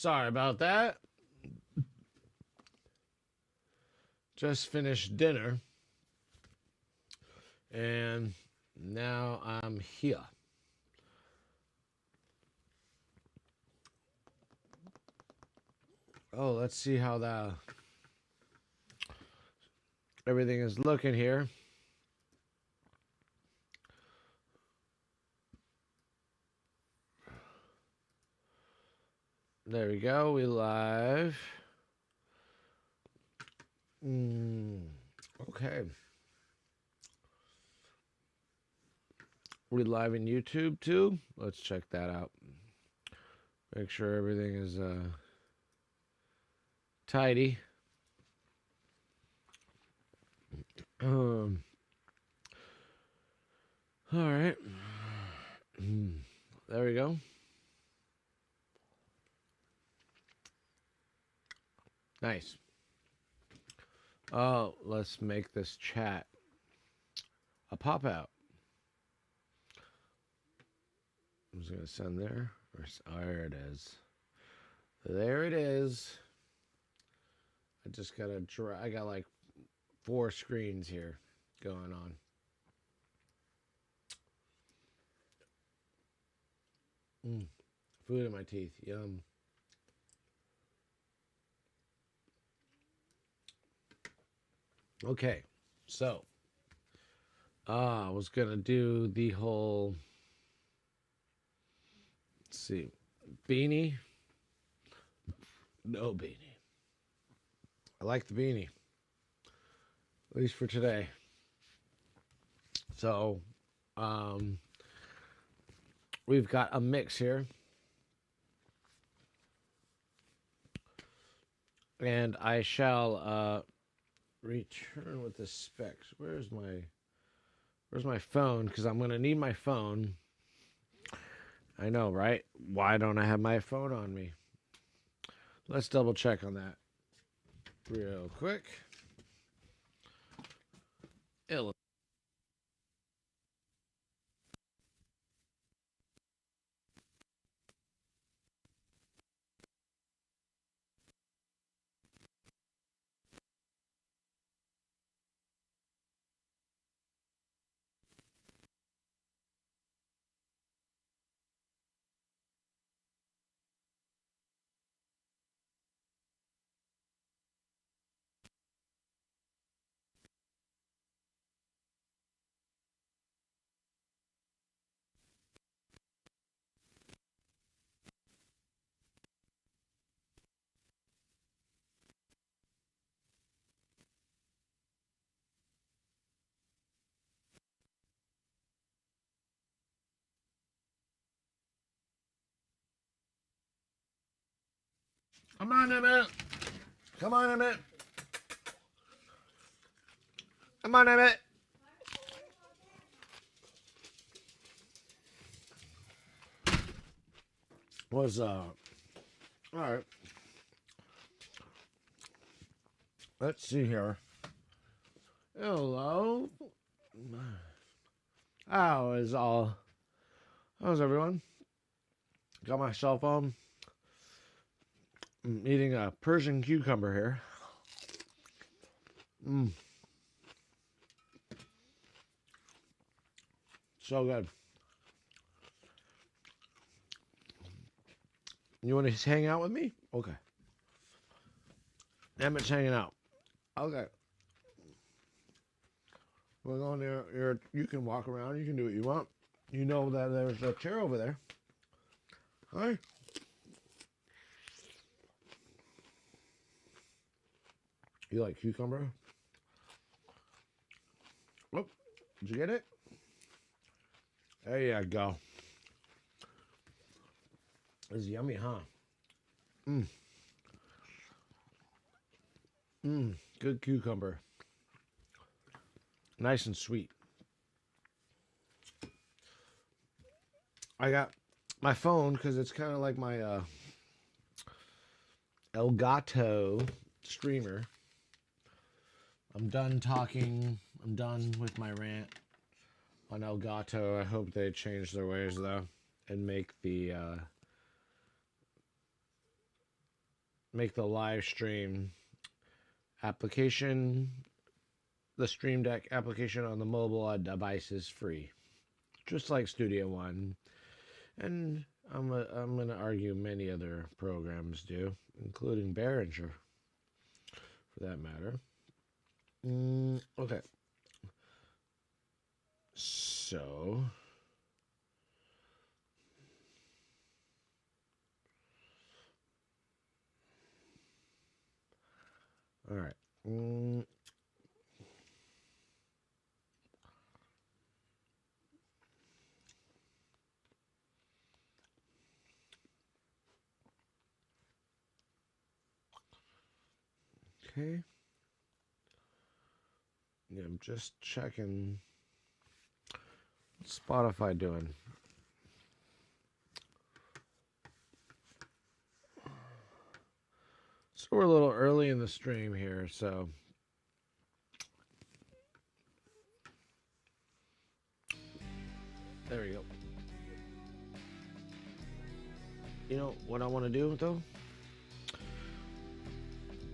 Sorry about that. Just finished dinner. And now I'm here. Oh, let's see how everything is looking here. There we go. We live. Okay. We live in YouTube too. Let's check that out. Make sure everything is tidy. All right. There we go. Nice. Oh, let's make this chat a pop out. I'm just gonna send there. There it is. There it is. I just gotta draw. I got like 4 screens here going on. Food in my teeth. Yum. Okay, so I was gonna do the whole, let's see, beanie. No beanie. I like the beanie, at least for today. So we've got a mix here, and I shall return with the specs. Where's my phone? Because I'm gonna need my phone. I know, right? Why don't I have my phone on me? Let's double check on that real quick. Come on a minute. Come on a minute. Come on a minute. All right. Let's see here. Hello. How's everyone? Got my cell phone. I'm eating a Persian cucumber here. So good. You want to hang out with me? Okay. Emmett's hanging out. Okay. We're going there. You can walk around. You can do what you want. You know that there's a chair over there. Hi. You like cucumber? Oh, did you get it? There you go. It's yummy, huh? Good cucumber. Nice and sweet. I got my phone because it's kind of like my Elgato streamer. I'm done talking. I'm done with my rant on Elgato. I hope they change their ways though and make the make the live stream application, the Stream Deck application on the mobile devices free, just like Studio One, and I'm going to argue many other programs do, including Behringer, for that matter. Okay. So, all right. Okay. Yeah, I'm just checking. What's Spotify doing? So we're a little early in the stream here, so there we go. You know what I want to do though?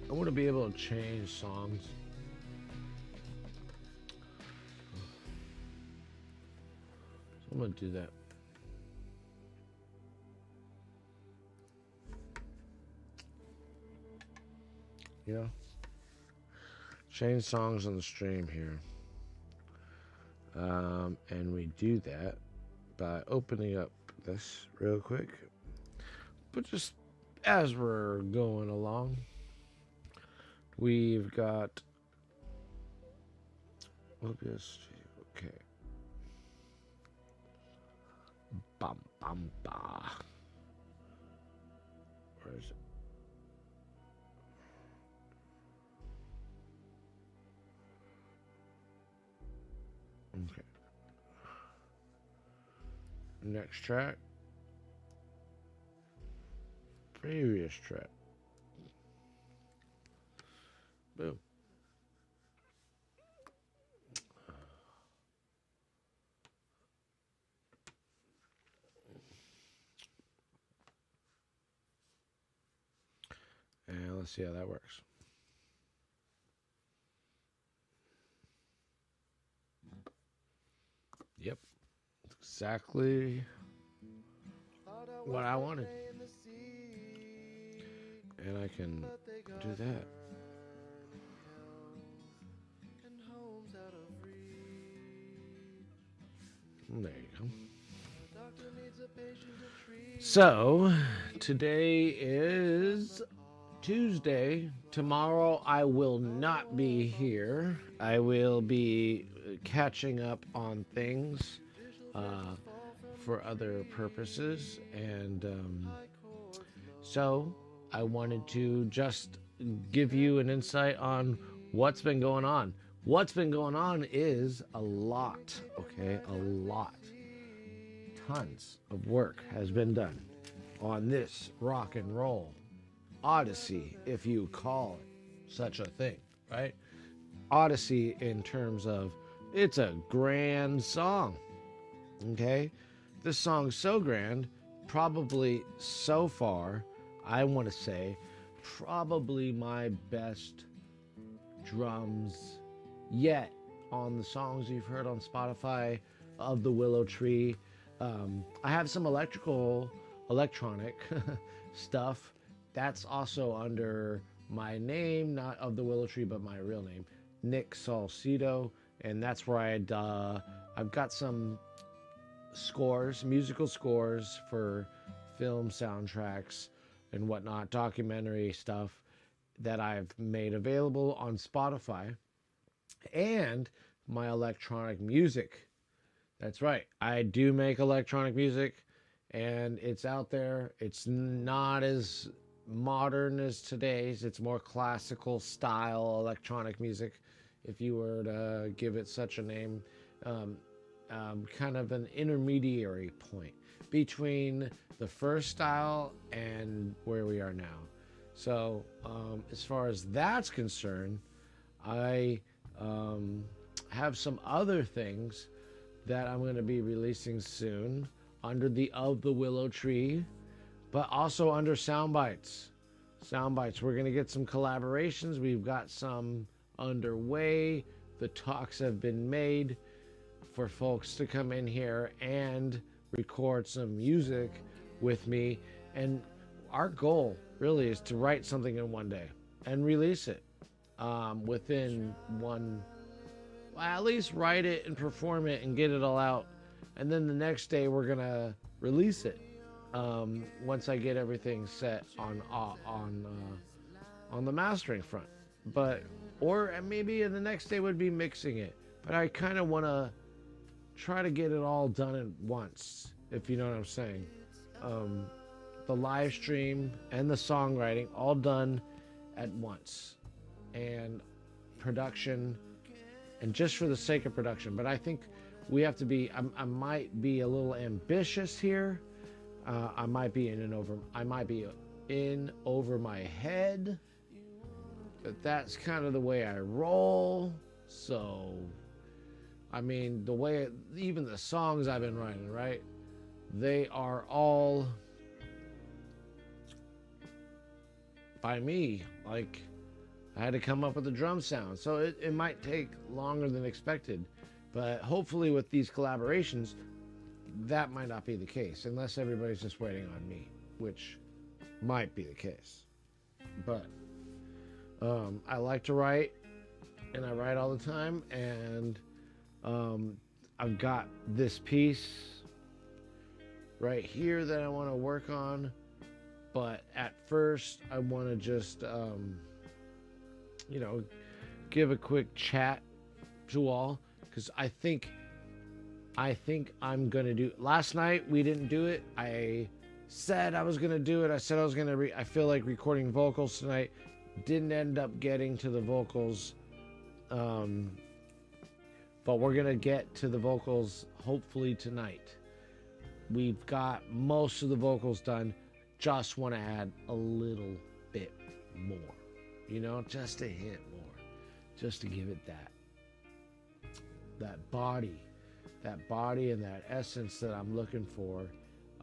I want to be able to change songs. So I'm going to do that. You know? Change songs on the stream here. And we do that by opening up this real quick. But just as we're going along, we've got OBS. Okay. Bum bum ba. Where is it? Okay. Next track. Previous track. Boom. And let's see how that works. Yep. Exactly what I wanted. And I can do that. There you go. So, today is Tuesday. Tomorrow I will not be here. I will be catching up on things for other purposes. And so I wanted to just give you an insight on what's been going on. What's been going on is a lot, okay? A lot. Tons of work has been done on this rock and roll odyssey, if you call it such a thing, right? Odyssey in terms of it's a grand song, okay? This song's so grand, probably so far, I want to say, probably my best drums yet on the songs you've heard on Spotify of the Willow Tree. I have some electronic stuff that's also under my name, not of the Willow Tree, but my real name, Nick Salcido, and that's where I've got some scores, musical scores for film soundtracks and whatnot, documentary stuff that I've made available on Spotify, and my electronic music. That's right, I do make electronic music, and it's out there. It's not as modern as today's. It's more classical style electronic music, if you were to give it such a name. Kind of an intermediary point between the first style and where we are now. So as far as that's concerned, I have some other things that I'm going to be releasing soon under the Of the Willow Tree, but also under Soundbites. sound bites. We're going to get some collaborations. We've got some underway. The talks have been made for folks to come in here and record some music with me. And our goal really is to write something in one day and release it within one, well, at least write it and perform it and get it all out. And then the next day we're going to release it once I get everything set on the mastering front. But, or maybe the next day would be mixing it. But I kind of want to try to get it all done at once, if you know what I'm saying. The live stream and the songwriting all done at once, and production, and just for the sake of production. But I think we have to be, I might be a little ambitious here. I might be in over my head, but that's kind of the way I roll. So I mean, the way, even the songs I've been writing, right? They are all by me. Like, I had to come up with a drum sound. So it might take longer than expected. But hopefully with these collaborations, that might not be the case. Unless everybody's just waiting on me, which might be the case. But I like to write, and I write all the time. And I've got this piece right here that I want to work on, but at first I want to just give a quick chat to all, because I think I'm gonna do. Last night we didn't do it. I said I was gonna do it. I said I was gonna I feel like recording vocals tonight. Didn't end up getting to the vocals, but we're gonna get to the vocals hopefully tonight. We've got most of the vocals done. Just want to add a little bit more, just a hint more, just to give it that body and that essence that I'm looking for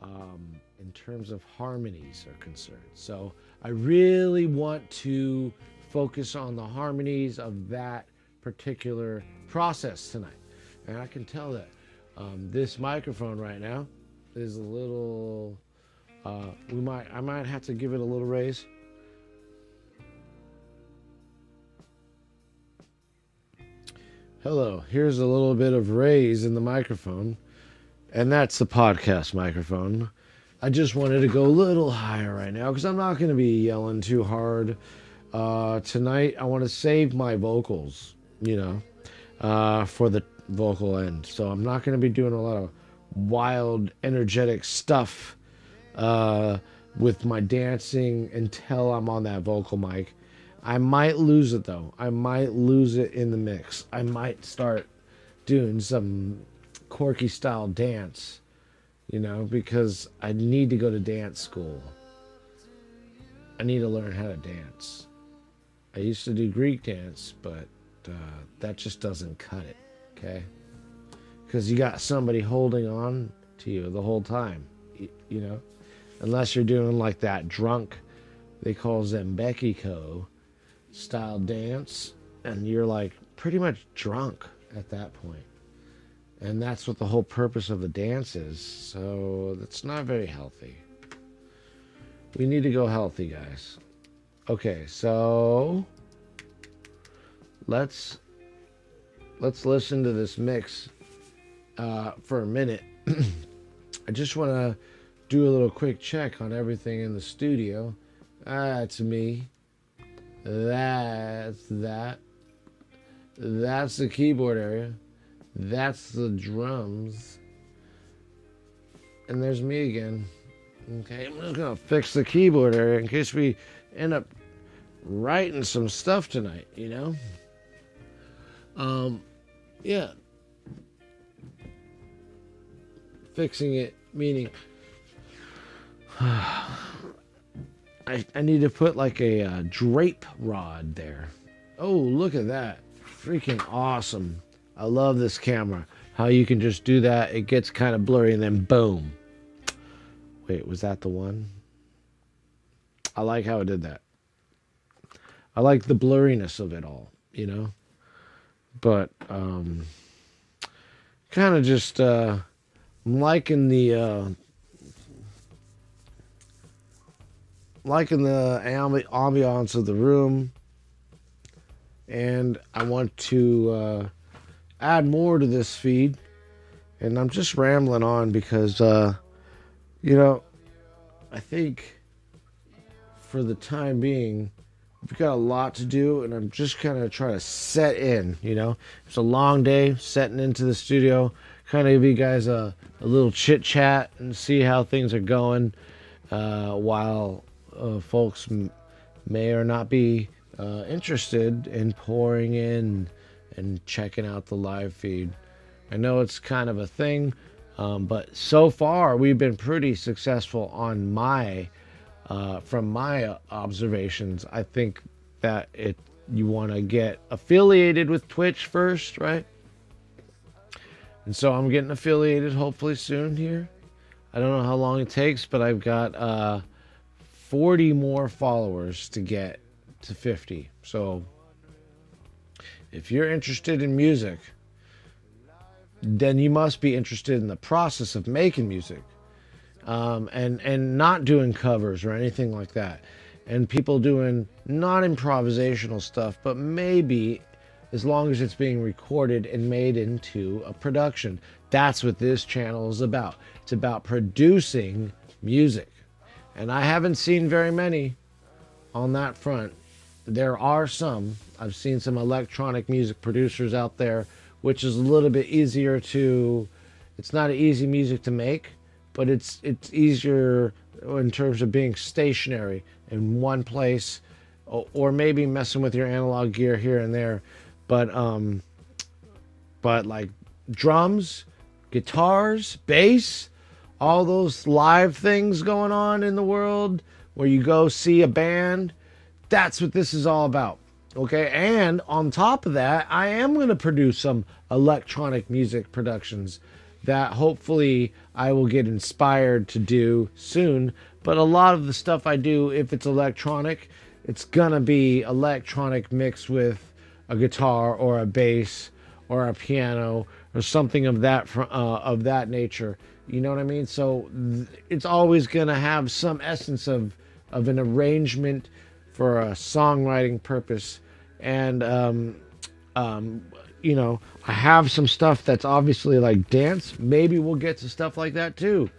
in terms of harmonies are concerned. So I really want to focus on the harmonies of that particular process tonight. And I can tell that this microphone right now is a little, I might have to give it a little raise. Hello, here's a little bit of raise in the microphone, and that's the podcast microphone. I just wanted to go a little higher right now because I'm not going to be yelling too hard. Tonight I want to save my vocals, for the vocal end. So I'm not going to be doing a lot of wild, energetic stuff with my dancing until I'm on that vocal mic. I might lose it though. I might lose it in the mix. I might start doing some quirky style dance, because I need to go to dance school. I need to learn how to dance. I used to do Greek dance, but that just doesn't cut it, okay? Because you got somebody holding on to you the whole time, unless you're doing like that drunk, they call Zembekiko style dance, and you're like pretty much drunk at that point. And that's what the whole purpose of the dance is. So that's not very healthy. We need to go healthy, guys. Okay, so let's listen to this mix for a minute. I just want to do a little quick check on everything in the studio. That's me. That's that. That's the keyboard area. That's the drums. And there's me again. Okay, I'm just going to fix the keyboard area in case we end up writing some stuff tonight, Yeah. Fixing it, meaning I need to put like a drape rod there. Oh, look at that. Freaking awesome. I love this camera. How you can just do that. It gets kind of blurry and then boom. Wait, was that the one? I like how it did that. I like the blurriness of it all, you know. But kind of just I'm liking the ambiance of the room, and I want to add more to this feed. And I'm just rambling on because you know, I think for the time being, we've got a lot to do, and I'm just kind of trying to set in, you know. It's a long day setting into the studio, kind of give you guys a little chit chat and see how things are going while folks may or not be interested in pouring in and checking out the live feed. I know it's kind of a thing, but so far we've been pretty successful on from my observations. I think that you want to get affiliated with Twitch first, right? And so I'm getting affiliated hopefully soon here. I don't know how long it takes, but I've got 40 more followers to get to 50. So if you're interested in music, then you must be interested in the process of making music, and not doing covers or anything like that, and people doing not improvisational stuff, but maybe as long as it's being recorded and made into a production. That's what this channel is about. It's about producing music, and I haven't seen very many on that front. There are some. I've seen some electronic music producers out there, which is a little bit easier to, it's not easy music to make, but it's easier in terms of being stationary in one place, or maybe messing with your analog gear here and there. But like drums, guitars, bass, all those live things going on in the world where you go see a band, that's what this is all about. Okay, and on top of that, I am going to produce some electronic music productions that hopefully I will get inspired to do soon. But a lot of the stuff I do, if it's electronic, it's going to be electronic mixed with a guitar or a bass or a piano or something of that nature. You know what I mean? So it's always going to have some essence of an arrangement for a songwriting purpose. And you know, I have some stuff that's obviously like dance. Maybe we'll get to stuff like that too.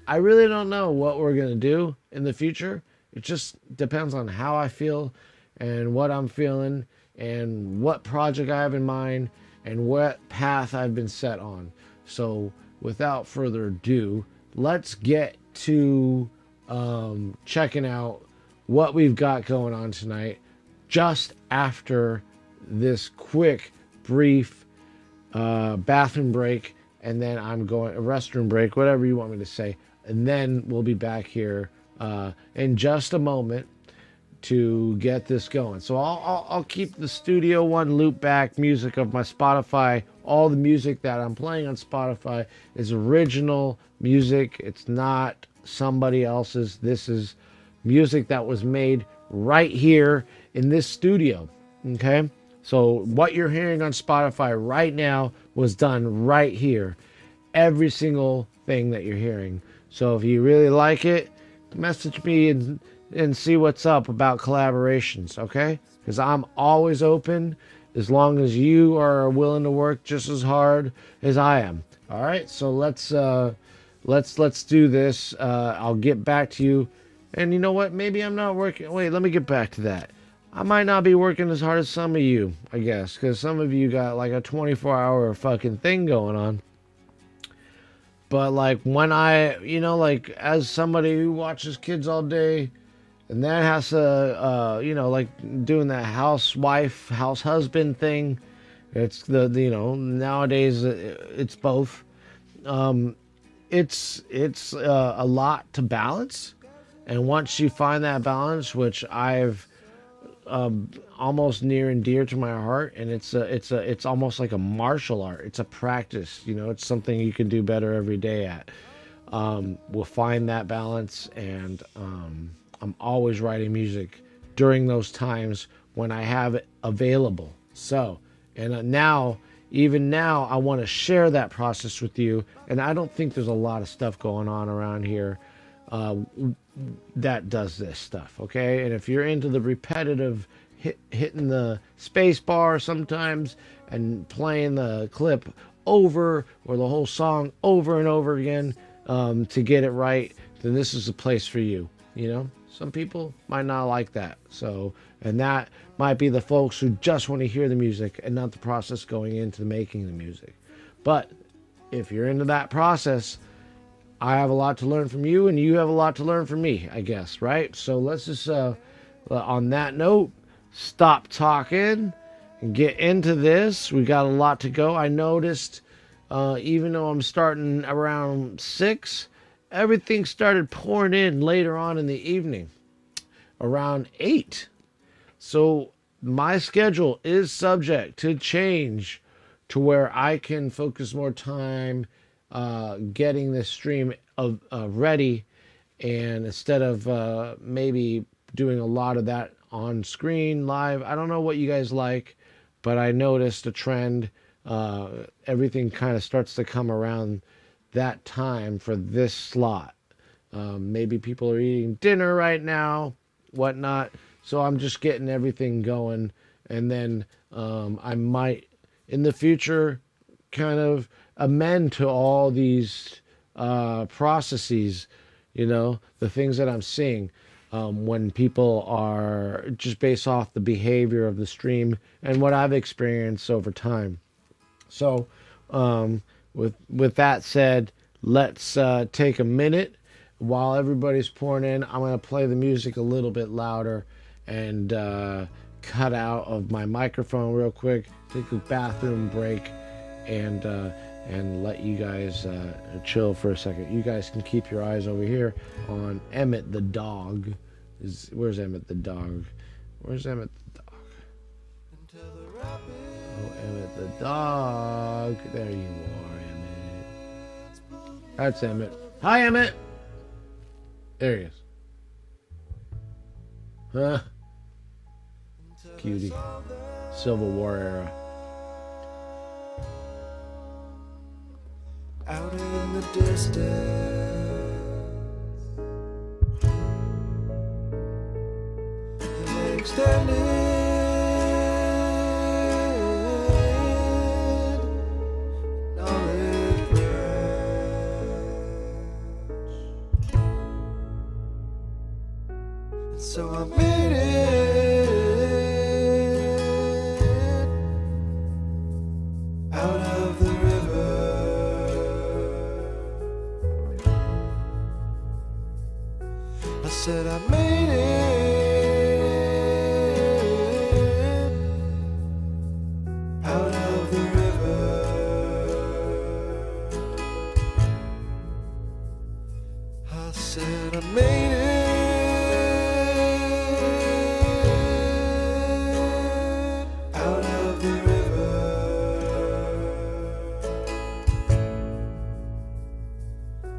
I really don't know what we're gonna do in the future. It just depends on how I feel and what I'm feeling and what project I have in mind and what path I've been set on. So without further ado, let's get to checking out what we've got going on tonight, just after this quick, brief bathroom break, and then I'm going a restroom break, whatever you want me to say, and then we'll be back here in just a moment to get this going. So I'll keep the Studio One loop back music of my Spotify. All the music that I'm playing on Spotify is original music. It's not somebody else's. This is music that was made right here in this studio. Okay, so what you're hearing on Spotify right now was done right here. Every single thing that you're hearing. So if you really like it, message me and see what's up about collaborations, okay? Because I'm always open as long as you are willing to work just as hard as I am. All right, so let's do this. I'll get back to you. And you know what? Maybe I'm not working. Wait, let me get back to that. I might not be working as hard as some of you, I guess, because some of you got like a 24-hour fucking thing going on. But like when you know, like as somebody who watches kids all day and then has to, you know, like doing that house husband thing, it's you know, nowadays it's both. It's a lot to balance. And once you find that balance, which I've almost near and dear to my heart, and it's almost like a martial art. It's a practice, you know. It's something you can do better every day at. We'll find that balance, and I'm always writing music during those times when I have it available. So, and now, even now, I want to share that process with you. And I don't think there's a lot of stuff going on around here that does this stuff, okay? And if you're into the repetitive hitting the space bar sometimes and playing the clip over or the whole song over and over again to get it right, then this is a place for you. You know, some people might not like that. So, and that might be the folks who just want to hear the music and not the process going into making the music. But if you're into that process, I have a lot to learn from you, and you have a lot to learn from me, I guess, right? So let's just, on that note, stop talking and get into this. We got a lot to go. I noticed, even though I'm starting around 6, everything started pouring in later on in the evening, around 8. So my schedule is subject to change to where I can focus more time getting this stream ready, and instead of maybe doing a lot of that on screen live. I don't know what you guys like, but I noticed a trend. Everything kind of starts to come around that time for this slot. Maybe people are eating dinner right now, whatnot. So I'm just getting everything going, and then I might in the future kind of amend to all these processes, you know, the things that I'm seeing when people are just based off the behavior of the stream and what I've experienced over time. So with that said, let's take a minute while everybody's pouring in. I'm going to play the music a little bit louder and cut out of my microphone real quick, take a bathroom break, and let you guys chill for a second. You guys can keep your eyes over here on Emmett the dog. Where's Emmett the dog? Where's Emmett the dog? Oh, Emmett the dog. There you are, Emmett. That's Emmett. Hi, Emmett. There he is. Huh? Cutie. Civil War era. Out in the distance, and extended an olive branch, and so I made it out of the I said I made it out of the river. I said I made it out of the river.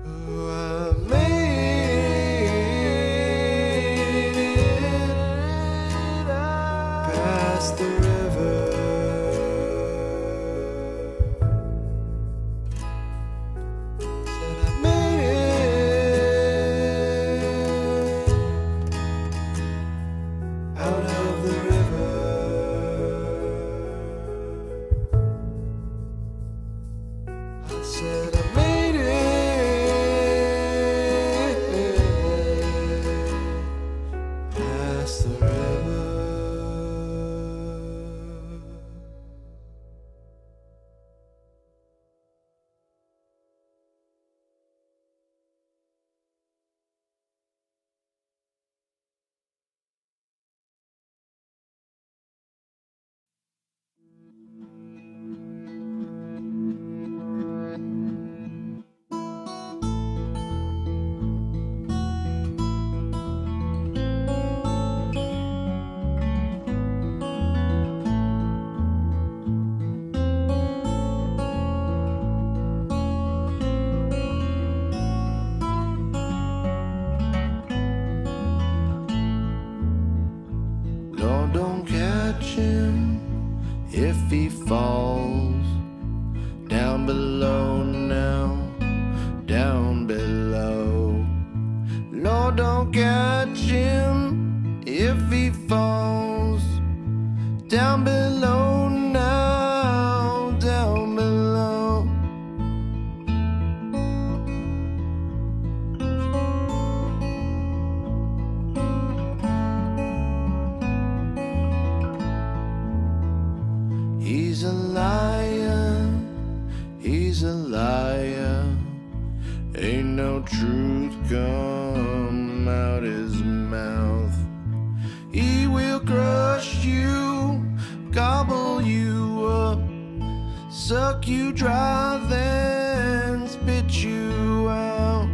Oh, I made the river. Said I made it out of the river. I said I made it past the river. if he falls down below now, down below. Lord, don't catch him if he falls down below now, down below. He's a liar, he's a liar. Ain't no truth come out his mouth. He will crush you, gobble you up, suck you dry, then spit you out.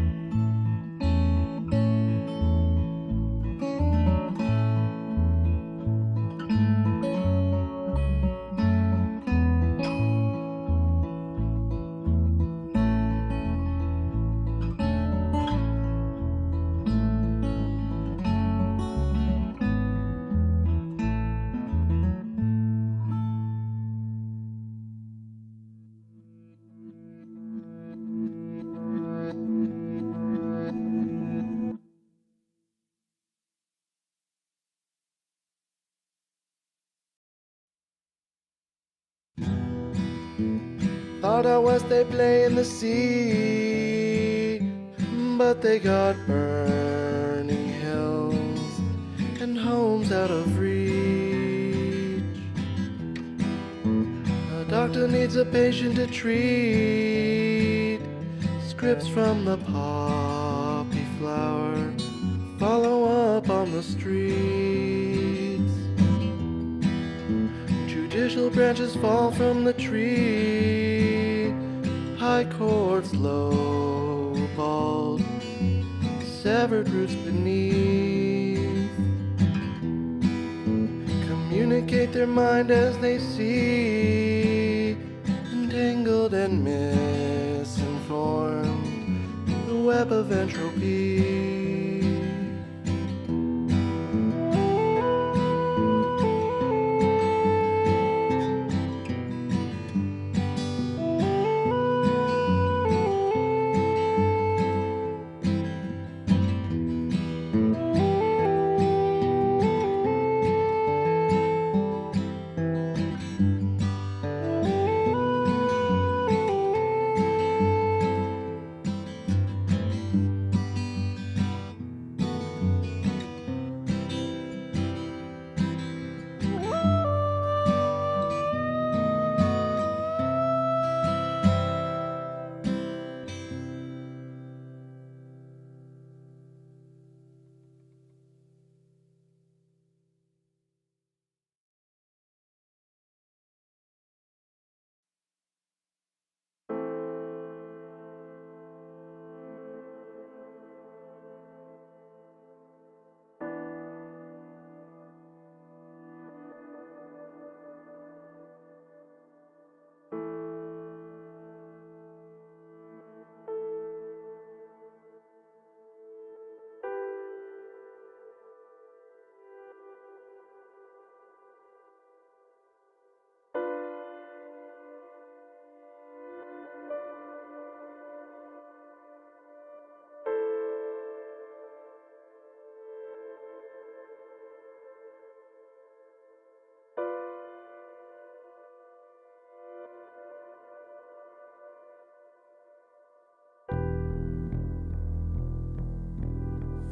Thought out west they play in the sea, but they got burning hills and homes out of reach. A doctor needs a patient to treat. Scripts from the poppy flower follow up on the streets. Judicial branches fall from the tree, high chords low bald, severed roots beneath communicate their mind as they see, entangled and misinformed, the web of entropy.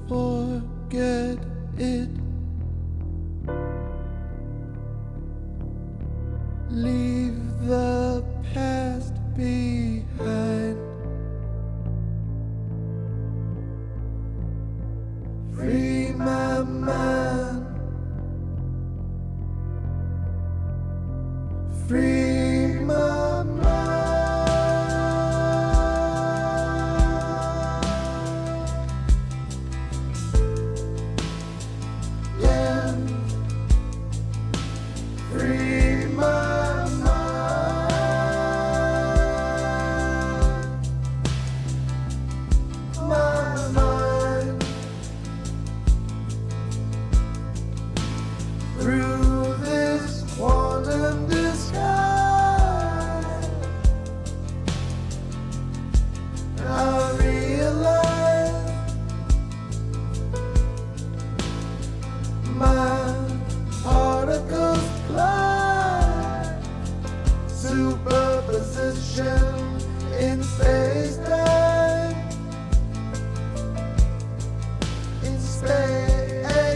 Forget it. Leave the past behind. Free my mind. Free my mind. Yeah. Free my mind. My mind. Through this quantum disc. my particles collide. Superposition in space-time. In space-time.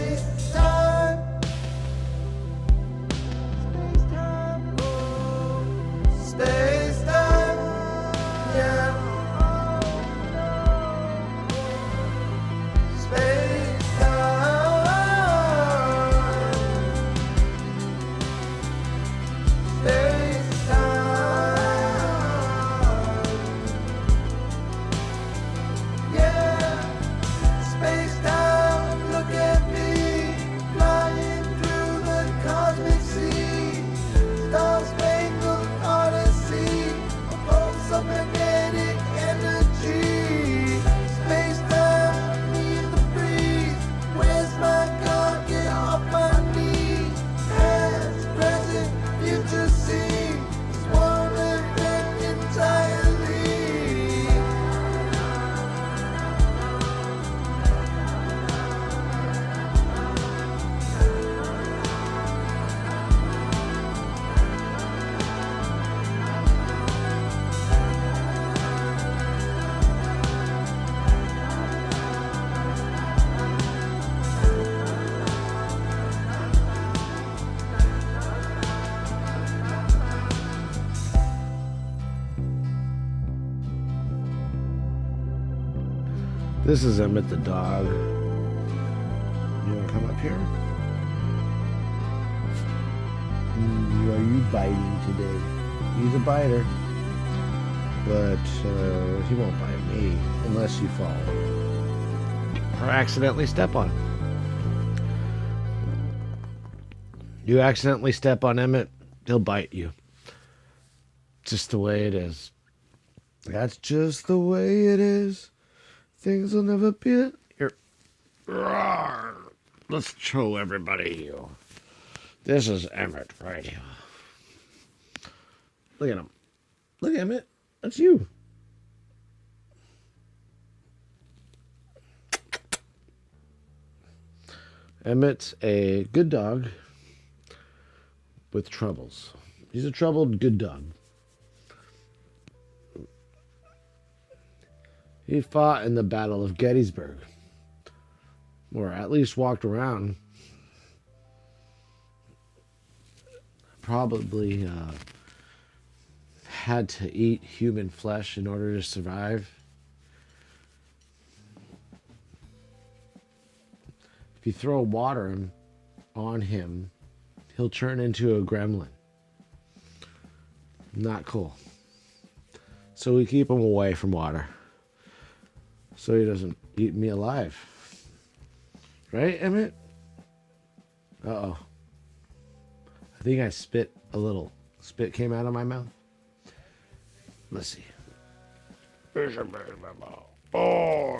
Space-time. Space-time. Yeah. Magnetic energy, space-time, need the breeze. Where's my car? Get off my knees. Past, present, future scene. It's one event entirely. This is Emmett the dog. You want to come up here? Are you biting today? He's a biter. But he won't bite me unless you fall. Or accidentally step on him. You accidentally step on Emmett, he'll bite you. Just the way it is. That's just the way it is. Things will never be here. Let's show everybody you. This is Emmett right here. Look at him. Look at Emmett. That's you. Emmett's a good dog with troubles. He's a troubled good dog. He fought in the Battle of Gettysburg, or at least walked around. Probably had to eat human flesh in order to survive. If you throw water on him, he'll turn into a gremlin. Not cool. So we keep him away from water, so he doesn't eat me alive. Right, Emmett? Uh-oh. I think I spit a little. Spit came out of my mouth. Let's see. Oh.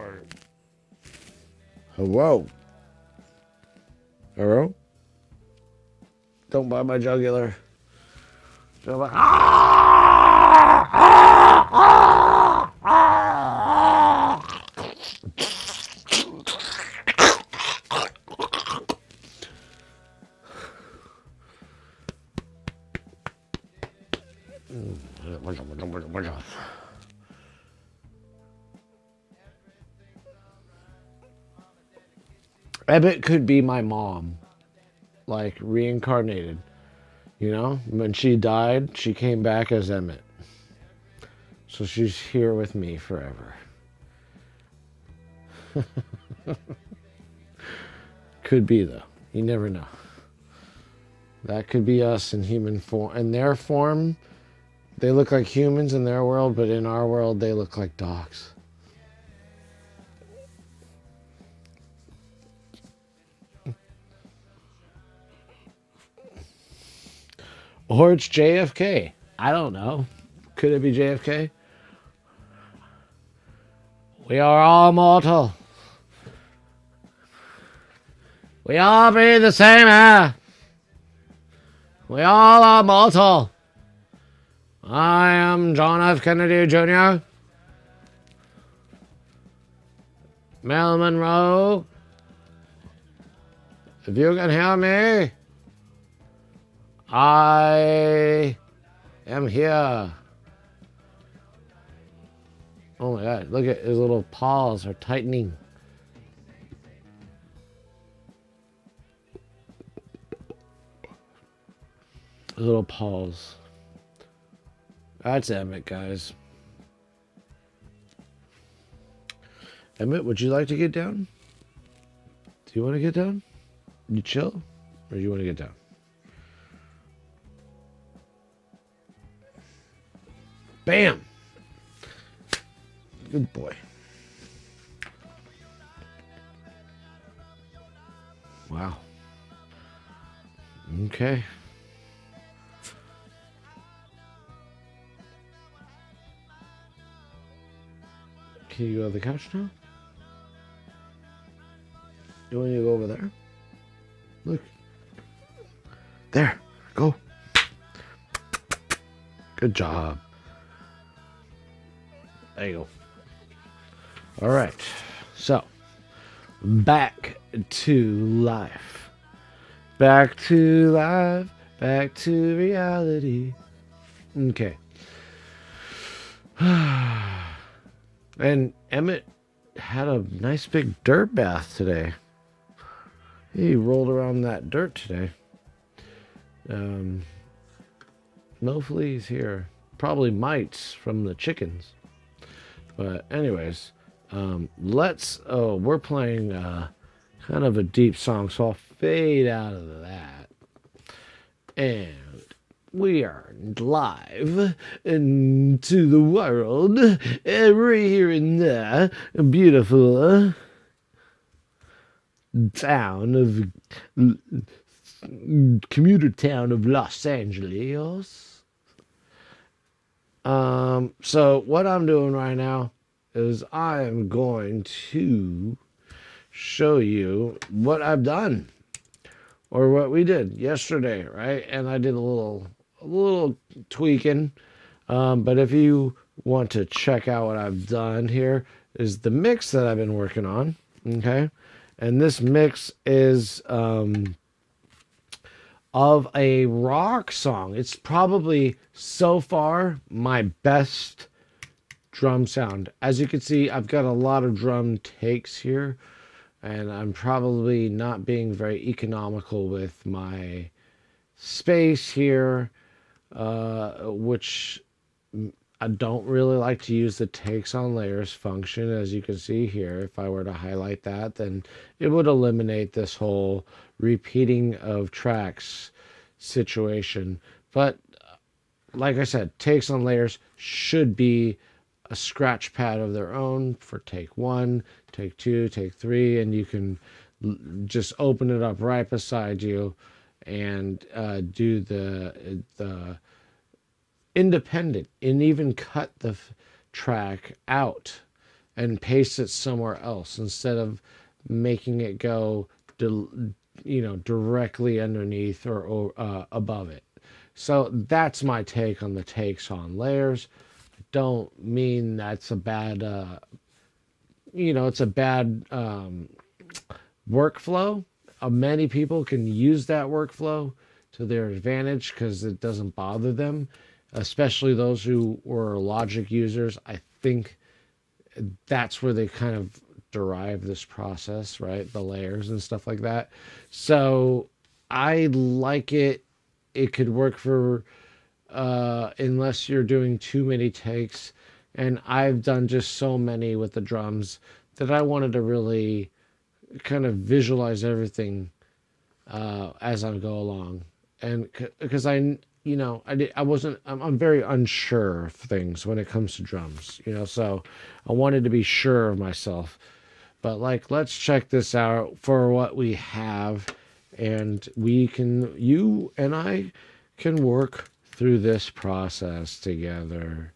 Hello. Hello? Don't bite my jugular. Don't bite. Emmett could be my mom, like reincarnated. You know, when she died, she came back as Emmett. So she's here with me forever. Could be, though. You never know. That could be us in human form. In their form, they look like humans in their world, but in our world, they look like dogs. Or it's JFK. I don't know. Could it be JFK? We are all mortal. We all breathe the same air. We all are mortal. I am John F. Kennedy Jr. Marilyn Monroe If you can hear me, I am here. Oh my God, look at his little paws are tightening. Little paws. That's Emmett, guys. Emmett, would you like to get down? Do you want to get down? You chill? Or do you want to get down? Bam! Good boy. Wow. Okay. Can you go to the couch now? You want to go over there? Look. There. Go. Good job. There you go. All right. So, back to life. Back to life. Back to reality. Okay. And Emmett had a nice big dirt bath today. He rolled around that dirt today. No fleas here. Probably mites from the chickens. But anyways, we're playing kind of a deep song, so I'll fade out of that. And we are live into the world. And we're here in the beautiful commuter town of Los Angeles. So what I'm doing right now is I am going to show you what I've done or what we did yesterday, right? And I did a little tweaking. But if you want to check out what I've done, here is the mix that I've been working on. Okay. And this mix is of a rock song. It's probably so far my best drum sound. As you can see, I've got a lot of drum takes here, and I'm probably not being very economical with my space here, which I don't really like to use the takes on layers function. As you can see here, if I were to highlight that, then it would eliminate this whole repeating of tracks situation. But like I said, takes on layers should be a scratch pad of their own for take 1, take 2, take 3, and you can just open it up right beside you and do the independent, and even cut the track out and paste it somewhere else instead of making it go directly underneath or above it. So that's my take on the takes on layers. I don't mean that's a bad it's a bad workflow. Many people can use that workflow to their advantage because it doesn't bother them, especially those who were Logic users. I think that's where they kind of derive this process, right? The layers and stuff like that. So I like it. It could work for unless you're doing too many takes. And I've done just so many with the drums that I wanted to really kind of visualize everything as I go along. And because I'm very unsure of things when it comes to drums, so I wanted to be sure of myself. But let's check this out for what we have, and you and I can work through this process together.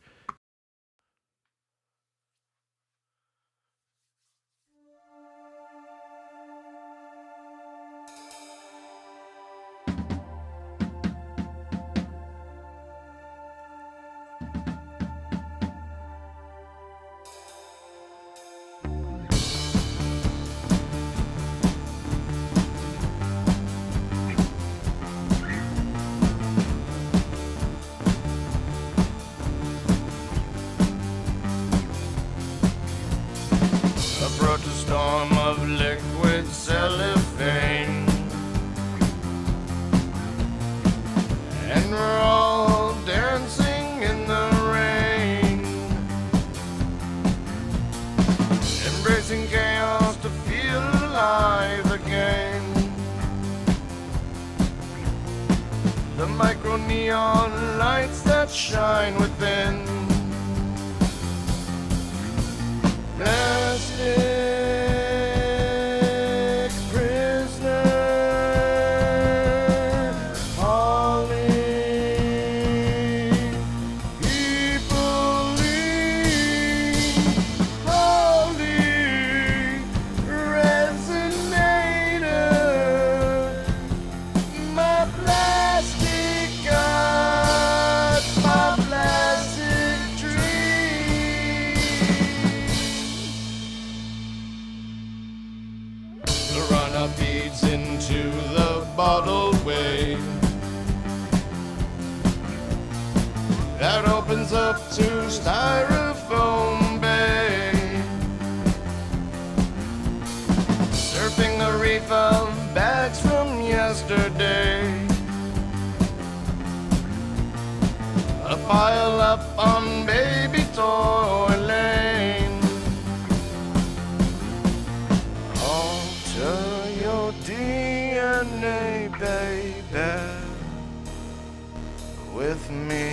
the micro neon lights that shine within. Plastic prisoner, hauling people leave, holy resonator, my plastic god, my plastic dream. The runner feeds into the bottled way that opens up to styrofoam bay, surfing the reef of bags from yesterday, a pile up on baby toy lane. Alter your DNA, baby, with me.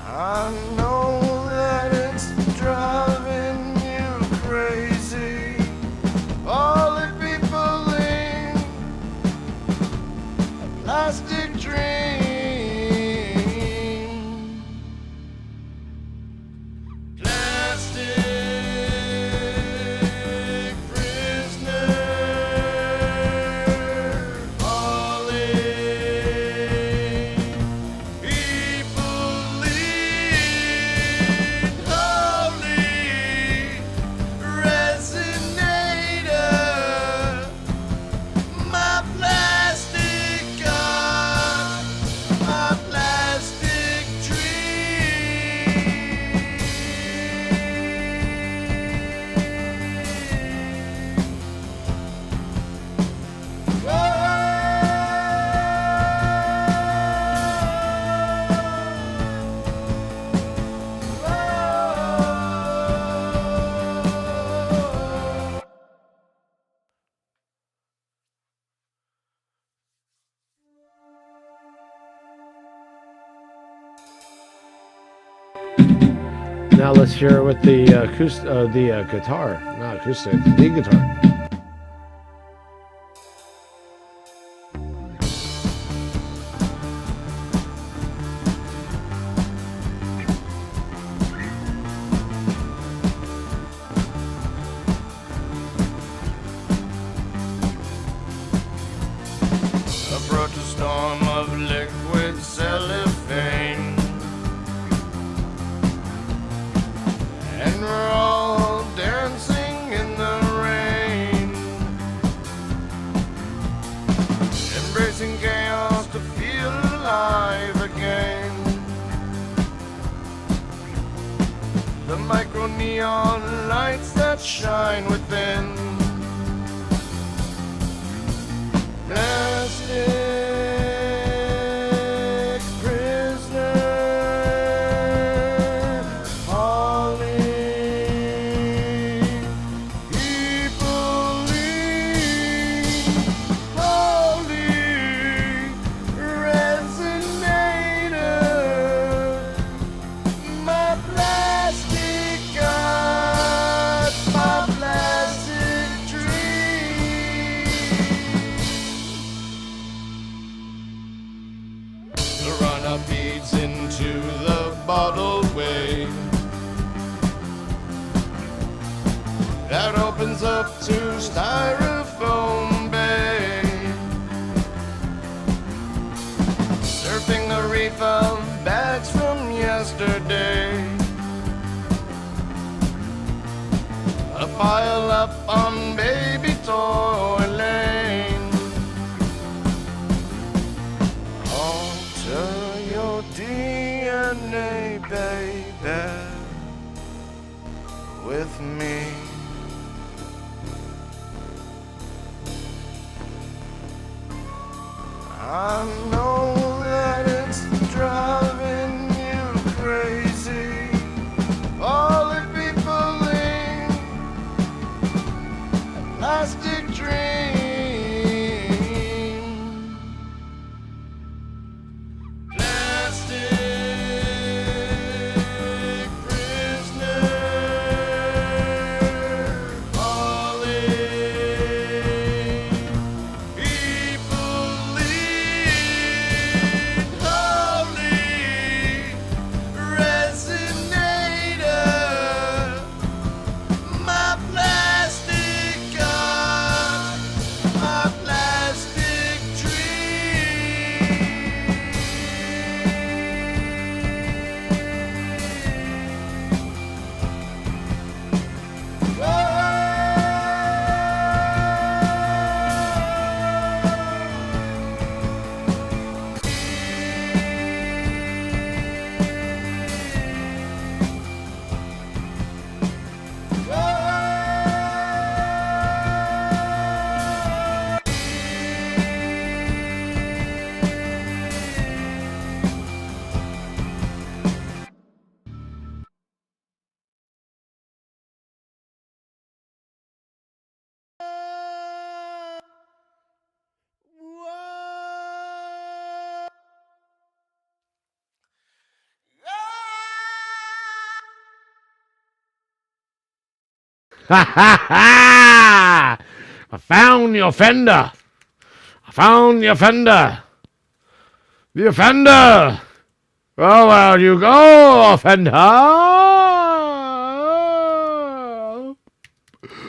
I know that it's driving you crazy. All the people in a plastic dream. Plastic prisoner, hauling people lead, holy resonator, my plastic god, my plastic Now let's hear it with the guitar, not acoustic, the guitar. Approach a storm of liquid cellophane, and we're all dancing in the rain, embracing chaos to feel alive again. The micro neon lights that shine within. Plastic prisoner, hauling people leave, holy resonator, my plastic god, my plastic dream. The runner feeds into the bottled way that opens up to styrofoam bay, surfing the reef of bags from yesterday, a pile up on baby toy lane. Alter your DNA, baby, with me. I know that it's driving you crazy. All the people in a plastic dream. Plastic prisoner, falling. People lead holy resonator. My plastic God, my plastic dream. Ha ha ha! I found the offender. I found the offender. The offender. Oh, where you go, offender?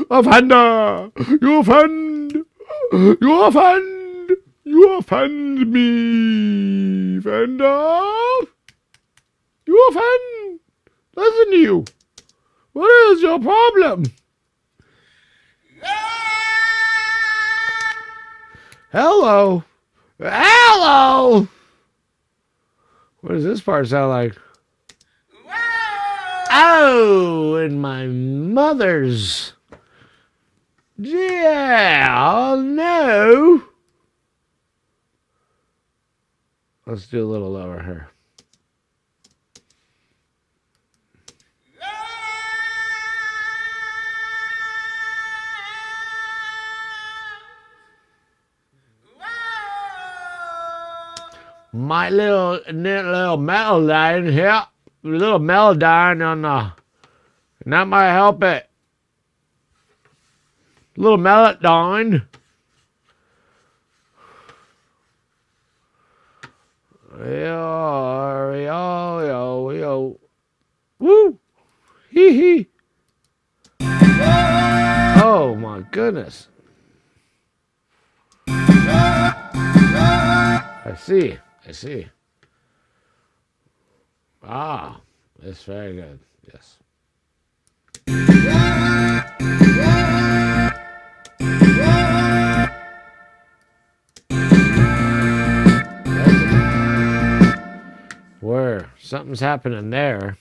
Offender! You offend! You offend! You offend me, offender! You offend! Listen to you. What is your problem? Hello. Hello. What does this part sound like? Oh, and my mother's. Yeah, no. Let's do a little lower here. My little melody here, little melody on the, and that might help it. Little melody. Yo. Woo! Hee hee. Oh my goodness. I see. Ah, that's very good. Yes. Where something's happening there.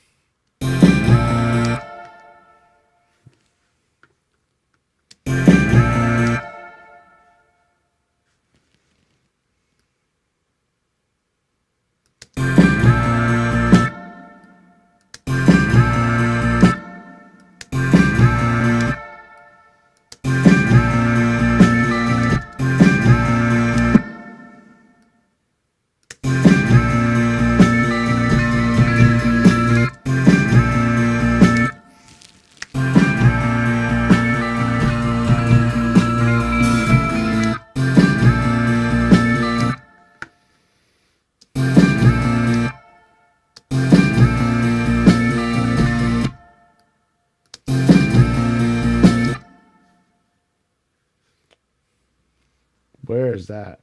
Where is that?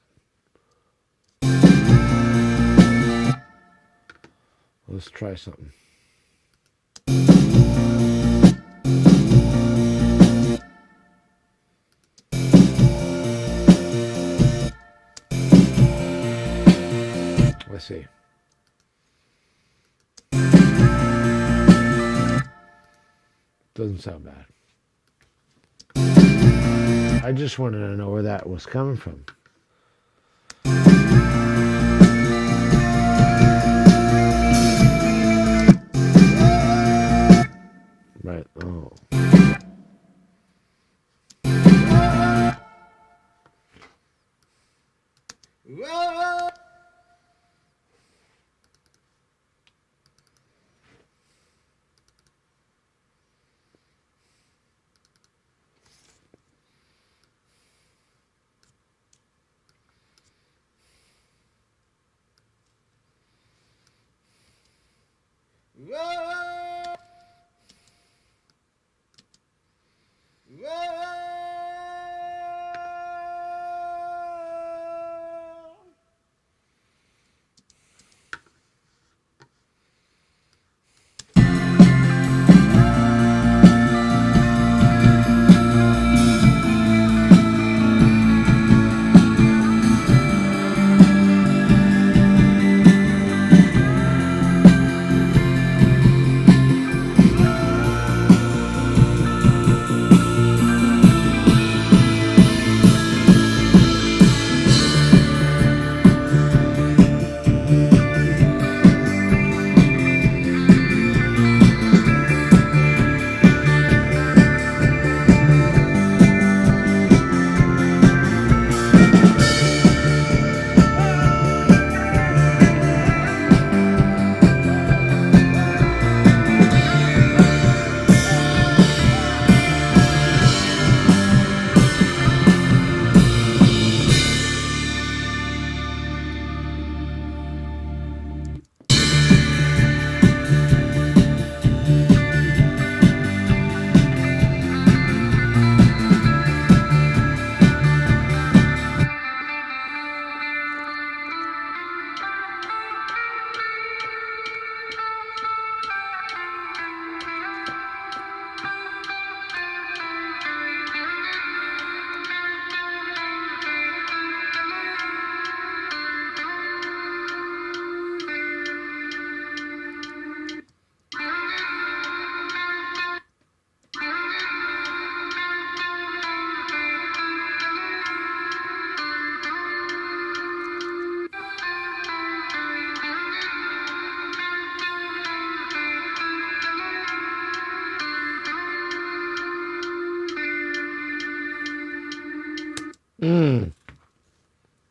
Let's try something. Let's see. Doesn't sound bad. I just wanted to know where that was coming from. Right. Oh.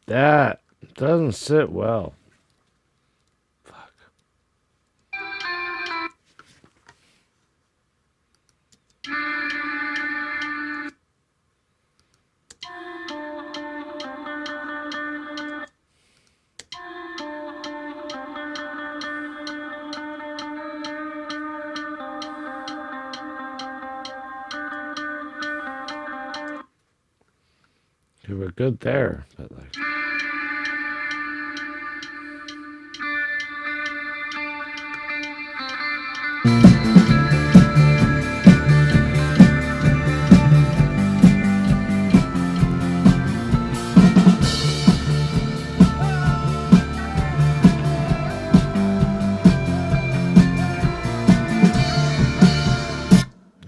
That doesn't sit well. Fuck. You were good there, but like.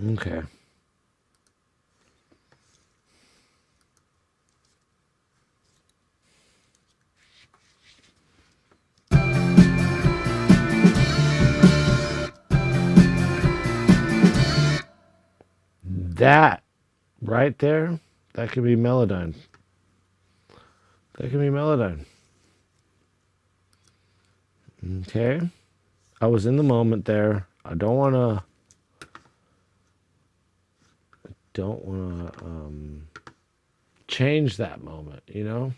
Okay. That right there, that could be Melodyne. That could be Melodyne. Okay. I was in the moment there. I don't want to change that moment, you know?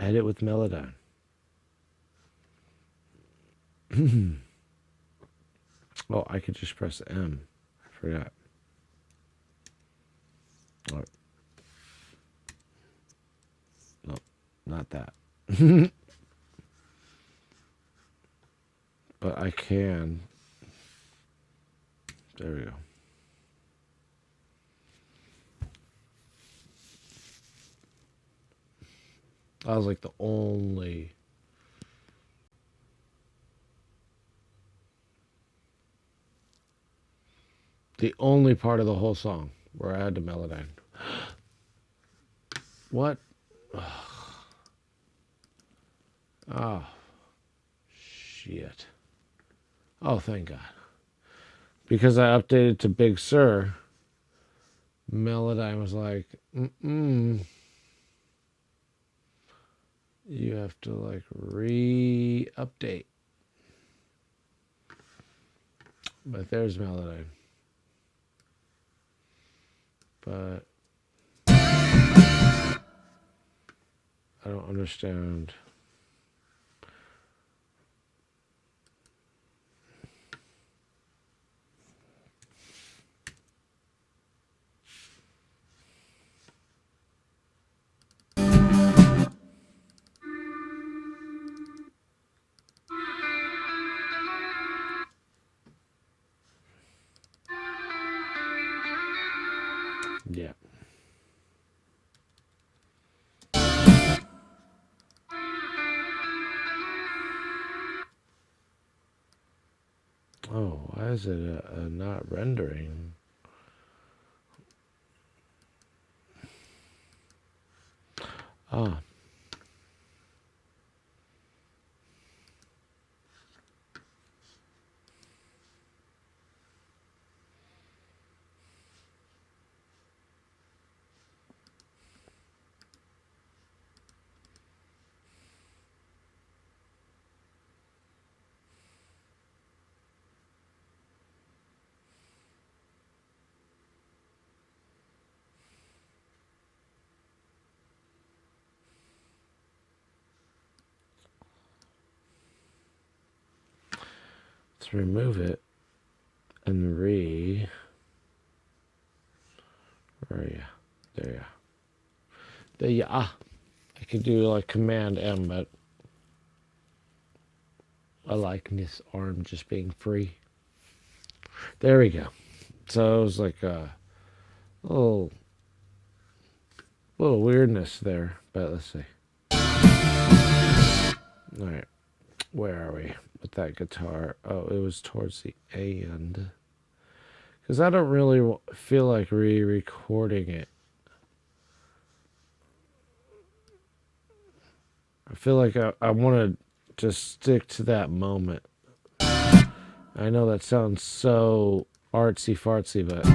Edit with Melodyne. Oh, I could just press M. I forgot. Oh. No, not that. But I can. There we go. I was like the only part of the whole song where I had to Melodyne. What? Oh, shit. Oh, thank God. Because I updated to Big Sur, Melodyne was like, you have to like re-update. But there's Melodyne. But I don't understand. Oh, why is it not rendering? Ah. Let's remove it and where are you? There you are. There you are. I could do like Command M, but I like this arm just being free. There we go. So it was like a little weirdness there, but let's see. All right, where are we with that guitar? Oh, it was towards the end. Because I don't really feel like re-recording it. I feel like I want to just stick to that moment. I know that sounds so artsy-fartsy, but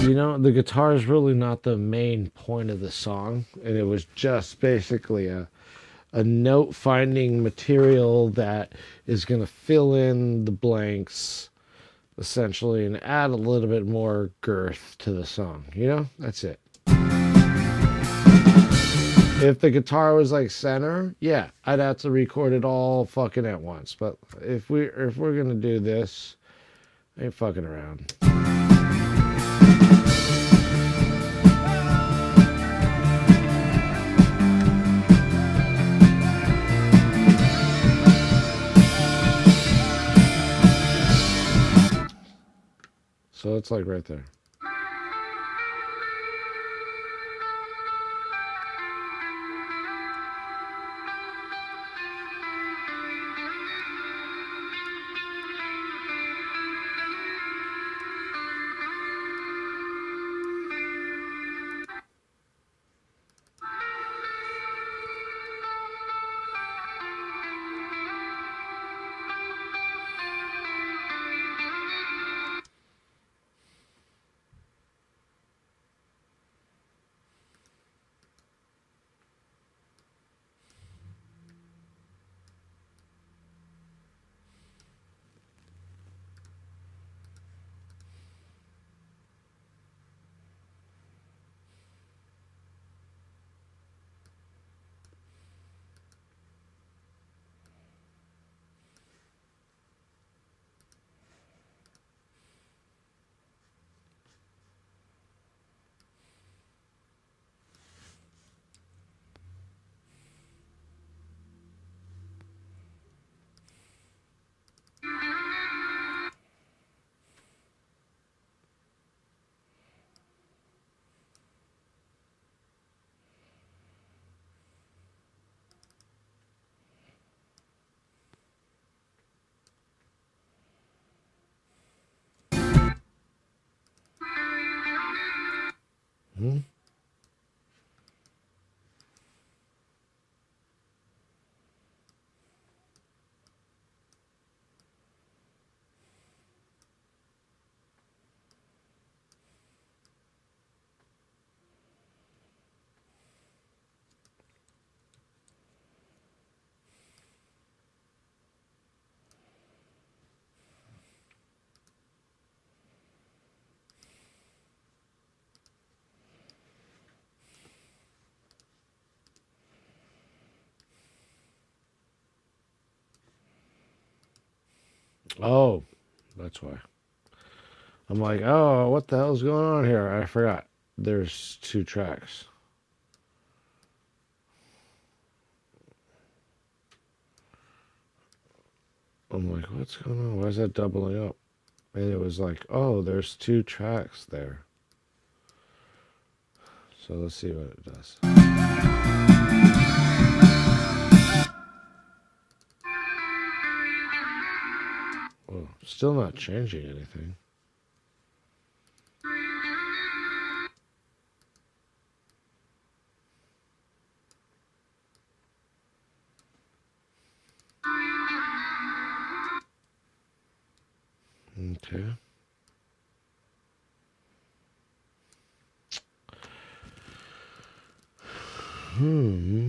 you know, the guitar is really not the main point of the song, and it was just basically a note-finding material that is going to fill in the blanks, essentially, and add a little bit more girth to the song. You know, that's it. If the guitar was like center, yeah, I'd have to record it all fucking at once. But if we're gonna do this, I ain't fucking around. So it's like right there. Hmm? Oh, that's why. I'm like, oh, what the hell's going on here? I forgot. There's 2 tracks. I'm like, what's going on? Why is that doubling up? And it was like, oh, there's 2 tracks there. So let's see what it does. Oh, still not changing anything. Okay. Hmm.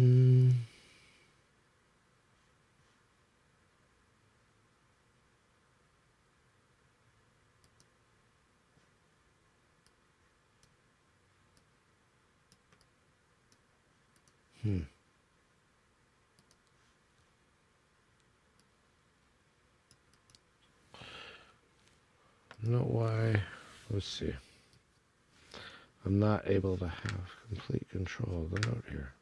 You know why? Let's see. I'm not able to have complete control of the note here.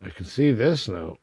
I can see this note.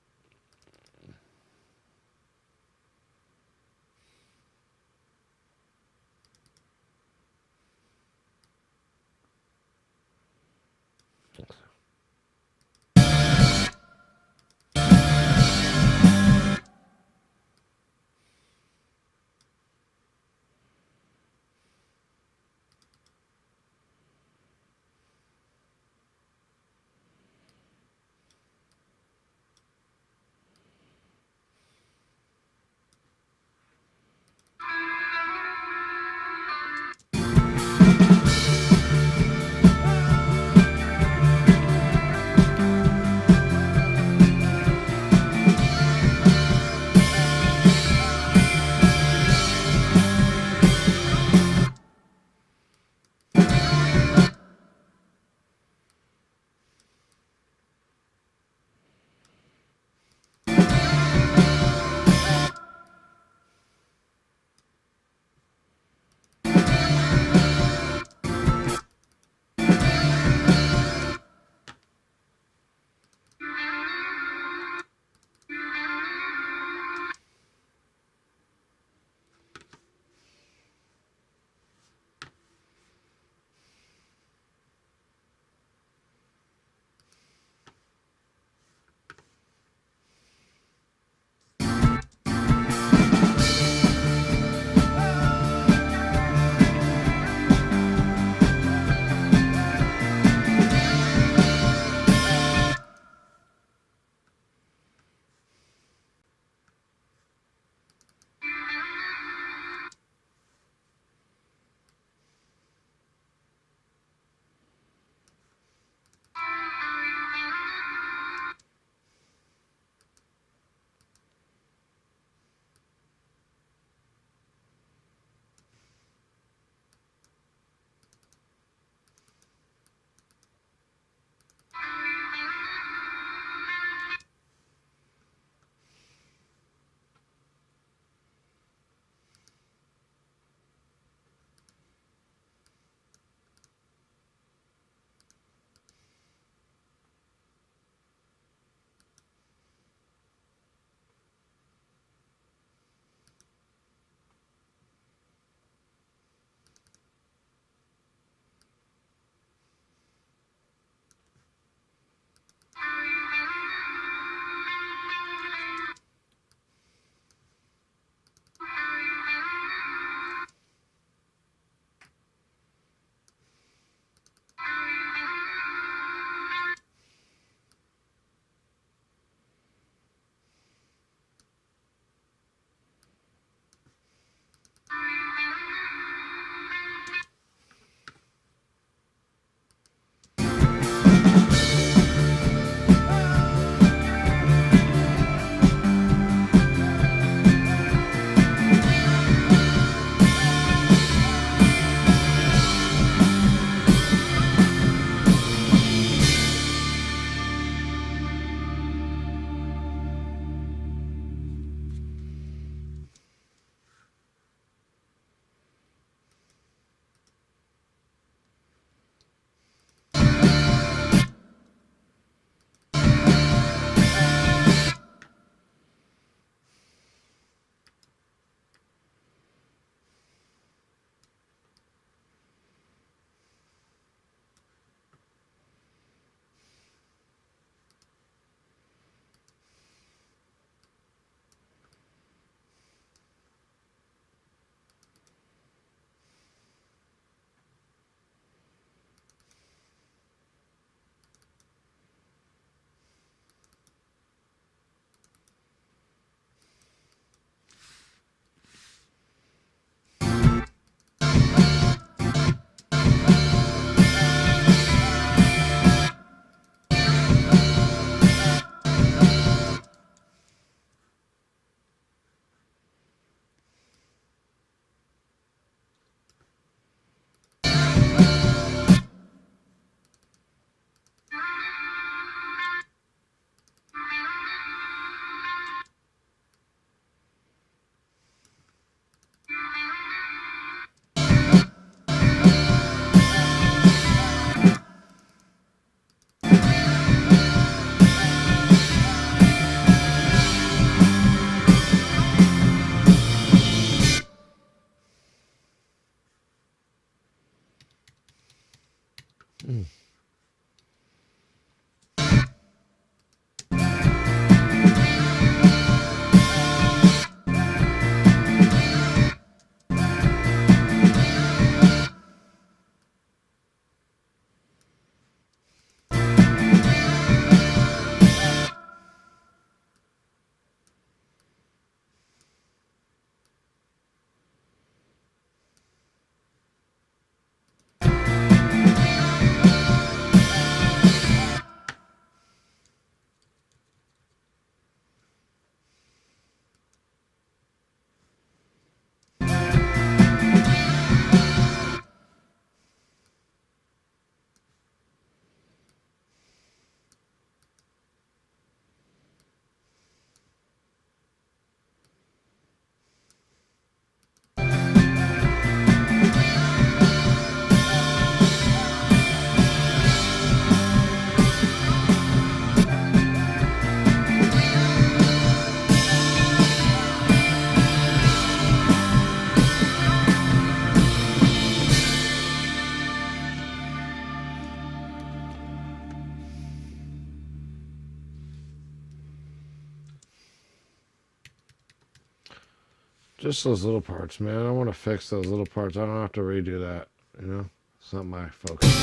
Just those little parts, man. I want to fix those little parts. I don't have to redo that, you know? It's not my focus.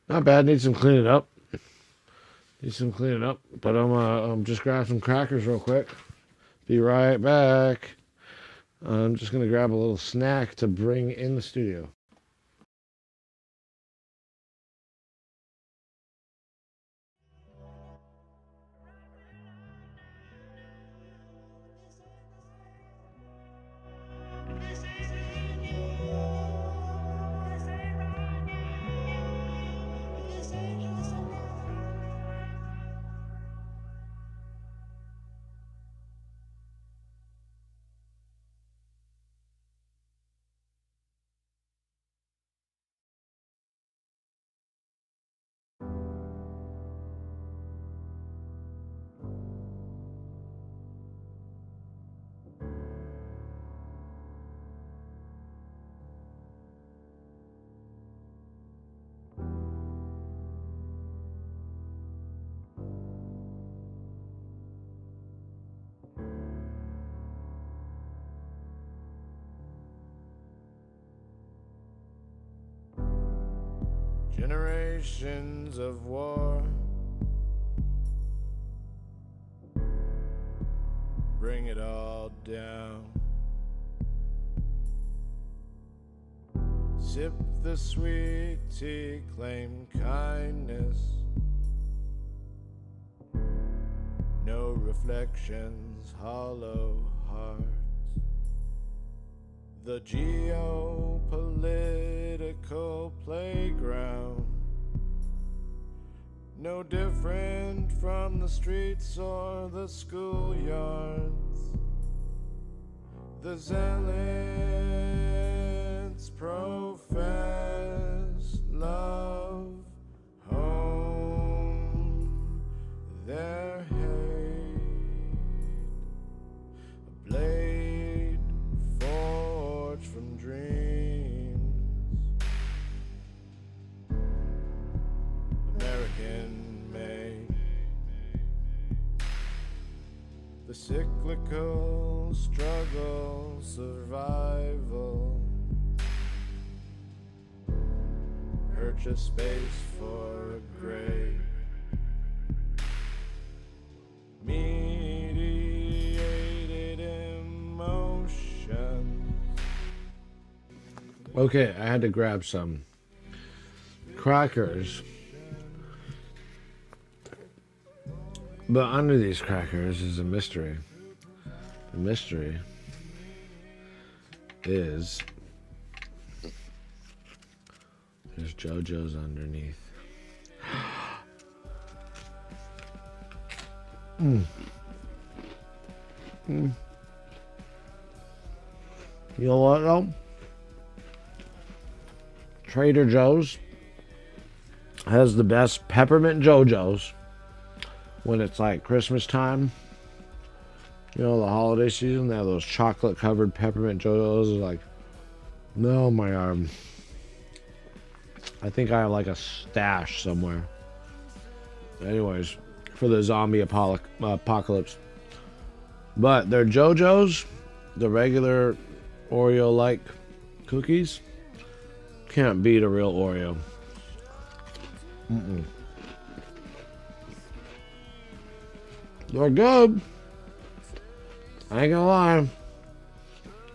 Not bad. Need some cleaning up. But I'm just grab some crackers real quick. Be right back. I'm just gonna grab a little snack to bring in the studio. Generations of war bring it all down. Sip the sweet tea, claim kindness. No reflections, hollow hearts. The geopolitical playground, no different from the streets or the schoolyards. The zealots profess love, home their hate, a blade forged from dreams, American made. The cyclical struggle, survival, purchase space for a grave, mediated emotion. Okay, I had to grab some crackers. But under these crackers is a mystery. The mystery is there's JoJo's underneath. You know what though? Trader Joe's has the best peppermint JoJo's when it's like Christmas time. You know, the holiday season, they have those chocolate covered peppermint JoJo's. Like, no, my arm. I think I have like a stash somewhere. Anyways, for the zombie apocalypse. But their JoJo's, the regular Oreo-like cookies, can't beat a real Oreo. They're good. I ain't gonna lie.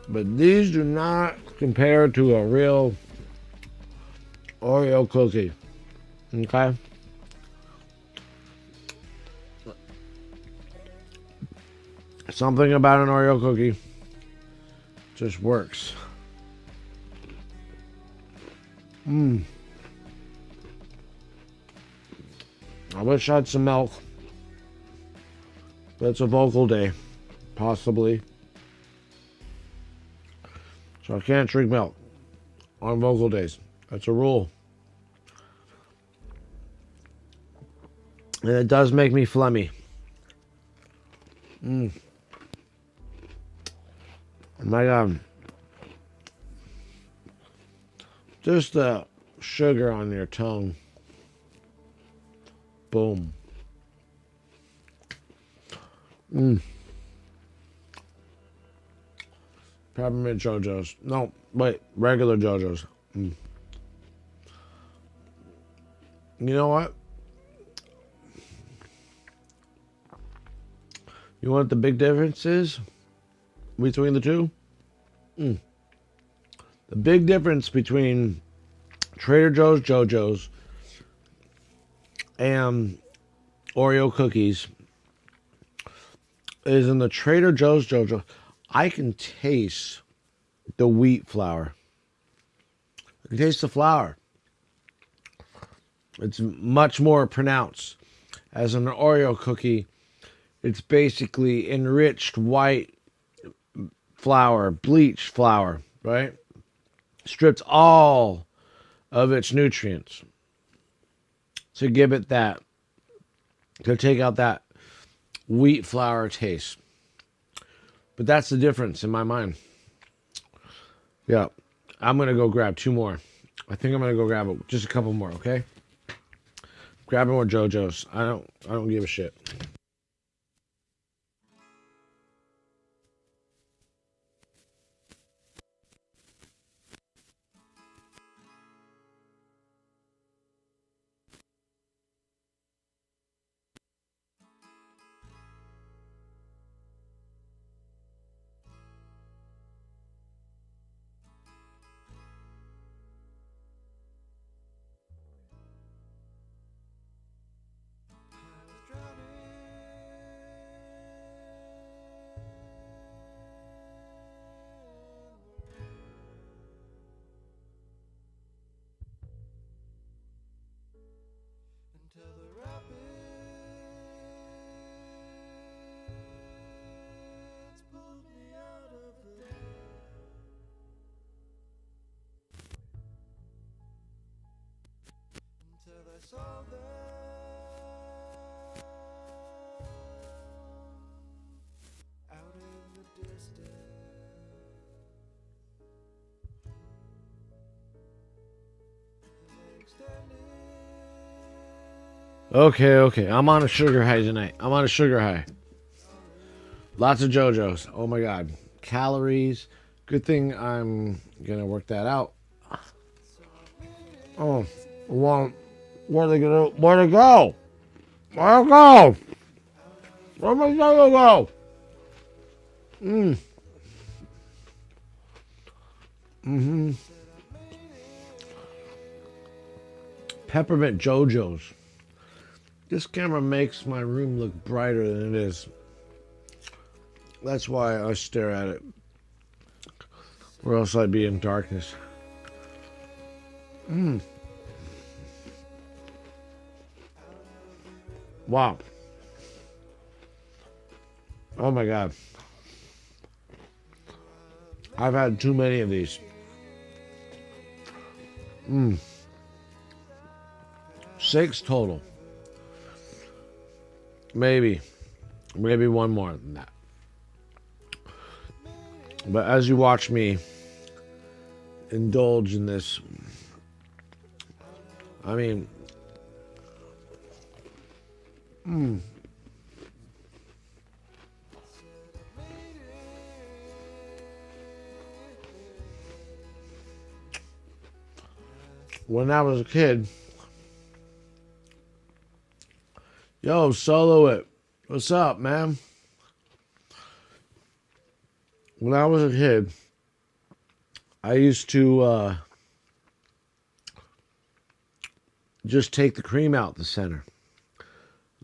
But these do not compare to a real Oreo cookie. Okay? Something about an Oreo cookie just works. I wish I had some milk. But it's a vocal day. Possibly. So I can't drink milk on vocal days. That's a rule. And it does make me phlegmy. Oh my God. Just the sugar on your tongue. Boom. Peppermint JoJo's. No, wait. Regular JoJo's. You know what? You know what the big difference is between the two? The big difference between Trader Joe's JoJo's and Oreo cookies is in the Trader Joe's JoJo, I can taste the wheat flour. I can taste the flour. It's much more pronounced. As an Oreo cookie, it's basically enriched white flour, bleached flour, right? Stripped all of its nutrients to give it that, to take out that wheat flour taste. But that's the difference in my mind. Yeah, I'm gonna go grab two more. I think I'm gonna go grab just a couple more, okay? Grabbing more JoJo's. I don't give a shit. Okay. I'm on a sugar high tonight. I'm on a sugar high. Lots of JoJo's. Oh my God. Calories. Good thing I'm gonna work that out. Oh, well, where'd they go? Where'd it go? Where'd it go? Where'd my JoJo go? Peppermint JoJo's. This camera makes my room look brighter than it is. That's why I stare at it. Or else I'd be in darkness. Wow. Oh my God. I've had too many of these. 6 total. Maybe one more than that. But as you watch me indulge in this, I mean, when I was a kid, Yo, Solo It. What's up, man? When I was a kid, I used to just take the cream out the center.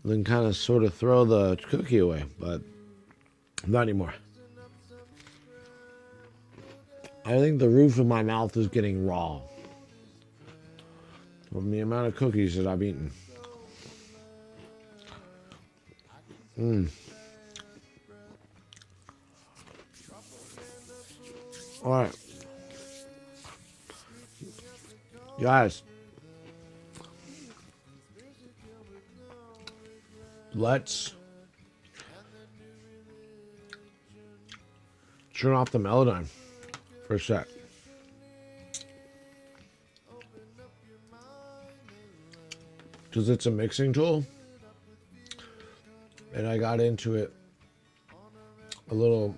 Then kind of sort of throw the cookie away, but not anymore. I think the roof of my mouth is getting raw from the amount of cookies that I've eaten. All right. Guys, let's turn off the Melodyne for a sec. Because it's a mixing tool. And I got into it a little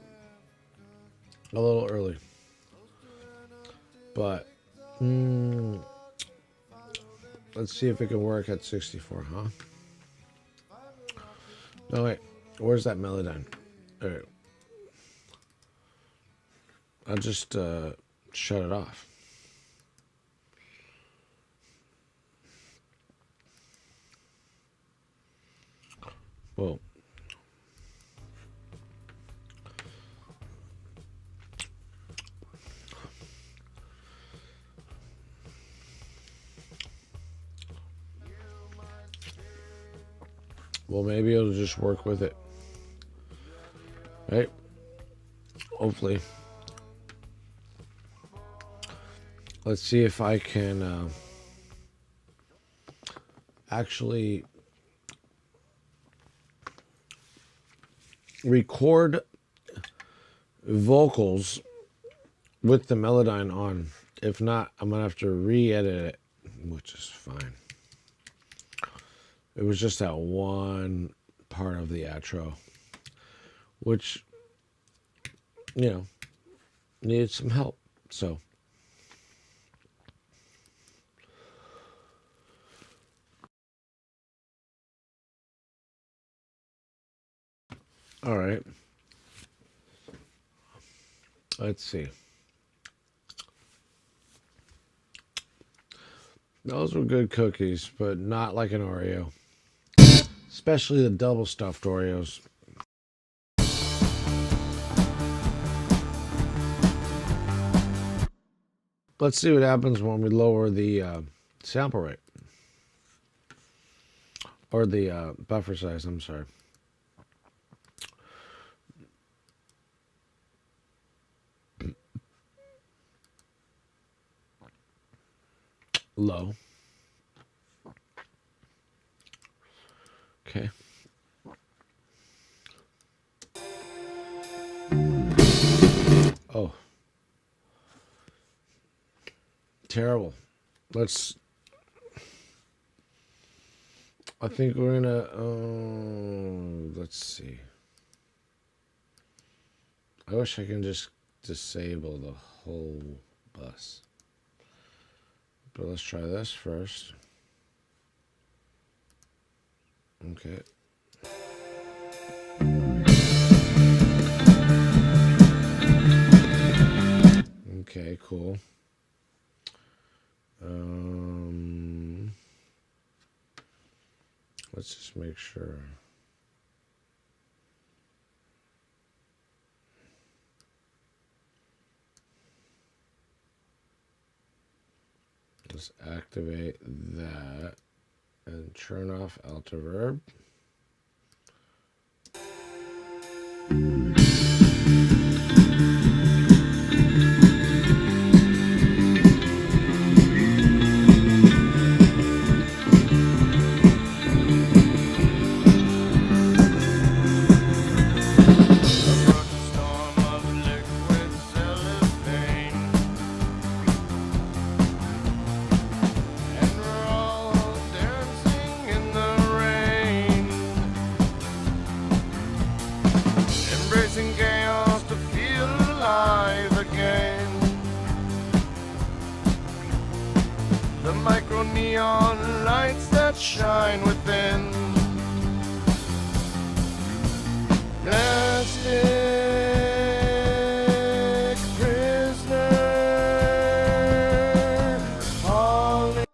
early. But let's see if it can work at 64, huh? No, wait. Where's that Melodyne? All right. I'll just shut it off. Whoa. Well, maybe it'll just work with it. Right? Hopefully. Let's see if I can actually record vocals with the Melodyne on. If not, I'm going to have to re-edit it, which is fine. It was just that one part of the outro, which, you know, needed some help. So, all right. Let's see. Those were good cookies, but not like an Oreo. Especially the double stuffed Oreos. Let's see what happens when we lower the sample rate. Or the buffer size, I'm sorry. Low. Okay. Oh. Terrible. I think we're gonna, let's see. I wish I can just disable the whole bus. But let's try this first. Okay. Okay, cool. Let's just make sure. Let's activate that and turn off Alto Verb. Chaos to feel alive again. The micro neon lights that shine within plastic prisoner, falling.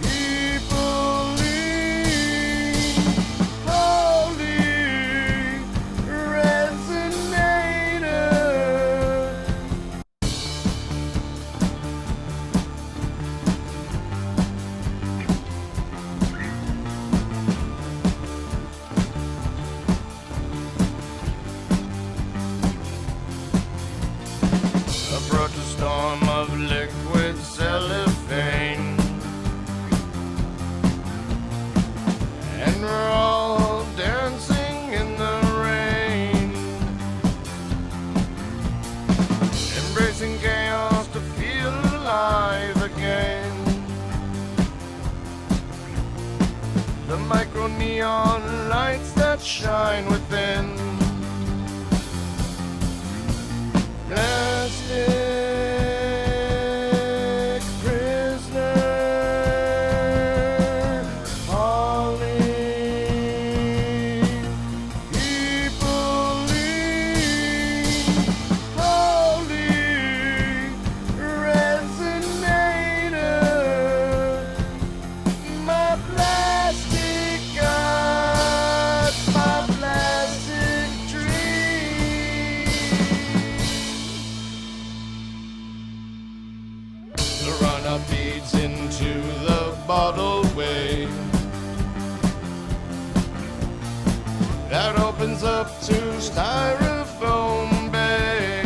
People lean, holy resonator. Approach a storm of liquid cellophane, and we're all dancing in the rain, embracing chaos to feel alive again. The micro neon lights that shine within, plastic prisoner, falling. People lean, holy resonator. My plastic God, my plastic dream. The run-up feeds into the bottle way that opens up to styrofoam bay,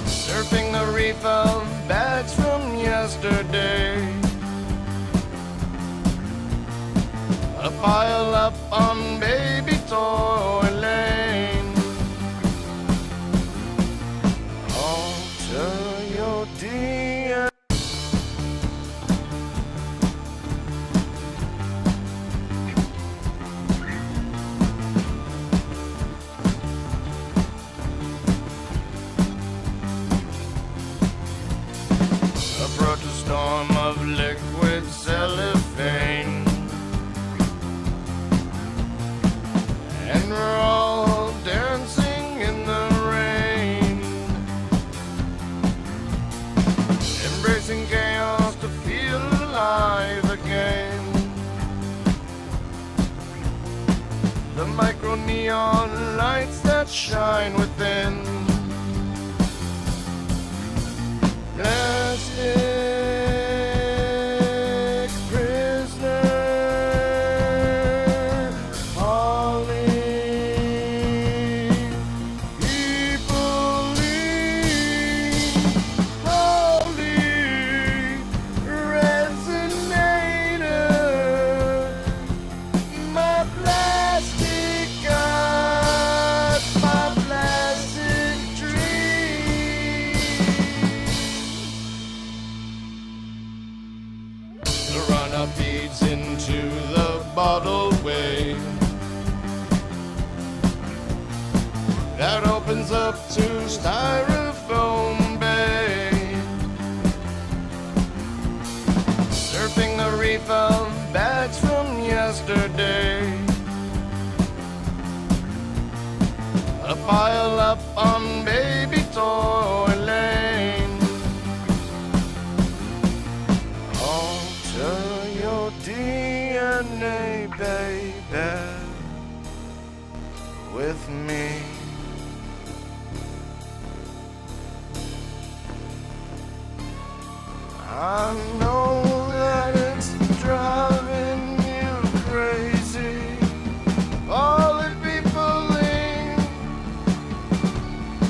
surfing the reef of bags from yesterday, a pile up on baby toy lane. Alter your DNA. Approach a storm of liquid cellophane, and we're all dancing in the rain, embracing chaos to feel alive again. The micro neon lights that shine within, plastic prisoner, falling. People lean, holy resonator. My plastic God, my plastic dream. The run-up feeds into the bottle way that opens up to styrofoam bay, surfing the reef of bags from yesterday, a pile up on baby toy lane. Alter your DNA, baby, with me. I know that it's driving you crazy. All the people in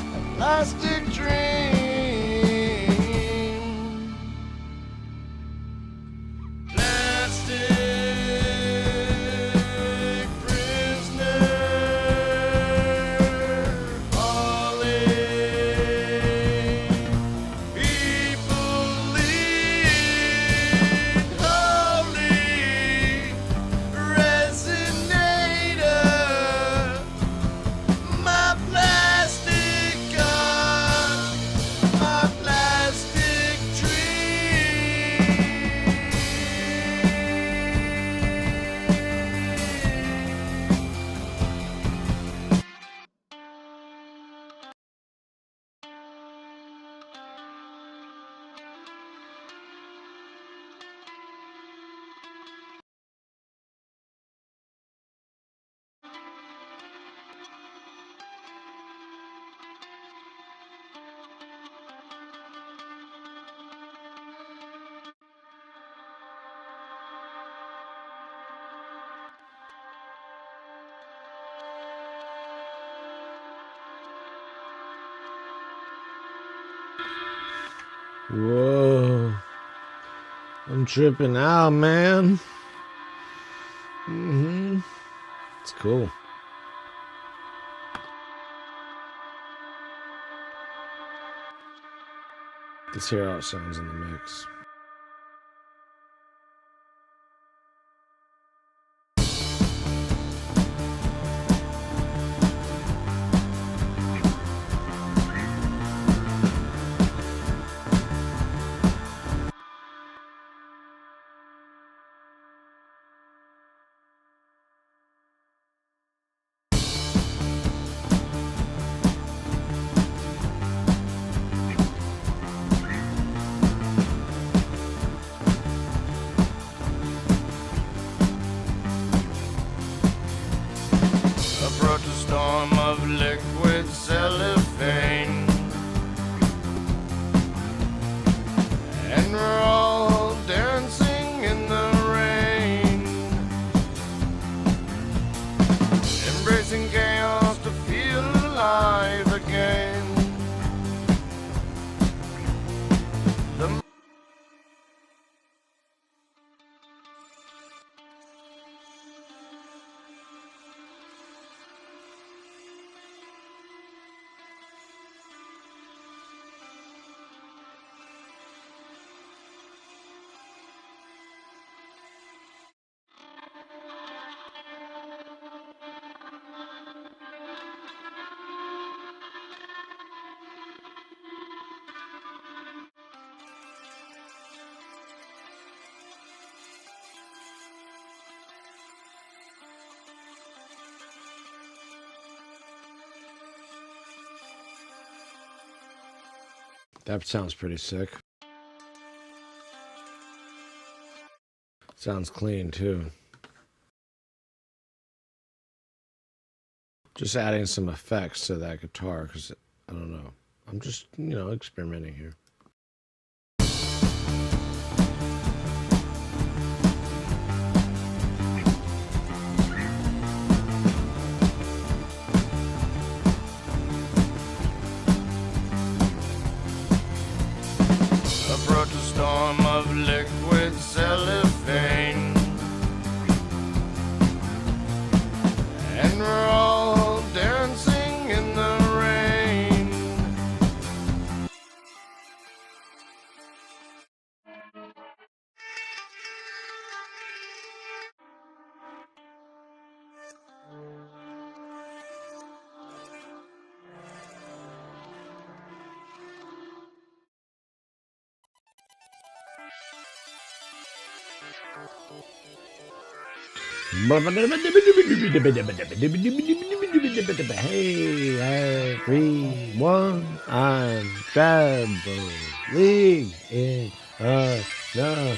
a plastic dream. Plastic prisoner, falling. People lean, holy resonator. My plastic God. Whoa. I'm tripping out, man. It's cool. Let's hear how it sounds in the mix. Approach a storm of liquid cellophane, and we're all dancing in the rain, embracing chaos to feel alive again. The That sounds pretty sick. Sounds clean too. Just adding some effects to that guitar because I don't know. I'm just, experimenting here. approach a storm of liquid cellophane, and we're all dancing in the rain. Hey, everyone, I'm traveling in another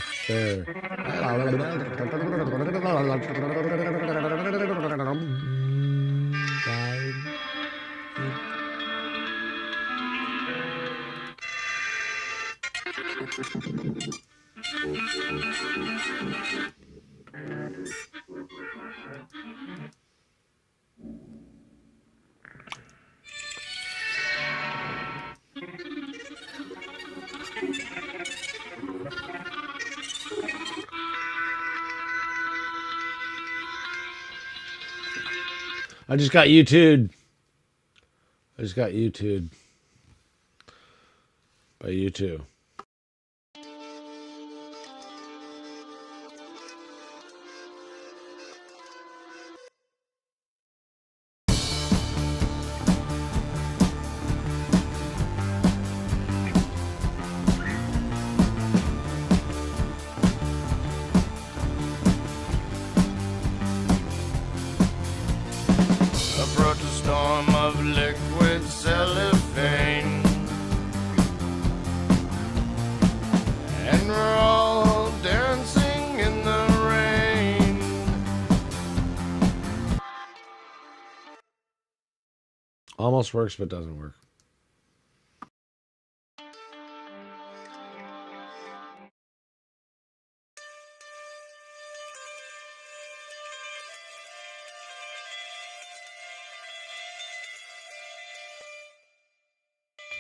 I just got YouTubed. By you two. Approach a storm of liquid cellophane, and we're all dancing in the rain. Almost works, but doesn't work.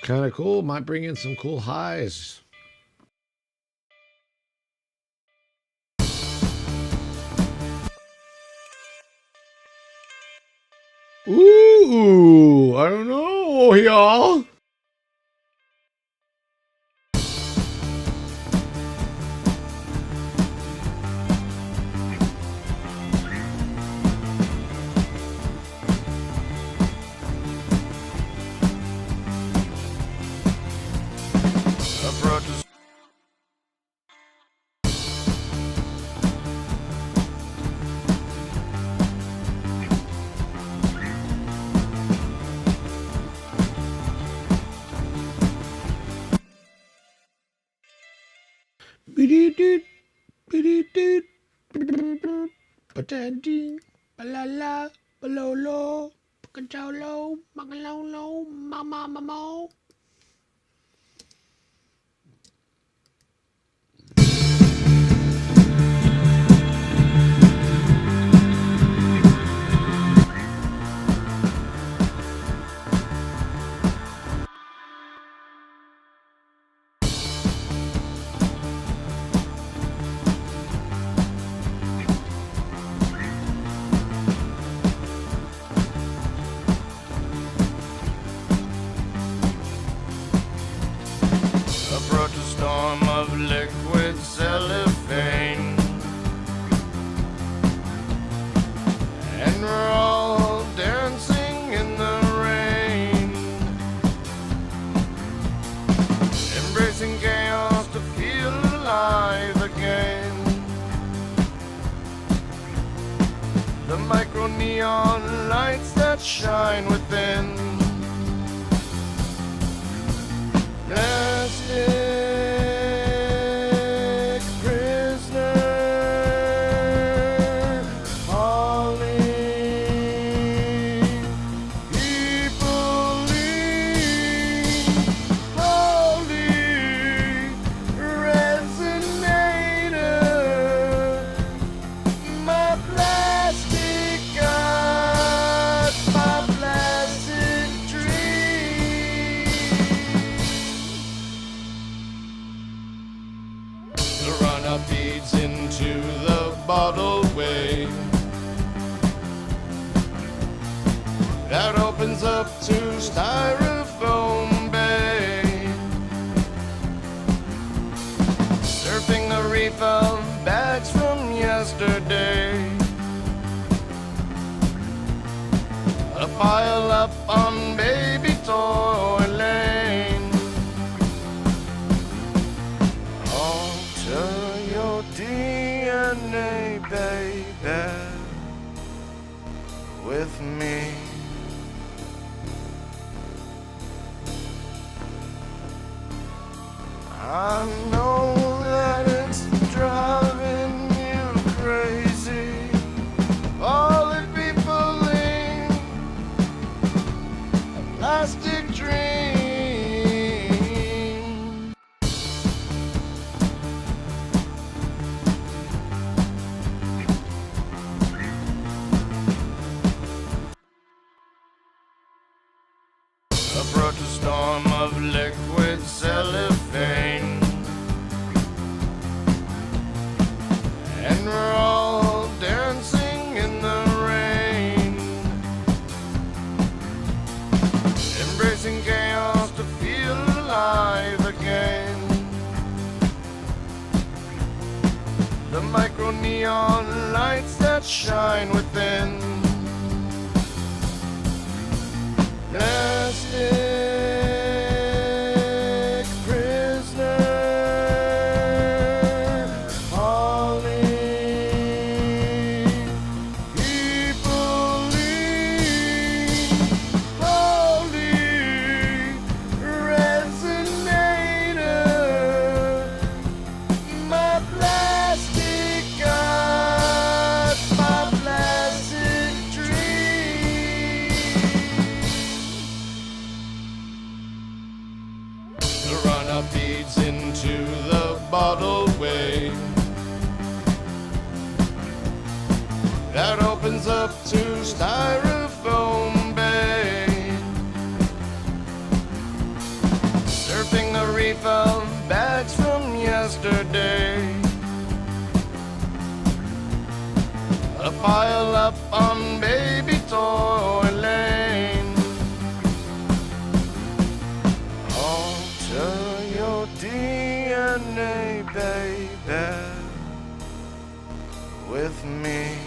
Kind of cool. Might bring in some cool highs. Ooh, I don't know, y'all. Approaches. Bididid, bididid, patading, balala, balolo, pacacholo, magalolo, mama, mamo. Approach a storm of liquid cellophane, and we're all dancing in the rain, embracing chaos to feel alive again. The micro neon lights that shine within. Plastic prisoner, falling, people lean, holy resonator, my plastic God, my plastic dream. The run-up feeds into the bottle way that opens up to styrofoam bay, surfing a reef of bags from yesterday, a pile up on baby toy lane. Alter your DNA, baby, with me. I know that it's driving you crazy. All the people in a plastic dream. Approach a storm of liquid cellophane, and we're all dancing in the rain, embracing chaos to feel alive again. The micro neon lights that shine within. Plastic prisoner, falling, people lean, holy resonator, my plastic God, my plastic dream. The run-up feeds into the bottle way that opens up to styrofoam bay, surfing a reef of bags from yesterday, a pile up on baby toy lane. DNA, baby, with me.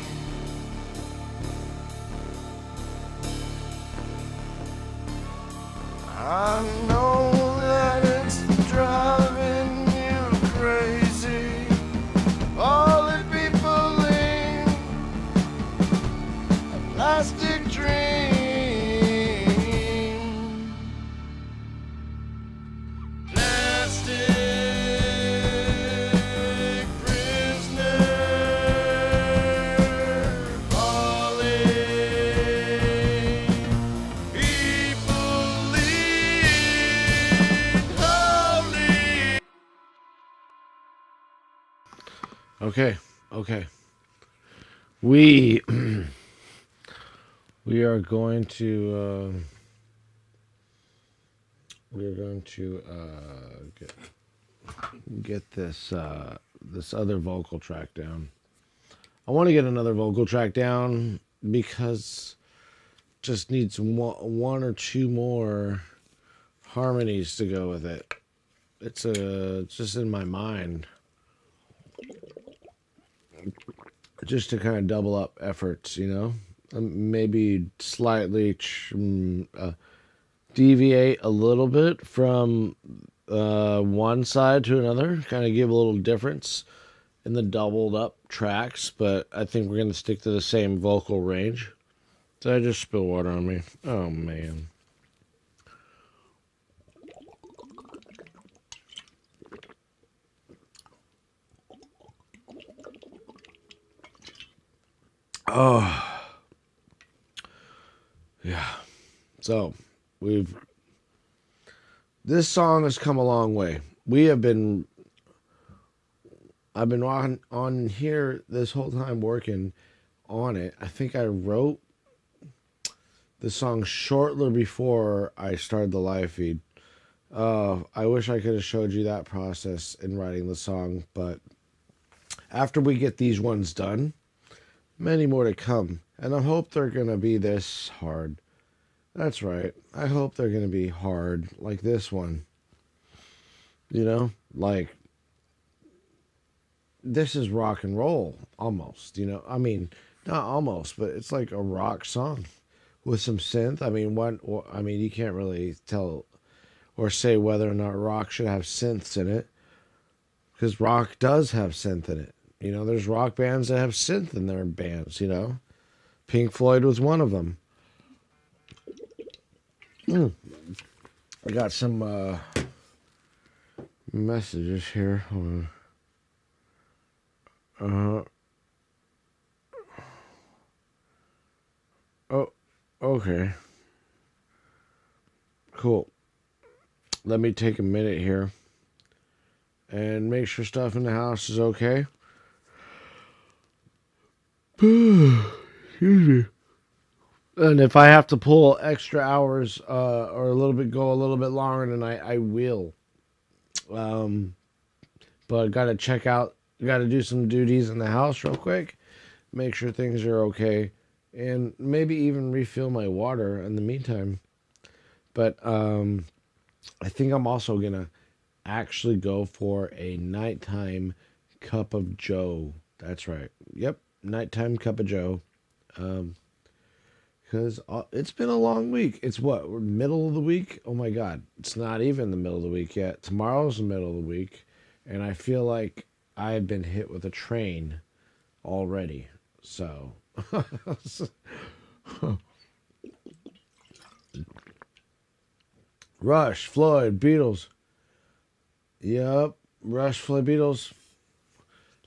I know that it's driving you crazy. All the people in a plastic dream. Plastic prisoner falling. People lead holy. Okay. We we are going to get this this other vocal track down. I want to get another vocal track down because just needs one or two more harmonies to go with it. It's just in my mind, just to kind of double up efforts, you know. Maybe slightly deviate a little bit from one side to another, kind of give a little difference in the doubled up tracks, but I think we're going to stick to the same vocal range. Did I just spill water on me? Oh, man. Oh. Yeah. So, this song has come a long way. I've been on here this whole time working on it. I think I wrote the song shortly before I started the live feed. I wish I could have showed you that process in writing the song, but after we get these ones done, many more to come. And I hope they're going to be this hard. That's right. I hope they're going to be hard like this one. You know, like this is rock and roll almost, you know. I mean, not almost, but it's like a rock song with some synth. I mean, you can't really tell or say whether or not rock should have synths in it, because rock does have synth in it. You know, there's rock bands that have synth in their bands, you know. Pink Floyd was one of them. I got some messages here. Hold on. Oh, okay. Cool. Let me take a minute here and make sure stuff in the house is okay. Excuse me. And if I have to pull extra hours or go a little bit longer tonight, I will. But got to do some duties in the house real quick, make sure things are okay, and maybe even refill my water in the meantime. But I think I'm also gonna actually go for a nighttime cup of joe. That's right. Yep, nighttime cup of joe. Because it's been a long week. It's what, middle of the week? Oh my God, it's not even the middle of the week yet. Tomorrow's the middle of the week, and I feel like I've been hit with a train already. So, Rush, Floyd, Beatles. Yep, Rush, Floyd, Beatles.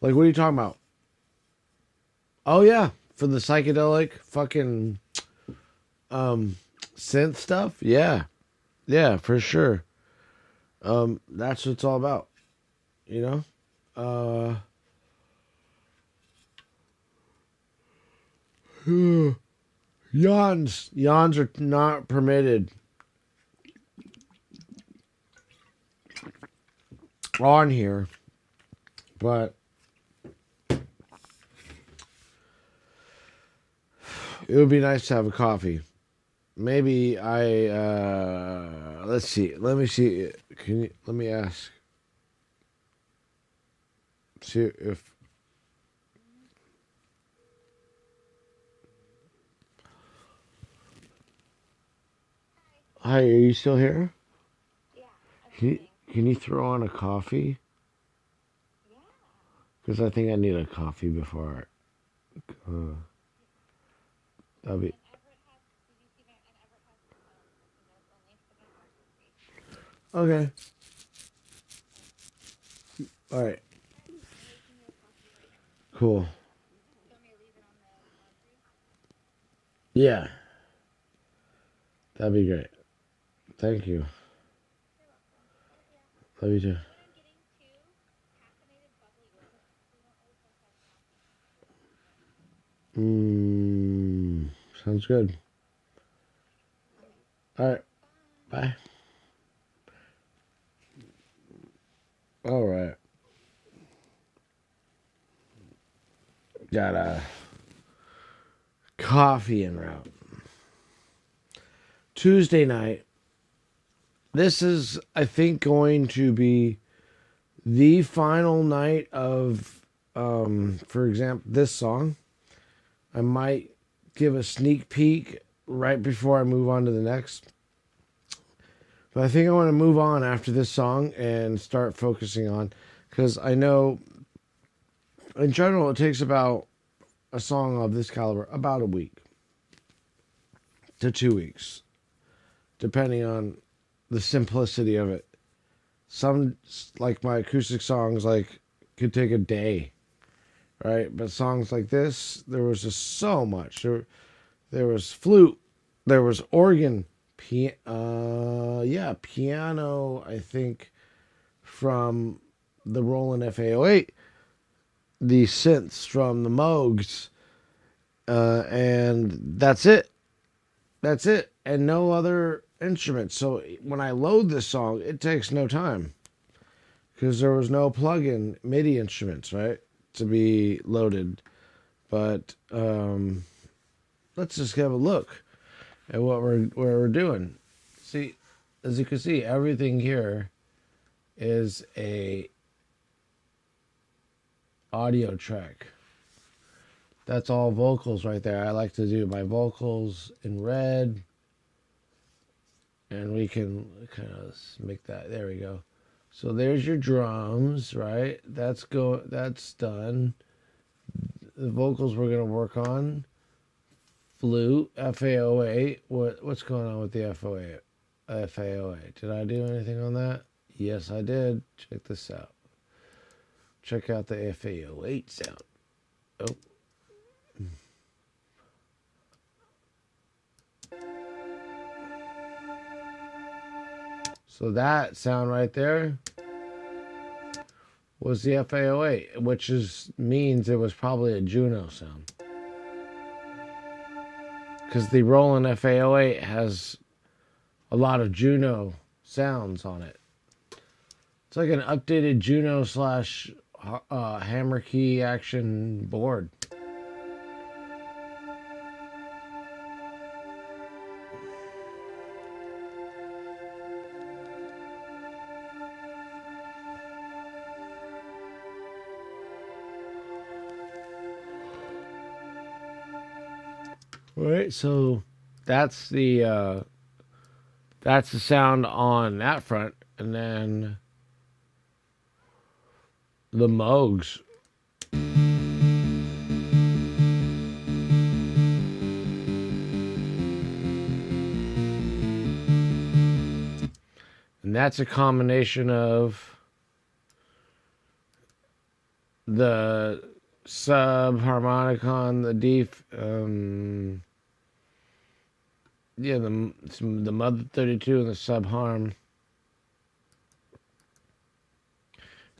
Like, what are you talking about? Oh yeah, for the psychedelic fucking synth stuff. Yeah, for sure. That's what it's all about, you know. Yawns are not permitted on here, but it would be nice to have a coffee. Maybe let's see. Let me see. Let me ask. See if. Hi, are you still here? Yeah. Can you throw on a coffee? Yeah. Because I think I need a coffee before. That'll be. And Everett has, did you see my, and Everett has some notes on the instrument or something? Okay. All right. Okay, I'm making you a coffee right now. Cool. Do you want me to leave it on the laundry? Yeah, that'd be great. Thank you. You're welcome. Oh, yeah. Love you too. When I'm getting too caffeinated, bubbly whiskey. We don't really supposed to have coffee. Sounds good. All right. Bye. Bye. All right. Got a coffee en route. Tuesday night. This is, I think, going to be the final night of, for example, this song. I might give a sneak peek right before I move on to the next. But I think I want to move on after this song and start focusing on, because I know in general it takes about a song of this caliber about a week to 2 weeks, depending on the simplicity of it. Some, like my acoustic songs, like could take a day, right? But songs like this, there was just so much. There was flute, there was organ, piano. I think from the Roland FA08, the synths from the Moogs, and that's it. That's it, and no other instruments. So when I load this song, it takes no time because there was no plug-in MIDI instruments, right, to be loaded. But let's just have a look at what we're doing. See, as you can see, everything here is a audio track. That's all vocals right there. I like to do my vocals in red, and we can kind of make that. There we go. So there's your drums, right? That's done. The vocals we're gonna work on. Flute, FA08. What's going on with the FA08? FA08. Did I do anything on that? Yes, I did. Check this out. Check out the FA08 sound. Oh. So that sound right there was the FA08, which means it was probably a Juno sound. Because the Roland FA08 has a lot of Juno sounds on it. It's like an updated Juno slash hammer key action board. All right, so that's the sound on that front, and then the Moogs. And that's a combination of the subharmonicon, the the Mother 32 and the subharm.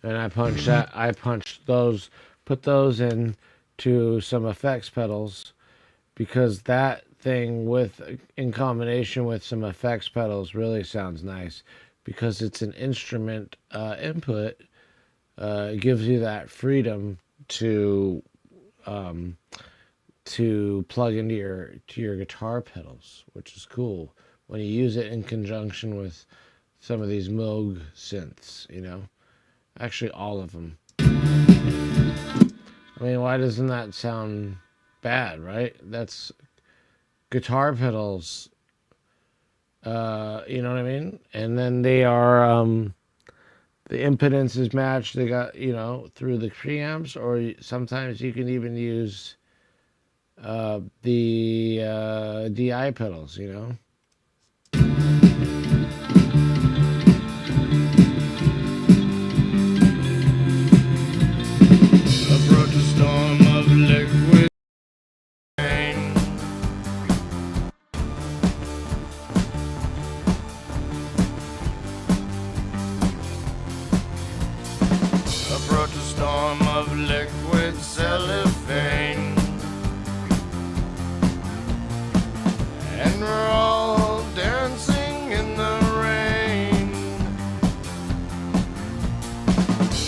And I punched those, put those into some effects pedals, because that thing in combination with some effects pedals really sounds nice, because it's an instrument input. It gives you that freedom to plug into your guitar pedals, which is cool when you use it in conjunction with some of these Moog synths, Actually, all of them. I mean, why doesn't that sound bad, right? That's guitar pedals. You know what I mean? And then they are the impedance is matched. They got, through the preamps, or sometimes you can even use the DI pedals, Approach a storm of liquid rain. Approach a storm of liquid cellophane. And we're all dancing in the rain,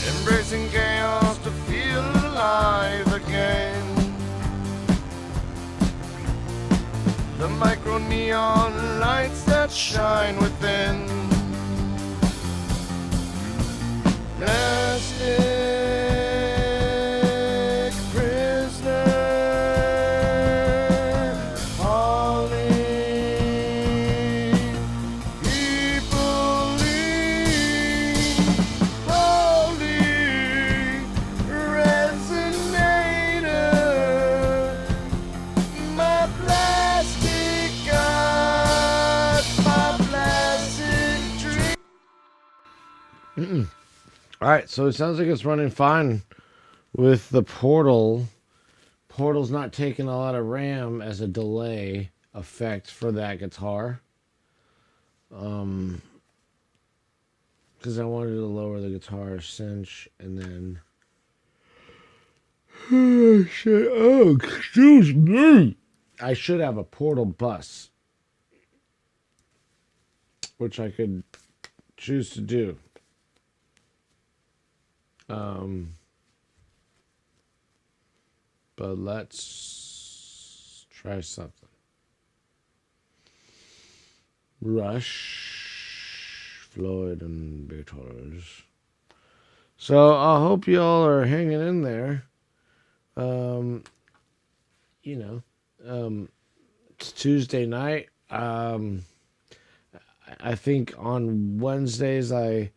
embracing chaos to feel alive again. The micro neon lights that shine within. Plastic prisoner, falling, people holy resonator. My plastic God, my plastic dream. All right, so it sounds like it's running fine with the Portal. Portal's not taking a lot of RAM as a delay effect for that guitar. Because I wanted to lower the guitar cinch and then. Oh, shit. Oh, excuse me. I should have a Portal bus, which I could choose to do. But let's try something. Rush, Floyd, and Beatles. So I hope y'all are hanging in there. It's Tuesday night. I think on Wednesdays I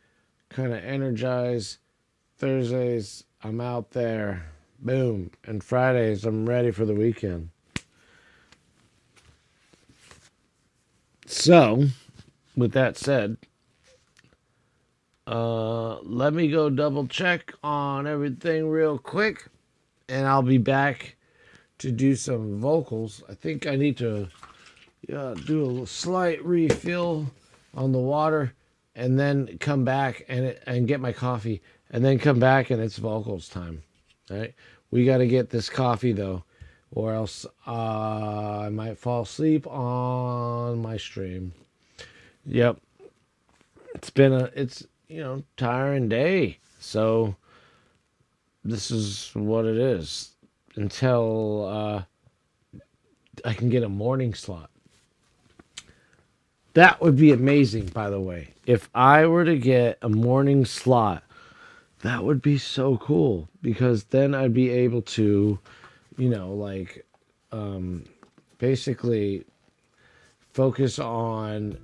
kind of energize. Thursdays, I'm out there. Boom. And Fridays, I'm ready for the weekend. So, with that said, let me go double check on everything real quick. And I'll be back to do some vocals. I think I need to do a slight refill on the water. And then come back and get my coffee. And then come back and it's vocals time. All right. We got to get this coffee though, or else I might fall asleep on my stream. Yep. It's been tiring day. So this is what it is until I can get a morning slot. That would be amazing, by the way. If I were to get a morning slot, that would be so cool, because then I'd be able to, basically focus on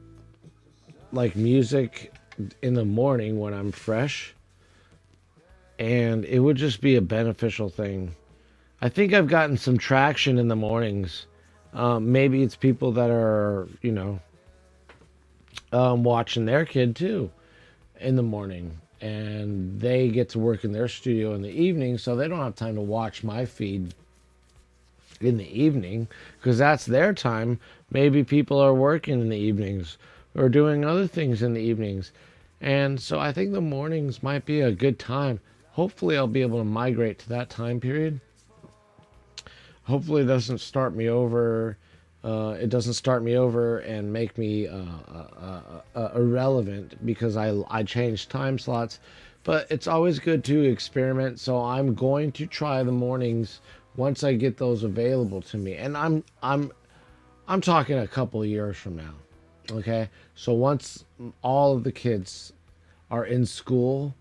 like music in the morning when I'm fresh, and it would just be a beneficial thing. I think I've gotten some traction in the mornings. Maybe it's people that are, watching their kid too in the morning, and they get to work in their studio in the evening, so they don't have time to watch my feed in the evening, because that's their time. Maybe people are working in the evenings or doing other things in the evenings, and so I think the mornings might be a good time. Hopefully I'll be able to migrate to that time period. Hopefully it doesn't start me over. It doesn't start me over and make me irrelevant because I changed time slots. But it's always good to experiment. So I'm going to try the mornings once I get those available to me. And I'm talking a couple of years from now. Okay, so once all of the kids are in school,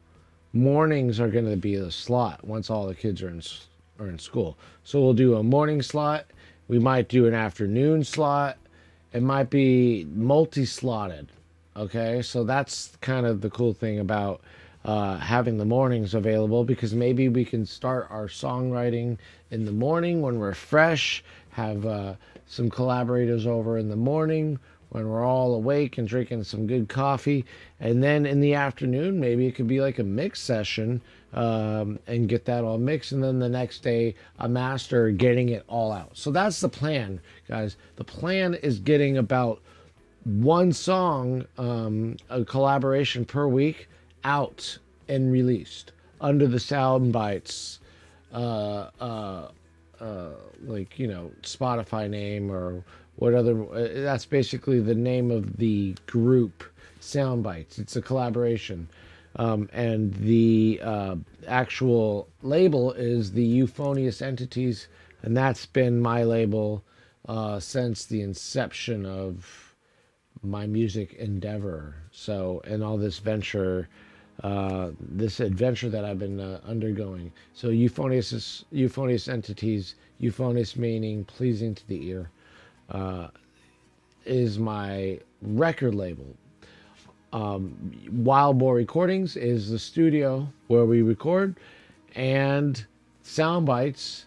mornings are going to be the slot. Once all the kids are are in school. So we'll do a morning slot. We might do an afternoon slot. It might be multi-slotted. Okay, so that's kind of the cool thing about having the mornings available, because maybe we can start our songwriting in the morning when we're fresh, have some collaborators over in the morning when we're all awake and drinking some good coffee, and then in the afternoon maybe it could be like a mix session, and get that all mixed, and then the next day a master getting it all out. So that's the plan, guys. The plan is getting about one song, a collaboration per week, out and released under the sound bites, like, you know, Spotify name or what other. That's basically the name of the group, sound bites. It's a collaboration, and the actual label is the Euphonious Entities, and that's been my label since the inception of my music endeavor. So, and all this venture, this adventure that I've been undergoing. So Euphonious Entities, euphonious meaning pleasing to the ear, is my record label. Boar Recordings is the studio where we record, and Sound Bites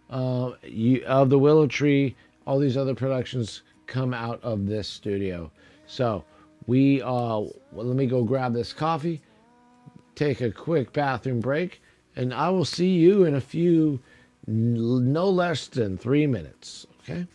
of the Willow Tree, all these other productions come out of this studio. So we well, let me go grab this coffee, take a quick bathroom break, and I will see you in a few, no less than 3 minutes. Okay.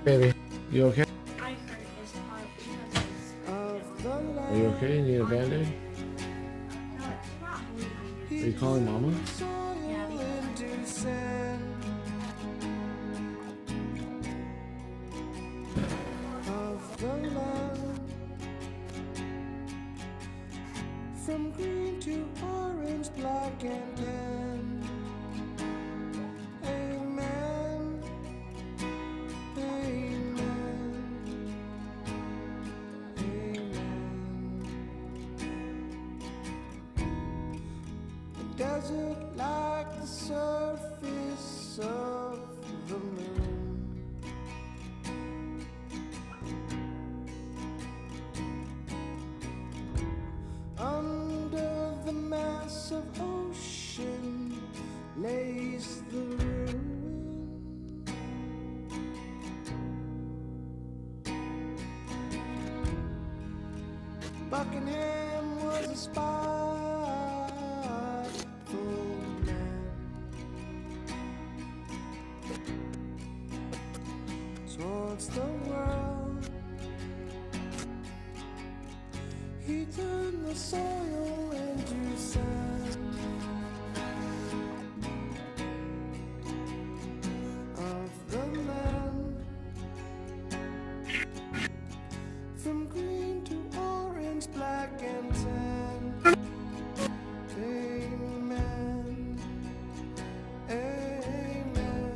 Baby, you okay? I hurt his heart because Are you okay? You need a band-aid? no, it's not bleeding. Are you calling mama? Yeah, because From green to orange, black and tan. Amen. Amen. Amen. The desert like the surface of the moon. Under the massive ocean lays the ruin. Buckingham was a spiteful man towards the world. He turned the soil into sand. Of the land, from green to orange, black and tan. Amen. Amen.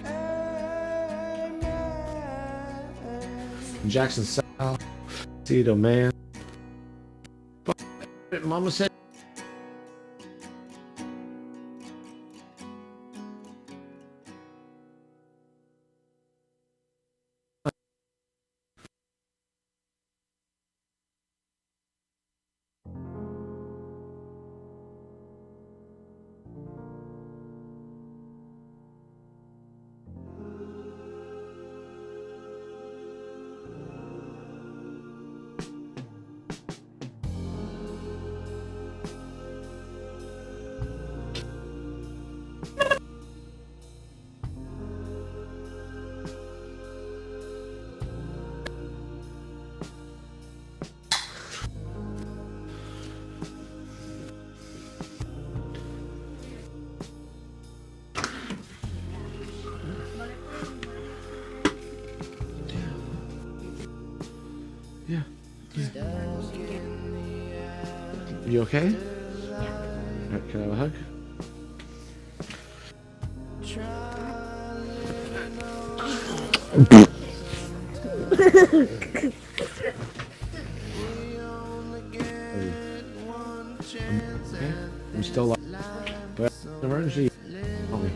Amen. Jackson South, Tito man. Mama said. Yeah. Stuck in the You okay? Yeah. Can I have a hug? Okay. I'm still alive. But emergency. Call me.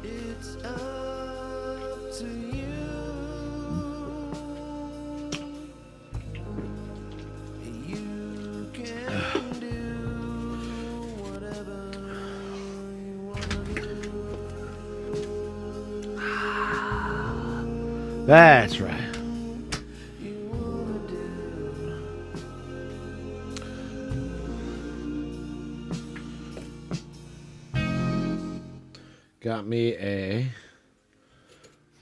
It's up to you. You can do whatever you wanna do. That's right. You wanna do. Got me a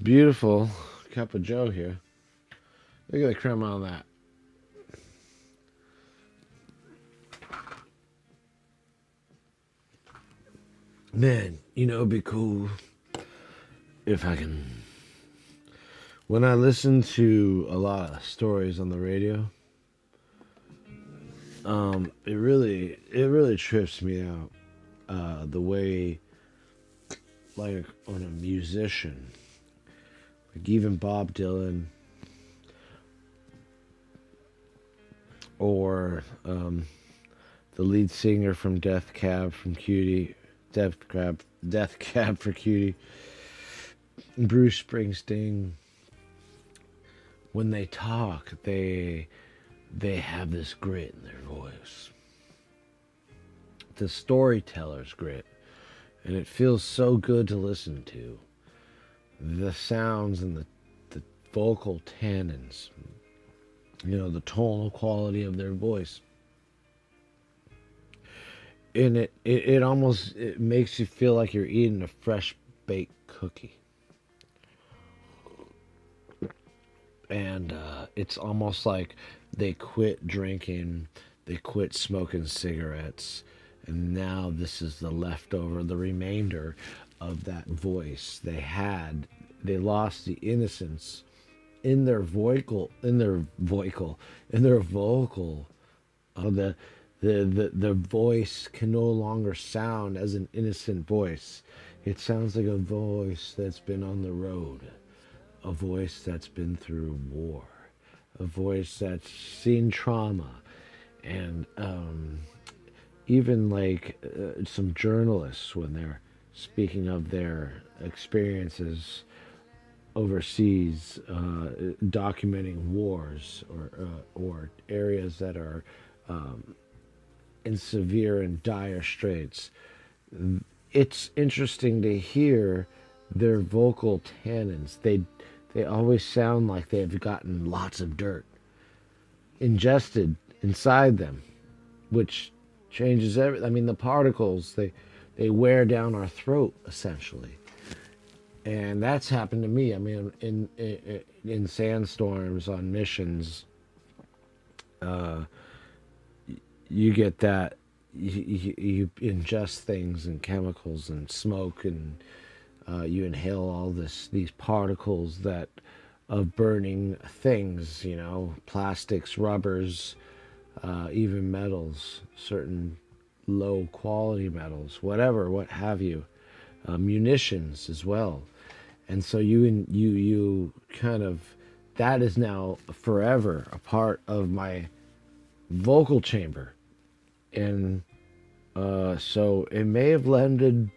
beautiful cup of Joe here. Look at the crema on that. Man, you know, it'd be cool if I can. When I listen to a lot of stories on the radio, it really trips me out. The way, like, on a musician, like even Bob Dylan, or the lead singer from Death Cab for Cutie, Bruce Springsteen. When they talk, they have this grit in their voice, the storyteller's grit, and it feels so good to listen to. The sounds and the vocal tannins, you know, the tonal quality of their voice. And it almost it makes you feel like you're eating a fresh baked cookie. And it's almost like they quit drinking, they quit smoking cigarettes, and now this is the leftover, the remainder of that voice they had. They lost the innocence in their vocal. The voice can no longer sound as an innocent voice. It sounds like a voice that's been on the road, a voice that's been through war, a voice that's seen trauma, and even like some journalists, when they're speaking of their experiences overseas, documenting wars or areas that are in severe and dire straits. It's interesting to hear their vocal tannins. They always sound like they've gotten lots of dirt ingested inside them, which changes everything. I mean, the particles, they wear down our throat, essentially. And that's happened to me. I mean, in sandstorms, on missions, you get that. You ingest things and chemicals and smoke, and you inhale all these particles that of burning things, you know, plastics, rubbers, even metals, certain low quality metals, whatever, what have you, munitions as well. And so you kind of, that is now forever a part of my vocal chamber. And so it may have lended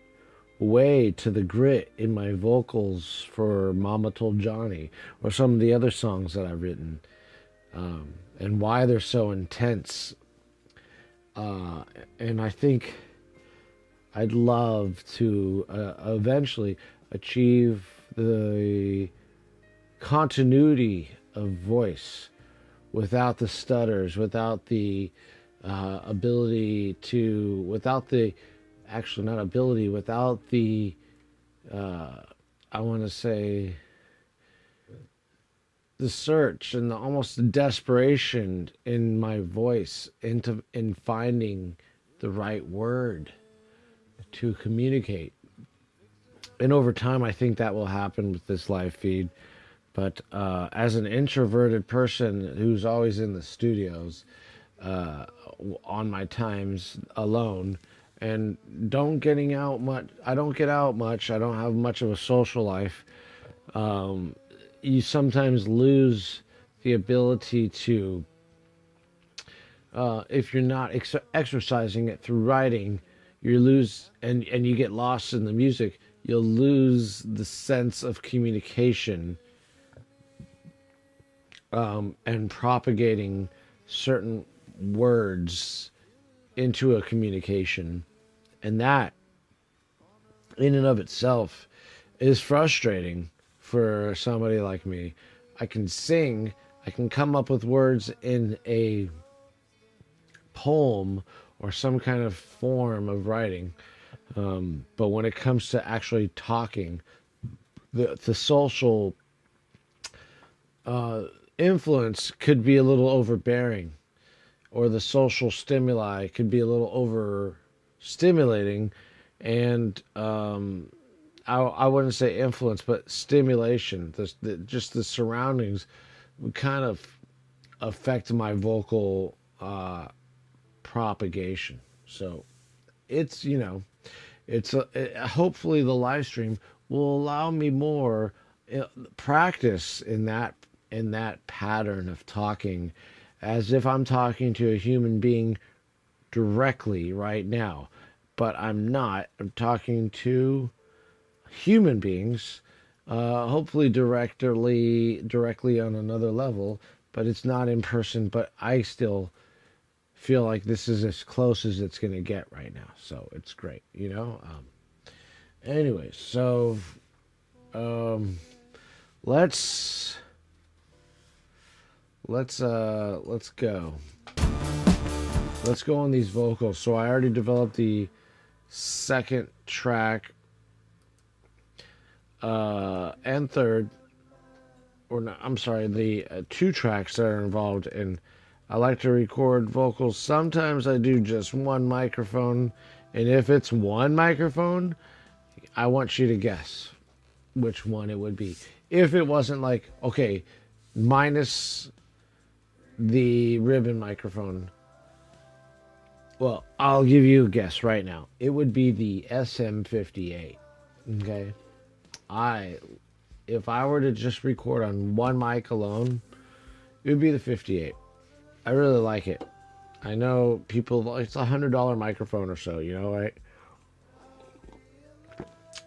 way to the grit in my vocals for Mama Told Johnny, or some of the other songs that I've written, and why they're so intense. And I think I'd love to eventually achieve the continuity of voice without the stutters, without the ability to, without the, actually not ability, without the, I want to say, the search and almost the desperation in my voice in finding the right word to communicate. And over time, I think that will happen with this live feed. But as an introverted person who's always in the studios on my times alone and don't getting out much, I don't get out much. I don't have much of a social life. You sometimes lose the ability to, if you're not exercising it through writing, you lose and you get lost in the music. You'll lose the sense of communication and propagating certain words into a communication. And that, in and of itself, is frustrating for somebody like me. I can sing, I can come up with words in a poem or some kind of form of writing. But when it comes to actually talking, the social influence could be a little overbearing, or the social stimuli could be a little over stimulating, and I wouldn't say influence, but stimulation. Just the surroundings would kind of affect my vocal propagation. So it's, hopefully the live stream will allow me more practice in that pattern of talking, as if I'm talking to a human being directly right now. But I'm not. I'm talking to human beings, hopefully directly on another level, but it's not in person. But I still feel like this is as close as it's going to get right now. So it's great, Anyway, so let's go. Let's go on these vocals. So I already developed the second track and third, or no, I'm sorry, the two tracks that are involved in. I like to record vocals. Sometimes I do just one microphone, and if it's one microphone, I want you to guess which one it would be. If it wasn't like, okay, minus the ribbon microphone, well, I'll give you a guess right now. It would be the SM58. Okay? If I were to just record on one mic alone, it would be the 58. I really like it. I know people, it's $100 microphone or so, right?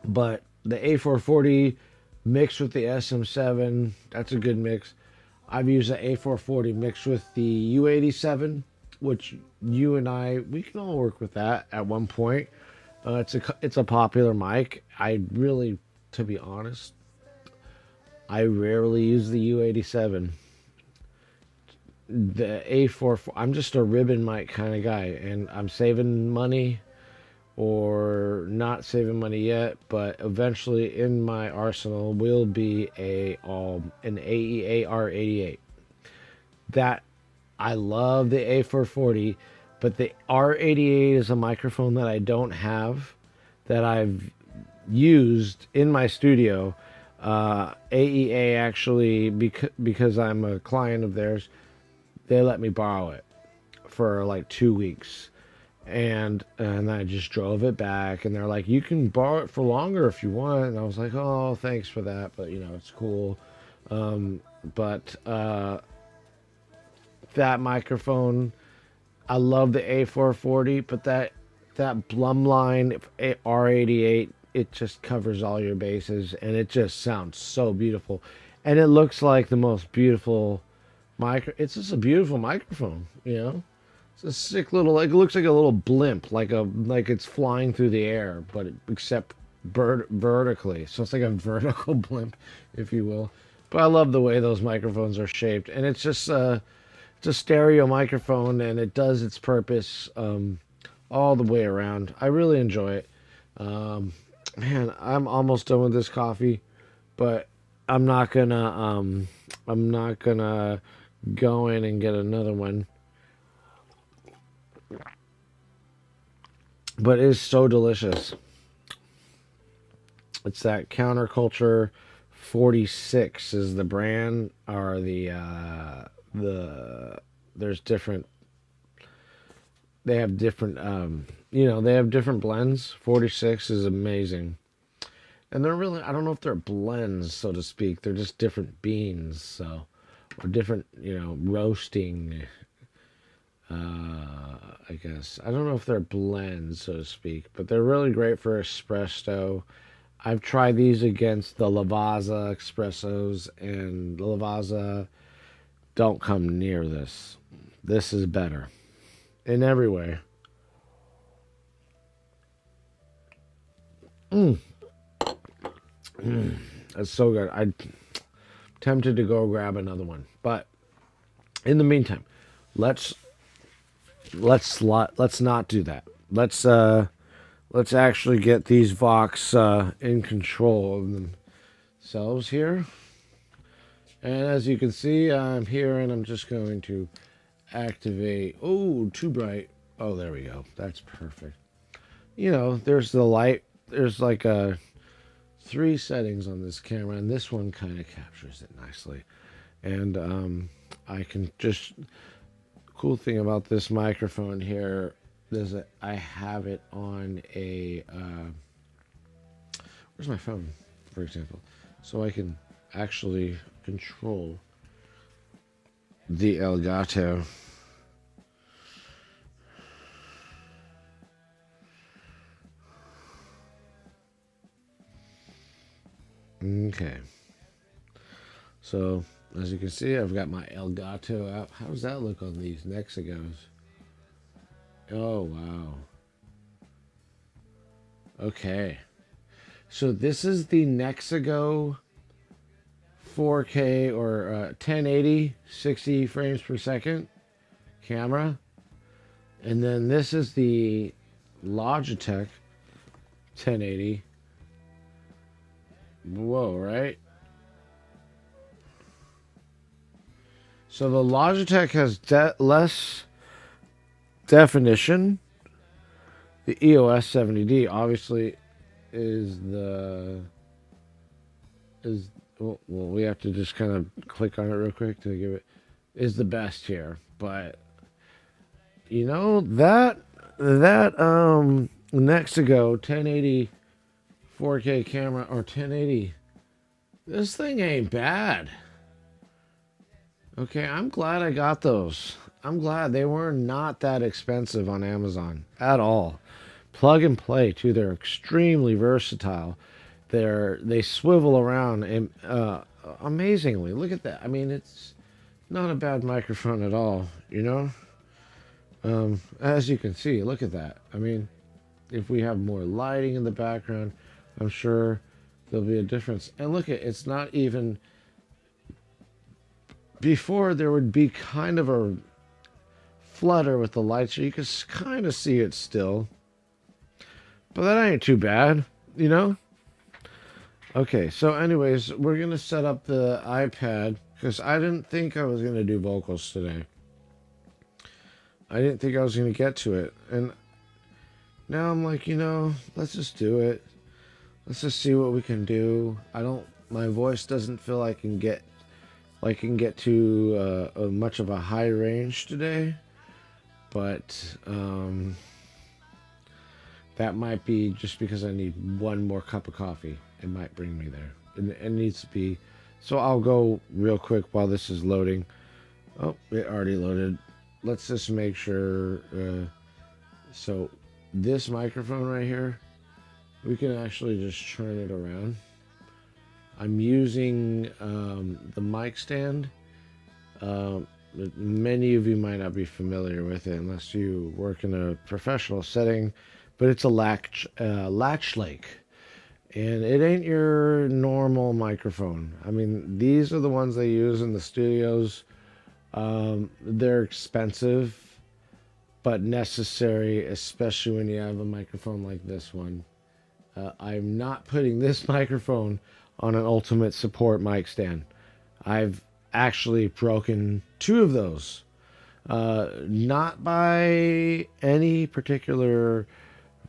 But the A440 mixed with the SM7, that's a good mix. I've used the A440 mixed with the U87, which you and we can all work with that at one point. It's a popular mic. I really, to be honest, I rarely use the U87. The A4, I'm just a ribbon mic kind of guy, and I'm saving money, or not saving money yet, but eventually in my arsenal will be an AEA-R88. That, I love the A440, but the R88 is a microphone that I don't have, that I've used in my studio. AEA actually, because I'm a client of theirs, they let me borrow it for like 2 weeks. And I just drove it back, and they're like, you can borrow it for longer if you want. And I was like, oh, thanks for that, but it's cool. But that microphone, I love the A440, but that Blumline R88, it just covers all your bases, and it just sounds so beautiful, and it looks like the most beautiful it's just a beautiful microphone. It's a sick little, like, it looks like a little blimp, like it's flying through the air, but except vertically. So it's like a vertical blimp, if you will. But I love the way those microphones are shaped, and it's just it's a stereo microphone, and it does its purpose all the way around. I really enjoy it. Man, I'm almost done with this coffee, but I'm not gonna go in and get another one. But it's so delicious. It's that counterculture 46 is the brand, or there's different, they have different, they have different blends. 46 is amazing. And they're really, I don't know if they're blends, so to speak. They're just different beans, so, or different, roasting, I guess. I don't know if they're blends, so to speak, but they're really great for espresso. I've tried these against the Lavazza espressos, and the Lavazza don't come near this. This is better in every way. That's so good. I'm tempted to go grab another one, but in the meantime, let's not do that. Let's actually get these Vox in control of themselves here. And as you can see, I'm here, and I'm just going to activate. Oh, too bright. Oh, there we go. That's perfect. There's the light. There's like 3 settings on this camera, and this one kind of captures it nicely. And I can just, cool thing about this microphone here is that I have it on a where's my phone, for example, so I can actually control the Elgato. Okay, so as you can see, I've got my Elgato out. How does that look on these Nexigos? Oh, wow. Okay. So this is the Nexigo 4K or 1080, 60 frames per second camera. And then this is the Logitech 1080. Whoa, right? So the Logitech has less definition. The EOS 70D obviously well, we have to just kind of click on it real quick to give it, is the best here. But that Nexigo 1080 4K camera, or 1080, this thing ain't bad. Okay, I'm glad I got those. I'm glad they were not that expensive on Amazon at all. Plug and play too. They're extremely versatile. They swivel around and amazingly. Look at that. I mean, it's not a bad microphone at all. As you can see, look at that. I mean, if we have more lighting in the background, I'm sure there'll be a difference. And look at, it's not even. Before, there would be kind of a flutter with the light, so you could kind of see it still. But that ain't too bad, Okay, so anyways, we're going to set up the iPad, because I didn't think I was going to do vocals today. I didn't think I was going to get to it. And now I'm like, let's just do it. Let's just see what we can do. My voice doesn't feel like I can get to much of a high range today, but that might be just because I need one more cup of coffee. It might bring me there. It needs to be. So I'll go real quick while this is loading. Oh, it already loaded. Let's just make sure. So this microphone right here, we can actually just turn it around. I'm using the mic stand. Many of you might not be familiar with it unless you work in a professional setting, but it's a latch lake, and it ain't your normal microphone. I mean, these are the ones they use in the studios. They're expensive, but necessary, especially when you have a microphone like this one. I'm not putting this microphone on an ultimate support mic stand. I've actually broken 2 of those. Not by any particular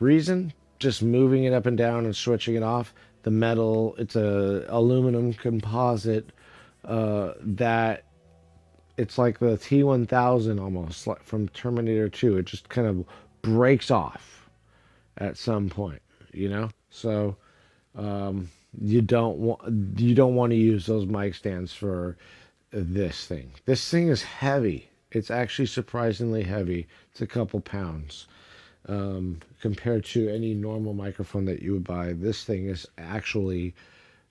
reason, just moving it up and down and switching it off. the metal. It's a aluminum composite that it's like the T1000 almost, like from Terminator 2. It just kind of breaks off at some point, you know. So you don't want to use those mic stands for this thing. This thing is heavy. It's actually surprisingly heavy. It's a couple pounds compared to any normal microphone that you would buy. This thing is actually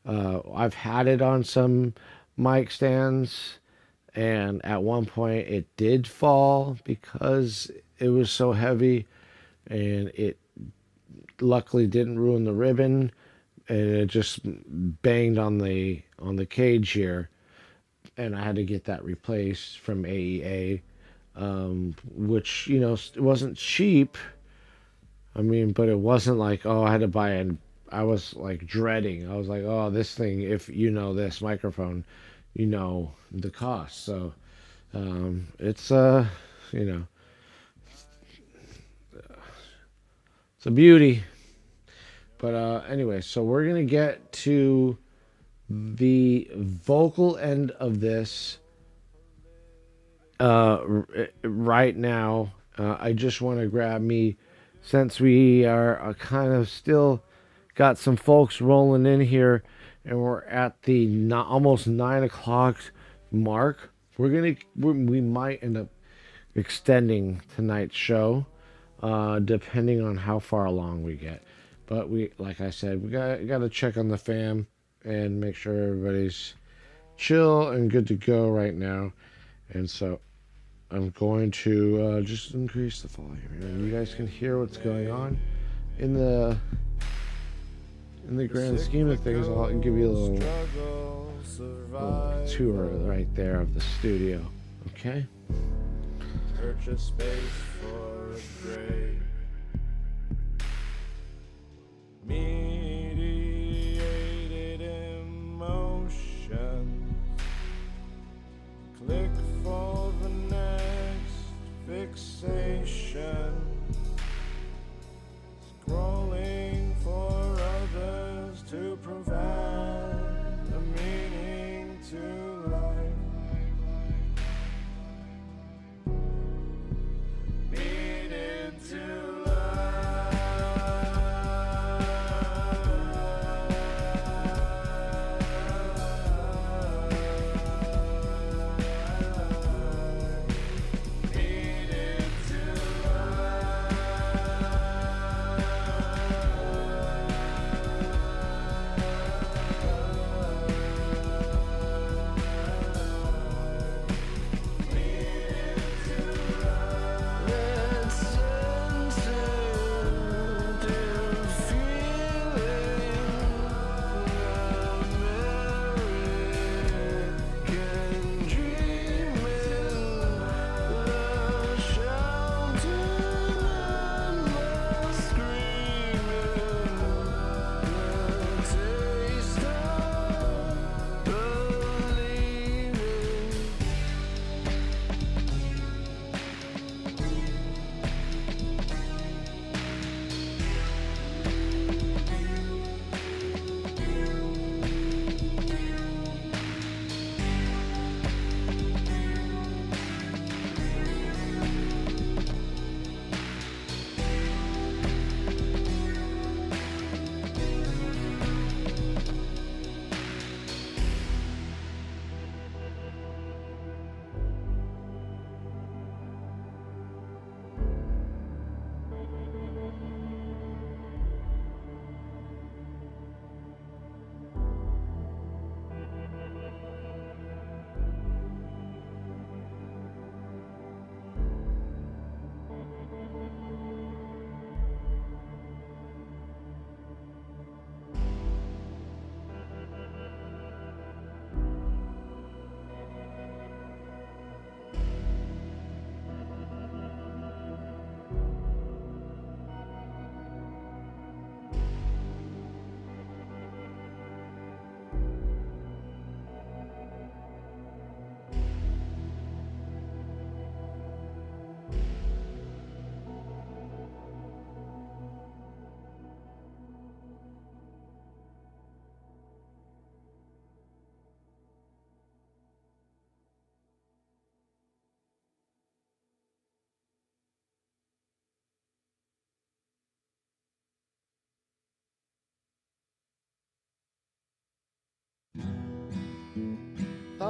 I've had it on some mic stands, and at one point it did fall because it was so heavy, and it luckily didn't ruin the ribbon, and it just banged on the cage here, and I had to get that replaced from AEA, which, you know, it wasn't cheap. I mean, but it wasn't like, oh, I had to buy it. I was like dreading. I was like, oh, this thing, if you know this microphone, you know the cost. So it's you know, it's a beauty. But anyway, so we're gonna get to the vocal end of this right now. I just want to grab me, since we are kind of still got some folks rolling in here, and we're at the almost 9 o'clock mark. We might end up extending tonight's show, depending on how far along we get. But we, like I said, we got to check on the fam and make sure everybody's chill and good to go right now. And so I'm going to just increase the volume here, and you guys can hear what's going on in the grand scheme of things. I'll give you a little tour right there of the studio. Okay. Purchase space for a grave. Mediated emotions. Click for the next fixation. Scrolling for others to provide a meaning to life. Meaning to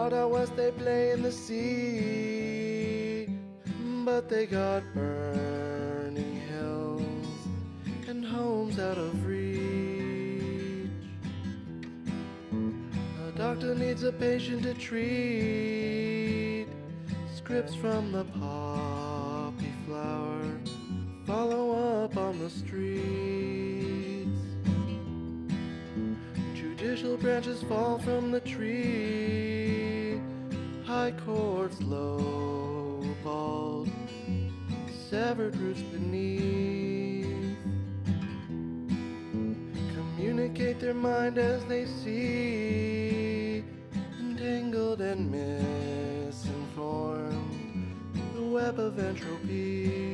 Out west they play in the sea, but they got burning hills and homes out of reach. A doctor needs a patient to treat. Scripts from the poppy flower follow up on the streets. Judicial branches fall from the tree. High courts low bald, severed roots beneath. Communicate their mind as they see. Entangled and misinformed, the web of entropy.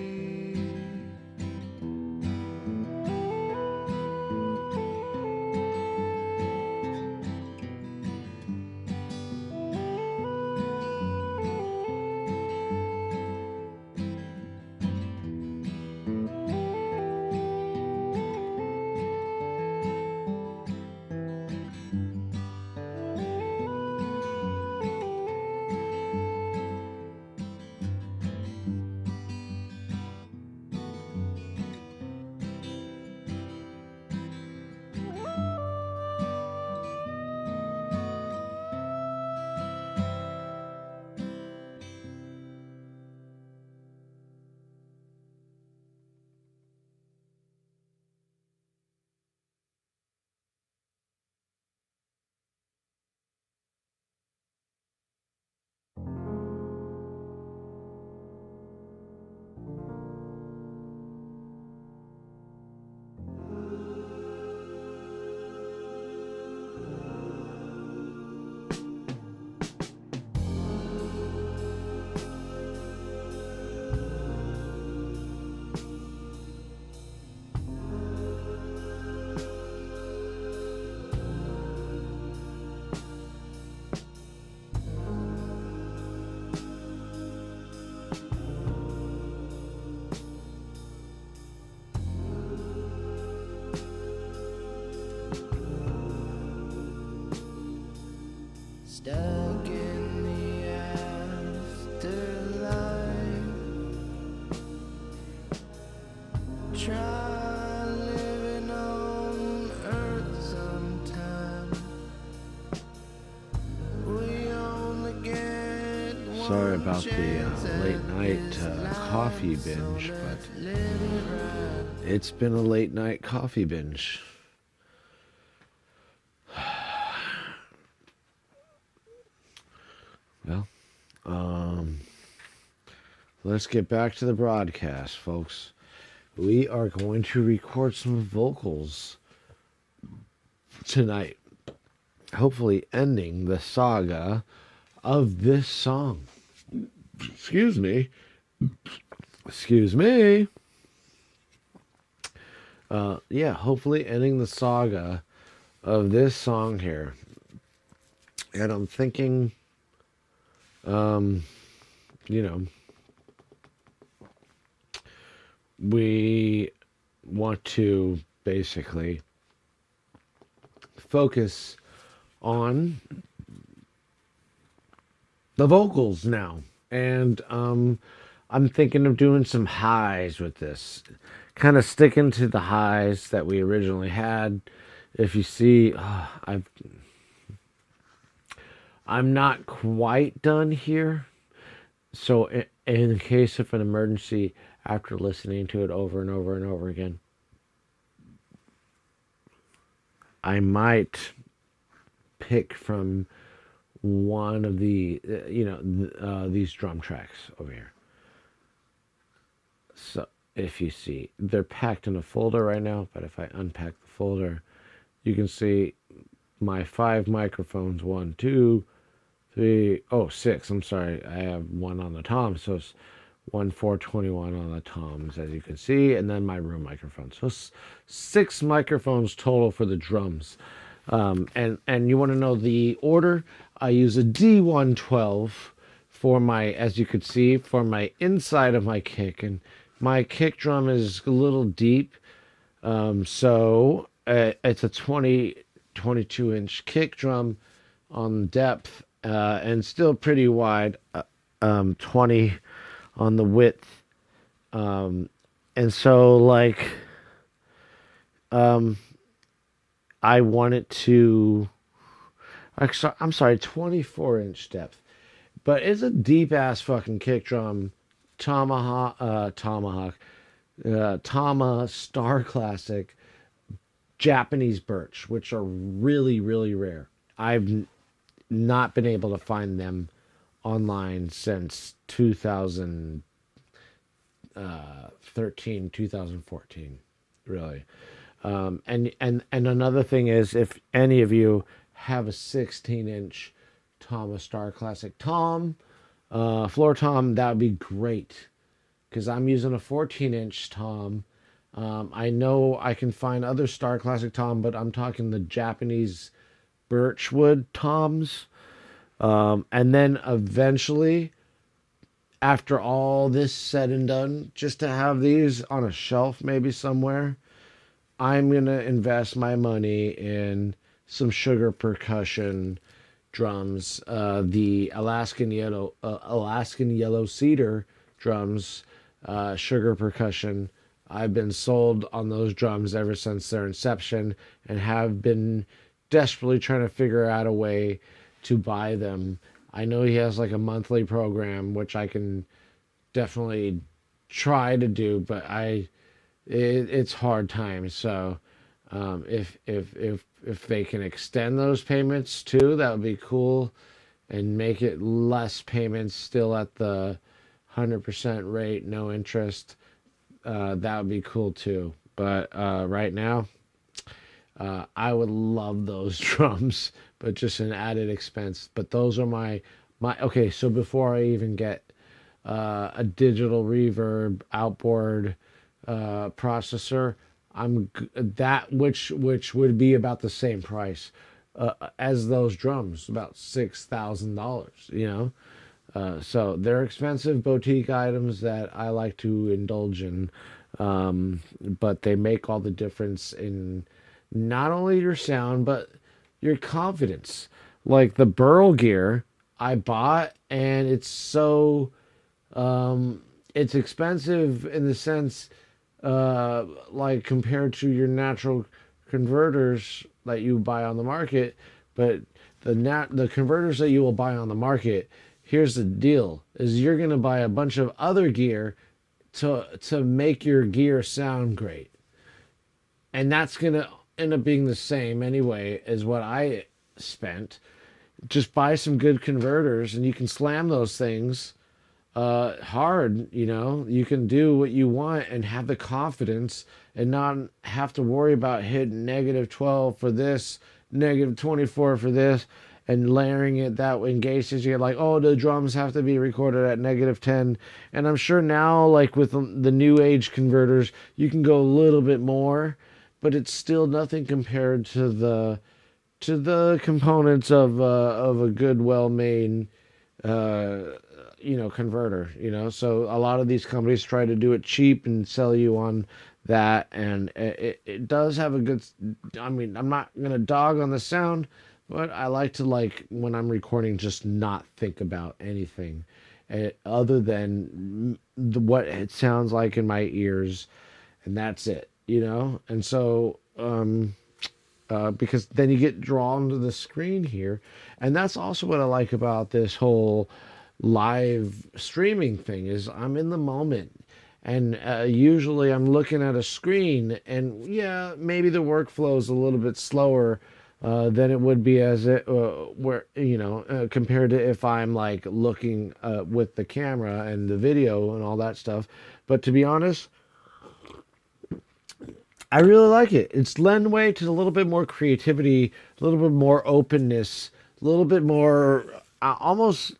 Stuck in the afterlife, try living on earth sometime. We only get one Sorry about the chance late at night this coffee life, so binge, let's but live it right. it's been a late night coffee binge. Well, let's get back to the broadcast, folks. We are going to record some vocals tonight, hopefully ending the saga of this song. Excuse me. Excuse me. Yeah, hopefully ending the saga of this song here. And I'm thinking, we want to basically focus on the vocals now. And I'm thinking of doing some highs with this. Kind of sticking to the highs that we originally had. If you see, I'm not quite done here. So in case of an emergency, after listening to it over and over and over again, I might pick from one of the, these drum tracks over here. So if you see, they're packed in a folder right now, but if I unpack the folder, you can see my 5 microphones, 1, 2, 3, 6. I'm sorry, I have one on the tom, so it's 1, 4, 21 on the toms, as you can see, and then my room microphone. So 6 microphones total for the drums. And you want to know the order? I use a D112 for my, as you could see, for my inside of my kick, and my kick drum is a little deep, so it's a 22-inch kick drum on depth, and still pretty wide, 20 on the width. And so like I wanted to, I'm sorry, 24-inch depth, but it's a deep ass fucking kick drum, Tomahawk, Tama Star Classic Japanese birch, which are really, really rare. I've not been able to find them online since 2013, 2014, really. And another thing is, if any of you have a 16-inch Tama Star Classic Tom, floor tom, that would be great, because I'm using a 14-inch tom. I know I can find other Star Classic Tom, but I'm talking the Japanese birchwood toms. And then eventually, after all this said and done, just to have these on a shelf maybe somewhere, I'm going to invest my money in some sugar percussion drums, the Alaskan yellow cedar drums, sugar percussion. I've been sold on those drums ever since their inception, and have been desperately trying to figure out a way to buy them. I know he has like a monthly program, which I can definitely try to do, but it's hard times. So if they can extend those payments too, that would be cool, and make it less payments, still at the 100% rate, no interest. That would be cool too. But right now, I would love those drums, but just an added expense. But those are my okay. So before I even get a digital reverb outboard processor, that which would be about the same price as those drums, about $6,000. You know. So they're expensive boutique items that I like to indulge in, but they make all the difference in not only your sound, but your confidence. Like the BURL gear I bought, and it's so, it's expensive in the sense, like compared to your natural converters that you buy on the market, but the converters that you will buy on the market, here's the deal, is you're going to buy a bunch of other gear to make your gear sound great. And that's going to end up being the same anyway as what I spent. Just buy some good converters and you can slam those things hard, you know. You can do what you want and have the confidence and not have to worry about hitting -12 for this, -24 for this, and layering it that way in cases you get like, oh, the drums have to be recorded at -10. And I'm sure now, like with the new age converters, you can go a little bit more, but it's still nothing compared to the components of a good, well-made, converter. You know, so a lot of these companies try to do it cheap and sell you on that, and it does have a good. I mean, I'm not gonna dog on the sound, but I like to, like, when I'm recording, just not think about anything other than what it sounds like in my ears, and that's it, you know? And so, because then you get drawn to the screen here, and that's also what I like about this whole live streaming thing, is I'm in the moment. And usually I'm looking at a screen, and yeah, maybe the workflow is a little bit slower than it would be as it compared to if I'm like looking with the camera and the video and all that stuff. But to be honest, I really like it. It's lend way to a little bit more creativity, a little bit more openness, a little bit more almost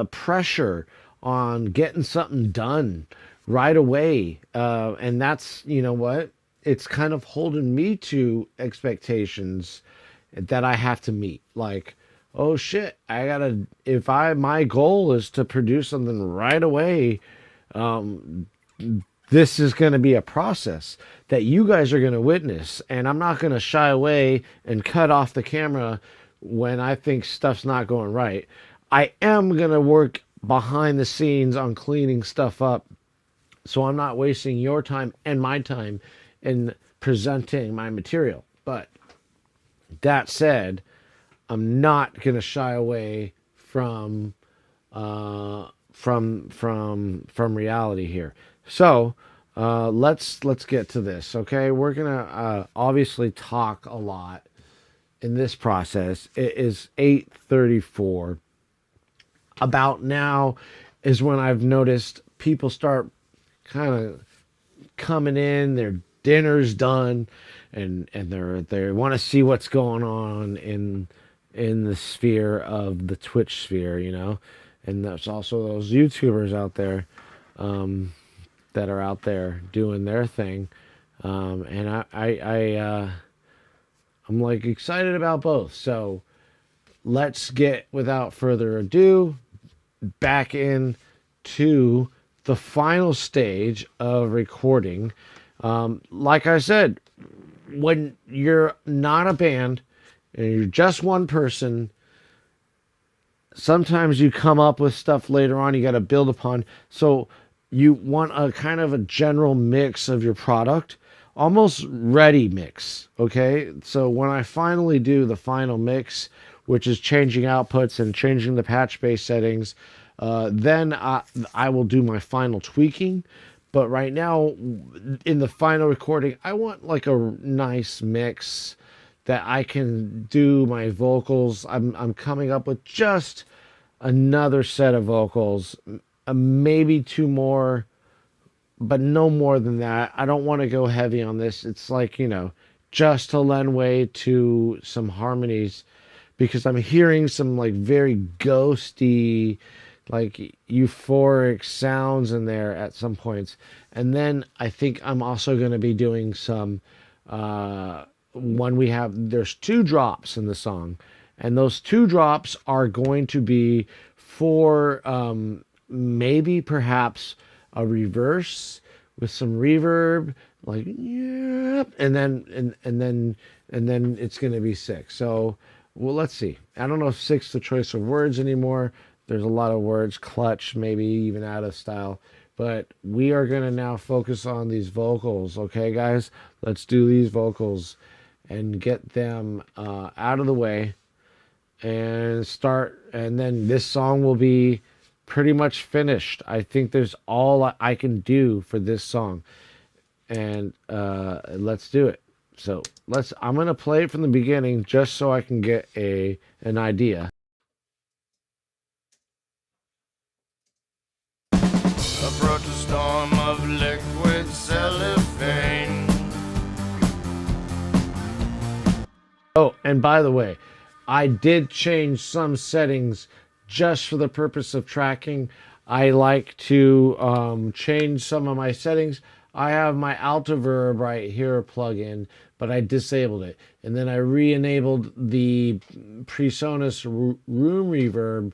pressure on getting something done right away. And that's, you know what? It's kind of holding me to expectations that I have to meet. Like, oh shit, my goal is to produce something right away, this is going to be a process that you guys are going to witness, and I'm not going to shy away and cut off the camera when I think stuff's not going right. I am going to work behind the scenes on cleaning stuff up so I'm not wasting your time and my time in presenting my material. But that said, I'm not going to shy away from reality here. So let's get to this. Okay, we're gonna obviously talk a lot in this process. It is 8:34. About now is when I've noticed people start kind of coming in. Their dinner's done, and they want to see what's going on in the sphere of the Twitch sphere, you know. And there's also those YouTubers out there that are out there doing their thing, and I'm like excited about both. So let's get, without further ado, back in to the final stage of recording. Like I said, when you're not a band and you're just one person, sometimes you come up with stuff later on you got to build upon. So you want a kind of a general mix of your product, almost ready mix. Okay, so when I finally do the final mix, which is changing outputs and changing the patch base settings, then I will do my final tweaking. But right now, in the final recording, I want like a nice mix that I can do my vocals. I'm coming up with just another set of vocals, maybe two more, but no more than that. I don't want to go heavy on this. It's like, you know, just to lend way to some harmonies, because I'm hearing some like very ghosty, like euphoric sounds in there at some points. And then I think I'm also going to be doing some when there's two drops in the song, and those two drops are going to be for maybe perhaps a reverse with some reverb, like yep, and then it's going to be 6. So well, let's see. I don't know if 6 the choice of words anymore. There's a lot of words, clutch, maybe even out of style. But we are going to now focus on these vocals, okay, guys? Let's do these vocals and get them out of the way and start. And then this song will be pretty much finished. I think there's all I can do for this song. And let's do it. So I'm going to play it from the beginning just so I can get an idea. Approach a storm of liquid cellophane. Oh, and by the way, I did change some settings just for the purpose of tracking. I like to change some of my settings. I have my Altiverb right here plug-in, but I disabled it. And then I re-enabled the PreSonus room reverb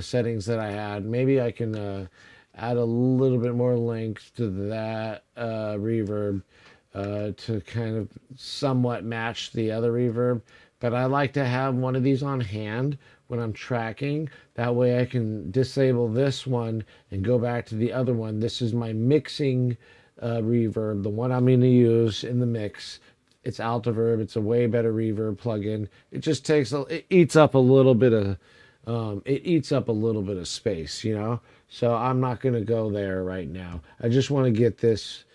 settings that I had. Maybe I can add a little bit more length to that reverb to kind of somewhat match the other reverb. But I like to have one of these on hand when I'm tracking. That way I can disable this one and go back to the other one. This is my mixing reverb, the one I'm going to use in the mix. It's Altiverb. It's a way better reverb plugin. It just it eats up a little bit of space, you know. So I'm not going to go there right now. I just want to get this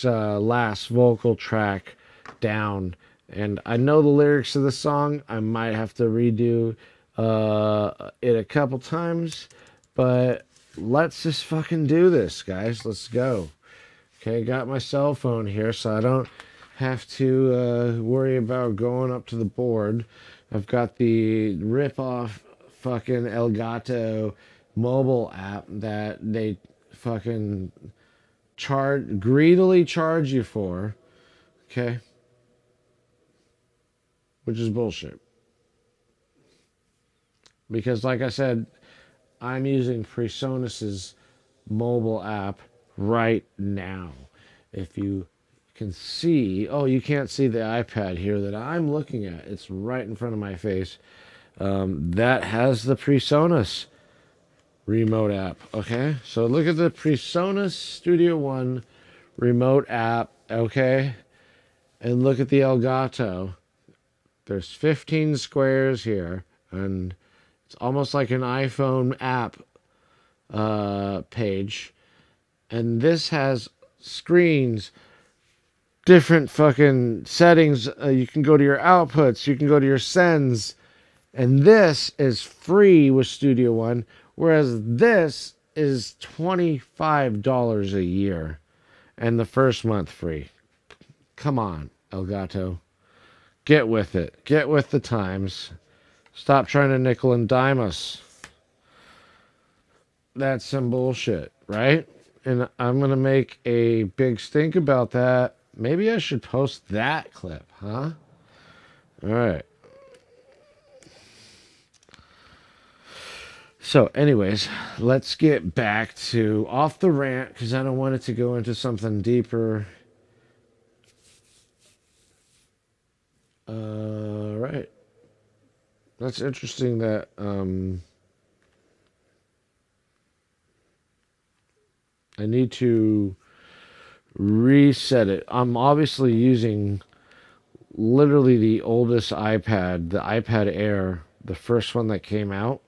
last vocal track down. And I know the lyrics of the song. I might have to redo it a couple times, but let's just fucking do this, guys. Let's go. Okay, got my cell phone here, so I don't have to worry about going up to the board. I've got the rip-off fucking Elgato mobile app that they fucking greedily charge you for. Okay. Which is bullshit. Because like I said, I'm using PreSonus's mobile app right now. If you can see. Oh, you can't see the iPad here that I'm looking at. It's right in front of my face. That has the PreSonus remote app. Okay, so look at the PreSonus Studio One remote app. Okay, and look at the Elgato. There's 15 squares here, and it's almost like an iPhone app page. And this has screens, different fucking settings. You can go to your outputs, you can go to your sends, and this is free with Studio One, whereas this is $25 a year, and the first month free. Come on, Elgato. Get with it. Get with the times. Stop trying to nickel and dime us. That's some bullshit, right? And I'm going to make a big stink about that. Maybe I should post that clip, huh? All right. So, anyways, let's get back to off the rant because I don't want it to go into something deeper. Right. That's interesting that I need to reset it. I'm obviously using literally the oldest iPad, the iPad Air, the first one that came out,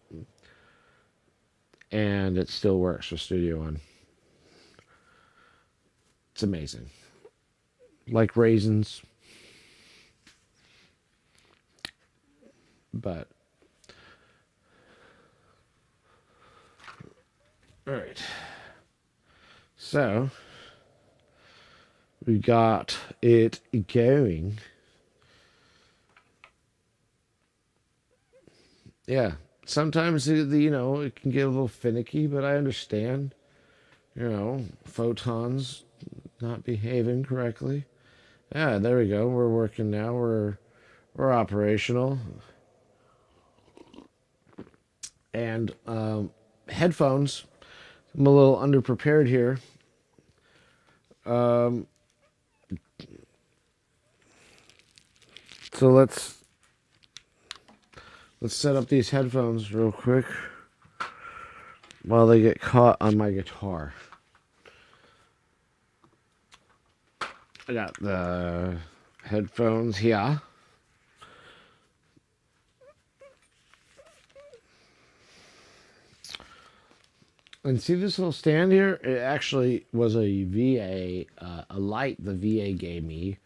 and it still works with Studio One. It's amazing. Like raisins. But all right. So we got it going. Yeah. Sometimes it can get a little finicky, but I understand. Photons not behaving correctly. Yeah, there we go. We're working now. We're operational. And headphones. I'm a little underprepared here. So let's set up these headphones real quick while they get caught on my guitar. I got the headphones here. And see this little stand here? It actually was a VA, a light the VA gave me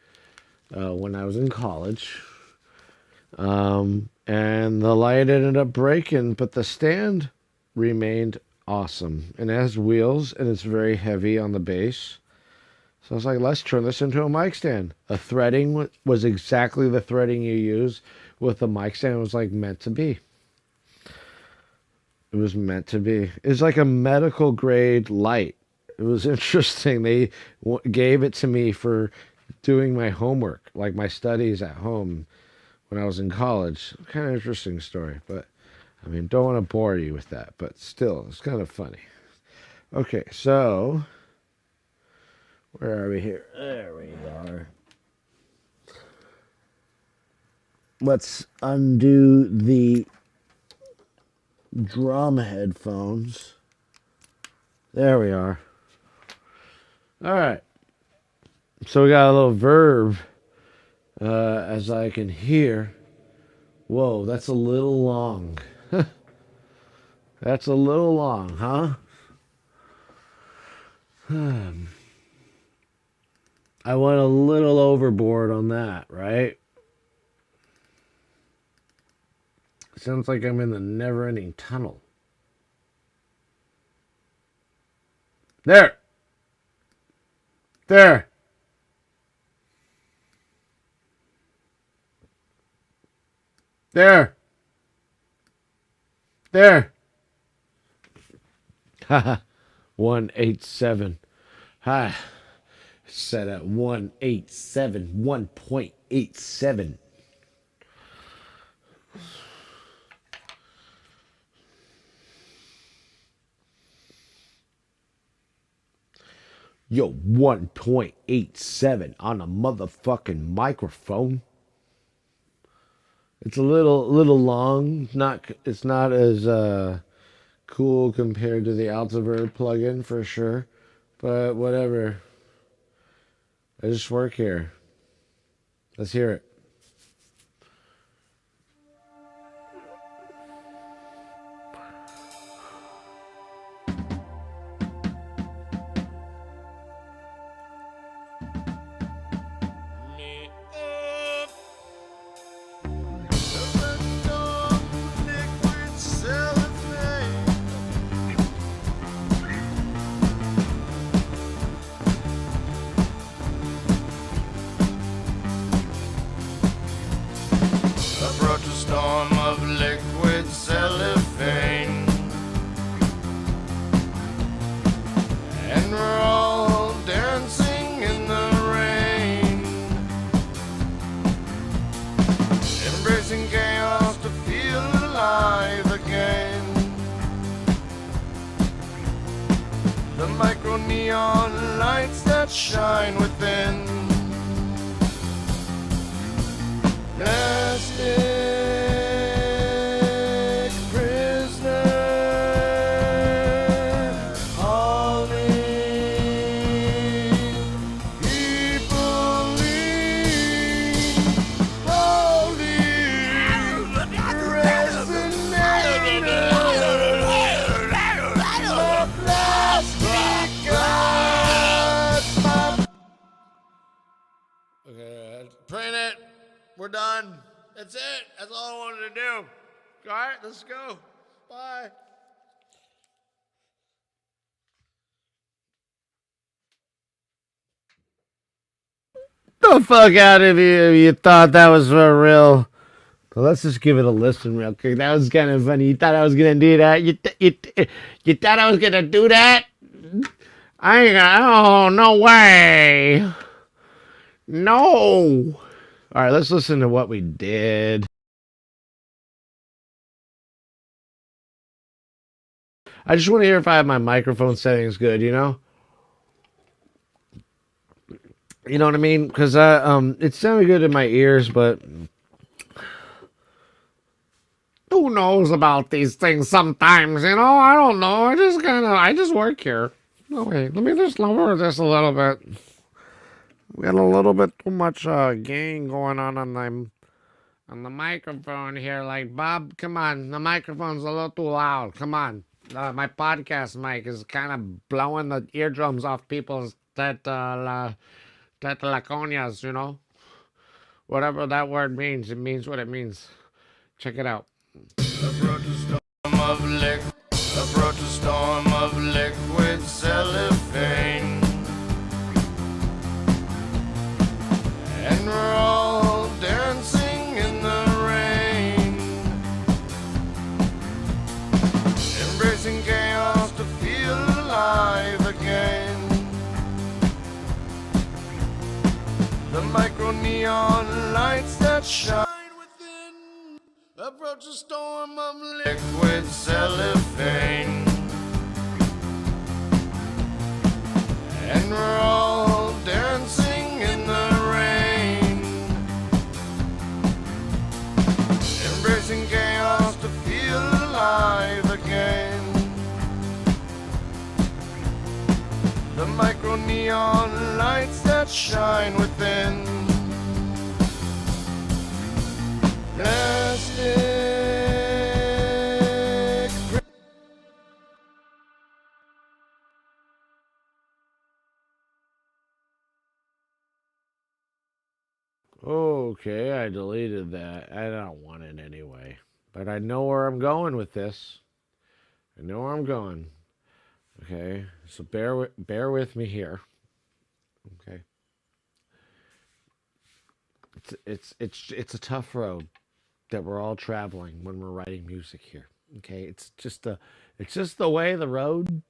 when I was in college. And the light ended up breaking, but the stand remained awesome. And it has wheels, and it's very heavy on the base. So I was like, let's turn this into a mic stand. The threading was exactly the threading you use with the mic stand. It was like meant to be. It was meant to be. It's like a medical grade light. It was interesting. They gave it to me for doing my homework, like my studies at home when I was in college. Kind of interesting story, but I mean, don't want to bore you with that, but still, it's kind of funny. Okay, so where are we here? There we are. Let's undo the drum headphones. There we are. All right. So we got a little verb as I can hear. Whoa, that's a little long. That's a little long, huh? I went a little overboard on that, right? Sounds like I'm in the never-ending tunnel. There! There! There! There! Haha. 187. Hi. Set at 187. 1.87. Yo, 1.87 on a motherfucking microphone. It's a little long. It's not as cool compared to the Altiverb plugin for sure. But whatever. I just work here. Let's hear it. Approach a storm of liquid cellophane, and we're all dancing in the rain, embracing chaos to feel alive again. The micro neon lights that shine within, plastic prisoner, hauling people in, holding resonator, my plastic God, my... Okay, print it. We're done. That's it. That's all I wanted to do. All right, let's go. Bye. The fuck out of here. You thought that was for real. But let's just give it a listen real quick. That was kind of funny. You thought I was going to do that? You thought I was going to do that? I ain't gonna... Oh, no way. No. All right, let's listen to what we did. I just want to hear if I have my microphone settings good, you know? You know what I mean? Because it sounded good in my ears, but who knows about these things sometimes, you know? I don't know. I just work here. Oh, wait, let me just lower this a little bit. We got a little bit too much gain going on the microphone here. Like, Bob, come on. The microphone's a little too loud. Come on. My podcast mic is kind of blowing the eardrums off people's tetlaconias, you know? Whatever that word means, it means what it means. Check it out. Approach a storm of liquid cellophane, and we're all dancing in the rain, embracing chaos to feel alive again. The micro neon lights that shine within, approach a storm of liquid cellophane, and we're all dancing in the rain, embracing chaos to feel alive again. The micro neon lights that shine within, plastic. Okay, I deleted that. I don't want it anyway. But I know where I'm going with this. I know where I'm going. Okay, so bear with me here. Okay, it's a tough road that we're all traveling when we're writing music here. Okay, it's just the way the road.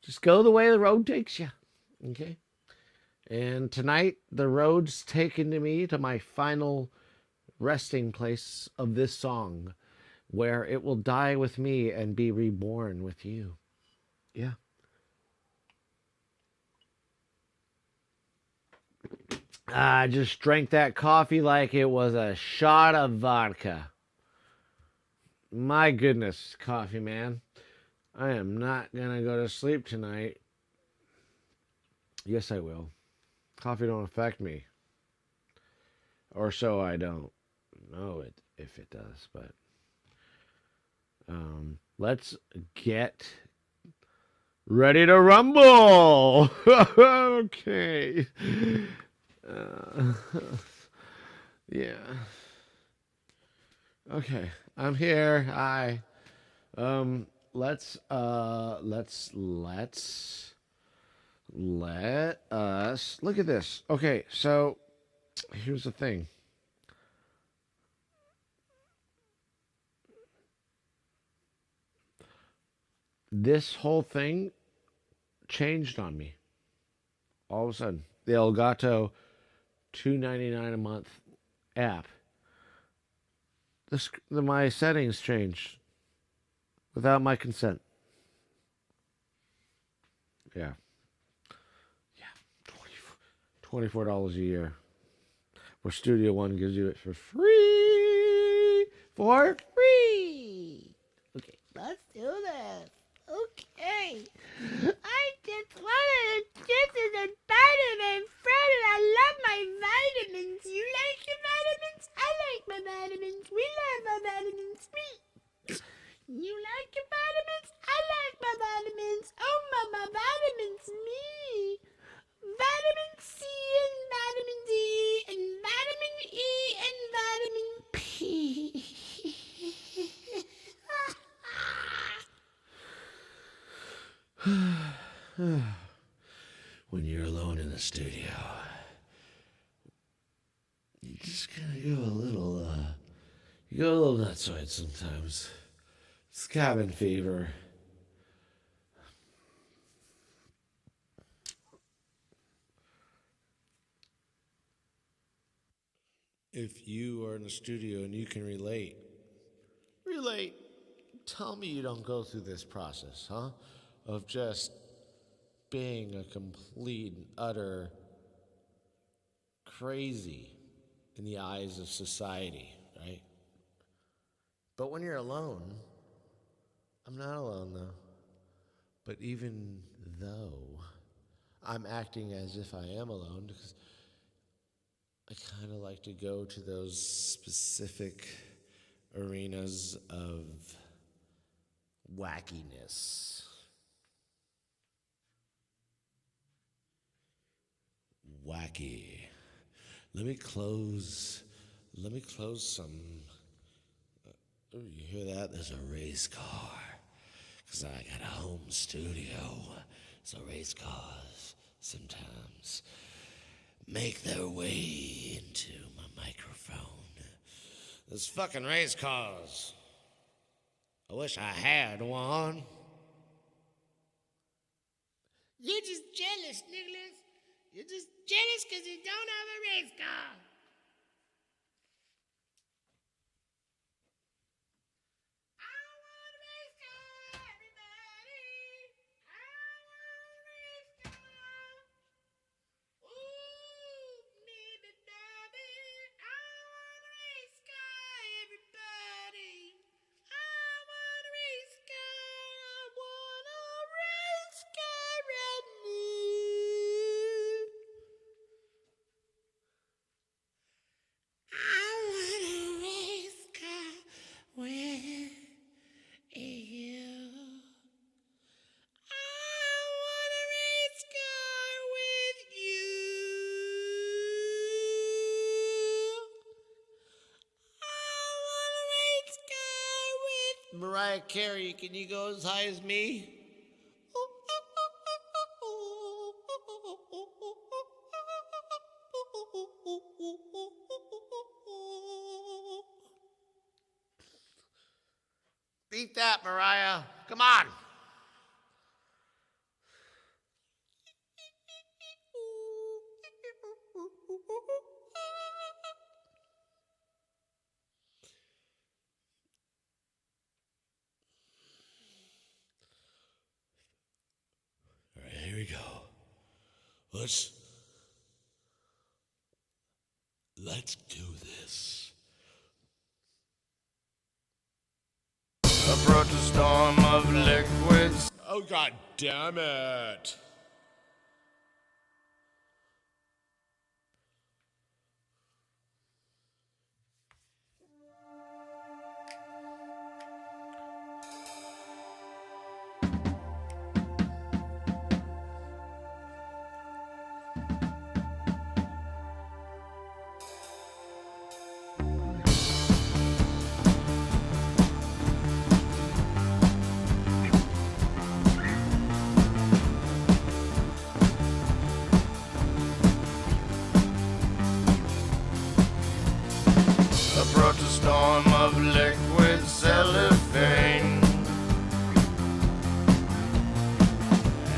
Just go the way the road takes you. Okay, and tonight the road's taken to me to my final resting place of this song, where it will die with me and be reborn with you. Yeah. I just drank that coffee like it was a shot of vodka. My goodness, coffee man. I am not going to go to sleep tonight. Yes, I will. Coffee don't affect me. Or so I don't know it if it does, but let's get ready to rumble. Okay. Uh, yeah. Okay. I'm here. Hi. Let us look at this. Okay, so here's the thing. This whole thing changed on me all of a sudden. The Elgato $2.99 a month app. My settings changed without my consent. Yeah. Yeah. $24 a year. Where Studio One gives you it for free. For free. Okay, let's do this. Okay. I just wanted to kisses and vitamin friend and I love my vitamins. You like your vitamins? I like my vitamins. We love our vitamins. Me. You like your vitamins? I like my vitamins. Oh, my vitamins. Me. Vitamin C and vitamin D and vitamin E and vitamin P. When you're alone in the studio, you just kind of go a little, you go a little nutsoid sometimes. It's cabin fever. If you are in the studio and you can relate, tell me you don't go through this process, huh? Of just being a complete and utter crazy in the eyes of society, right? But when you're alone, I'm not alone though. But even though I'm acting as if I am alone, because I kind of like to go to those specific arenas of wackiness. Wacky. Let me close some. Oh, you hear that? There's a race car. Because I got a home studio. So race cars sometimes make their way into my microphone. Those fucking race cars. I wish I had one. You're just jealous, Nicholas. You're just jealous because you don't have a race car. I want a race car, everybody. I want a race car. Ooh, maybe, baby. I want a race car, everybody. I want a race car. I want a race car right now. I want a race car with you. I want a race car with you. I want a race car with Mariah Carey. Can you go as high as me? Beat that, Mariah. Come on. All right, here we go. Let's Let's do this. Approach a storm of liquids. Oh, God damn it. Approach a storm of liquid cellophane,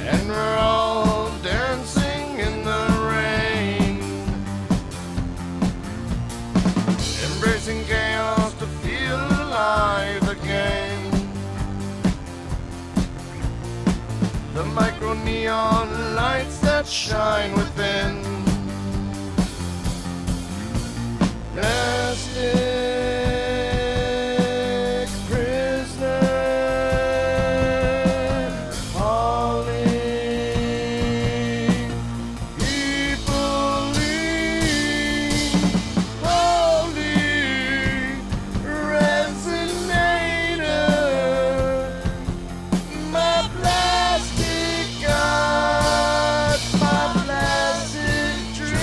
and we're all dancing in the rain, embracing chaos to feel alive again. The micro neon lights that shine within, plastic prisoner, falling, people lean, holy resonator, my plastic god, my plastic dream.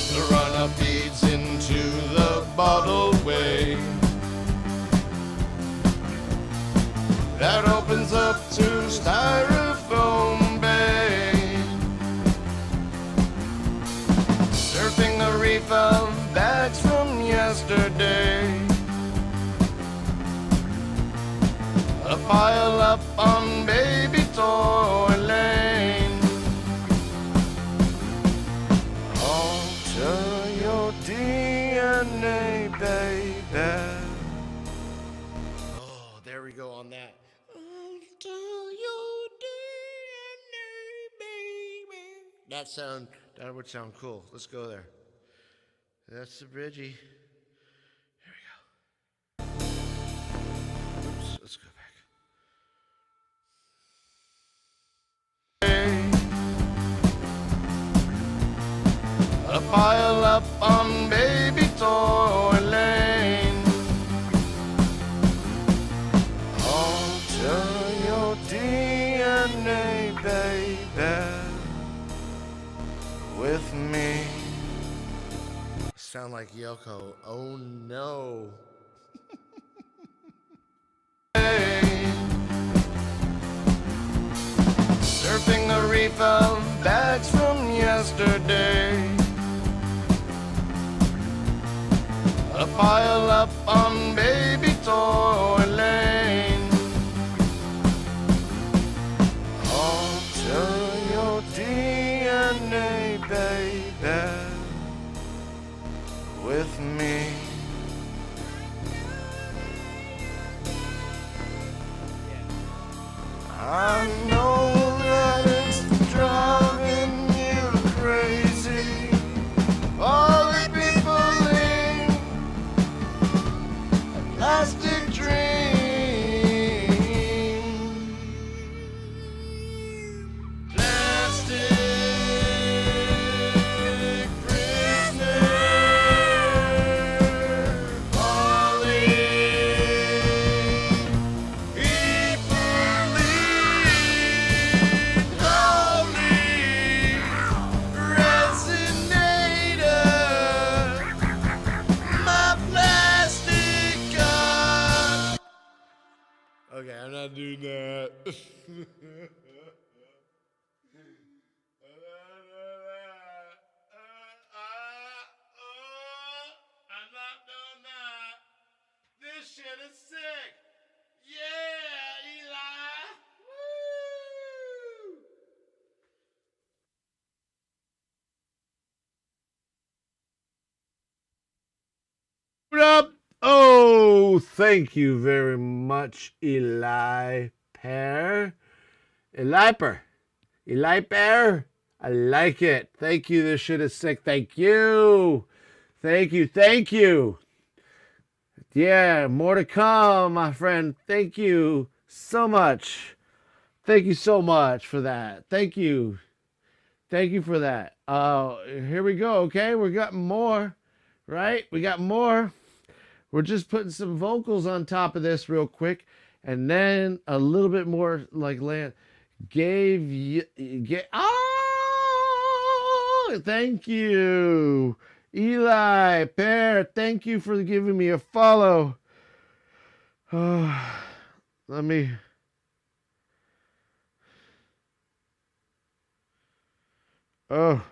The runner feeds into the bottle way that opens up to styrofoam bay, surfing a reef of bags from yesterday, a pile up on baby toy lane. Alter your DNA, baby. Oh, there we go on that. Alter your DNA, baby. That would sound cool. Let's go there. That's the bridgie. Here we go. Oops, let's go back. A pile up on baby toy lane. Alter your DNA, baby, with me. Sound like Yoko. Oh no. Surfing a reef of bags from yesterday, a pile up on baby toy lane. Alter your DNA, baby, with me. I know that it's driving you crazy. All the people in a plastic dream. Plastic prisoner, falling, people lean, holy resonator, my plastic god. Okay, I'm not doing that. I'm not doing that. This shit is sick. Yeah, Eli. Woo! What up? Oh, thank you very much, Eli Pear. Eliper. Eli Bear, I like it. Thank you. This shit is sick. Thank you. Thank you. Thank you. Yeah, more to come, my friend. Thank you so much. Thank you so much for that. Thank you. Thank you for that. Here we go. Okay, we got more, right? We got more. We're just putting some vocals on top of this real quick, and then a little bit more like land. Oh, thank you, Eli Pear. Thank you for giving me a follow. Let me. Oh,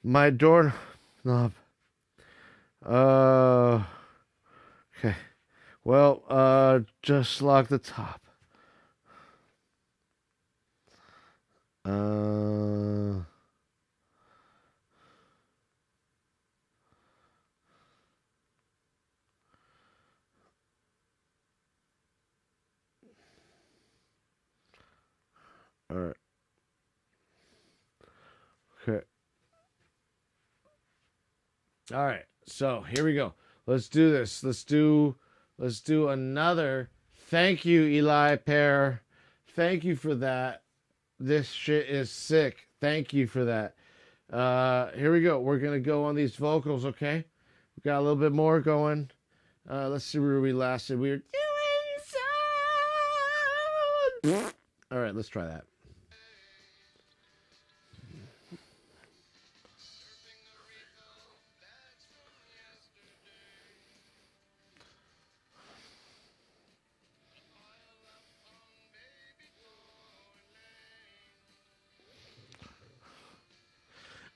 my door knob. Okay. Well, just lock the top. All right. Okay. All right. So here we go. Let's do this. Let's do another. Thank you, Eli Pear. Thank you for that. This shit is sick. Thank you for that. Here we go. We're gonna go on these vocals, okay? We got a little bit more going. Let's see where we lasted. We were doing so. All right, let's try that.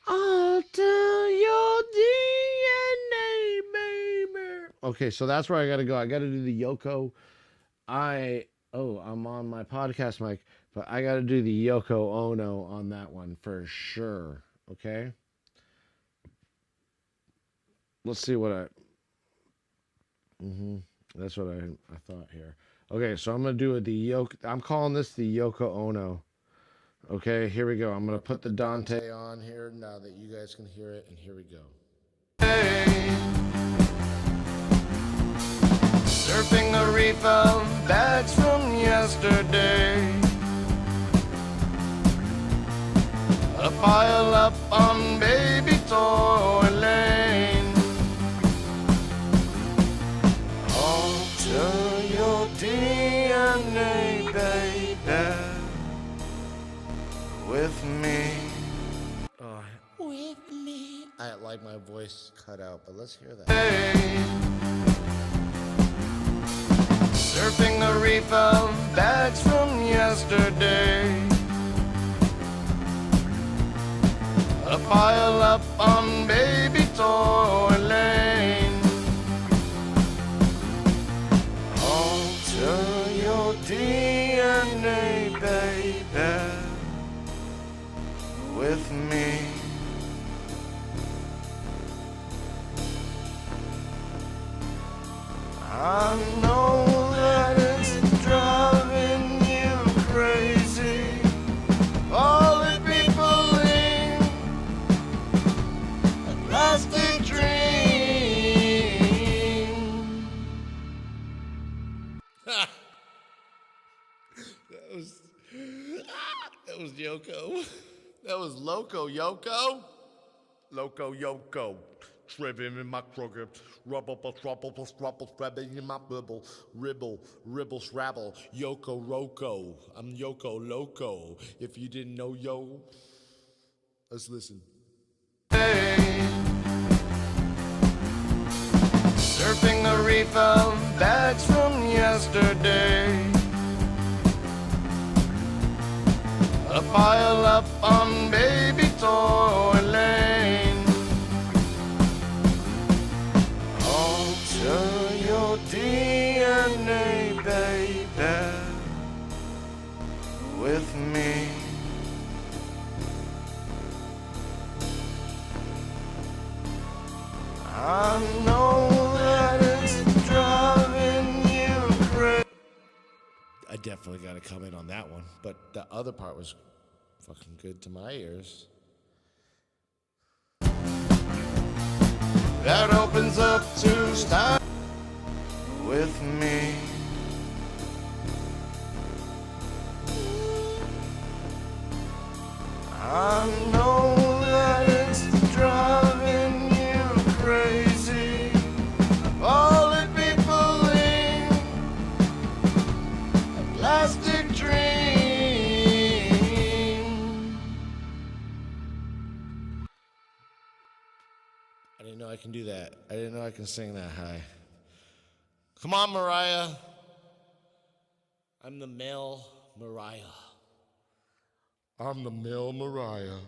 I'll tell your DNA, baby. Okay, so that's where I gotta go. I gotta do the Yoko. I'm on my podcast mic, but I gotta do the Yoko Ono on that one for sure. Okay. Let's see what I. That's what I thought here. Okay, so I'm gonna do the Yoko. I'm calling this the Yoko Ono. Okay, here we go. I'm going to put the Dante on here now that you guys can hear it, and here we go. Hey. Surfing a reef of bags from yesterday. A pile up on baby toy lane. Alter your DNA, baby. With me. With me. I like my voice cut out, but let's hear that. Hey. Surfing a reef of bags from yesterday. A pile up on baby toy lane. Alter your DNA, baby. With me. I know that it's driving you crazy. All the people in a plastic dream. That was Yoko. That was Loco Yoko. Loco Yoko. Tripping in my crooked. Rubble, trouble, trouble, threading in my bibble. Ribble, shrabble. Yoko Roko. I'm Yoko Loco. If you didn't know, yo, let's listen. Hey. Surfing a reef of bags from yesterday. A pile up on baby toy lane. Alter your DNA, baby. With me. I know that it's driving you crazy. I definitely got to comment on that one, but the other part was fucking good to my ears. That opens up to start with me. I know that it's driving you crazy. All the people in a plastic dream. I didn't know I can do that. I didn't know I can sing that high. Come on, Mariah. I'm the male Mariah. I'm the male Mariah.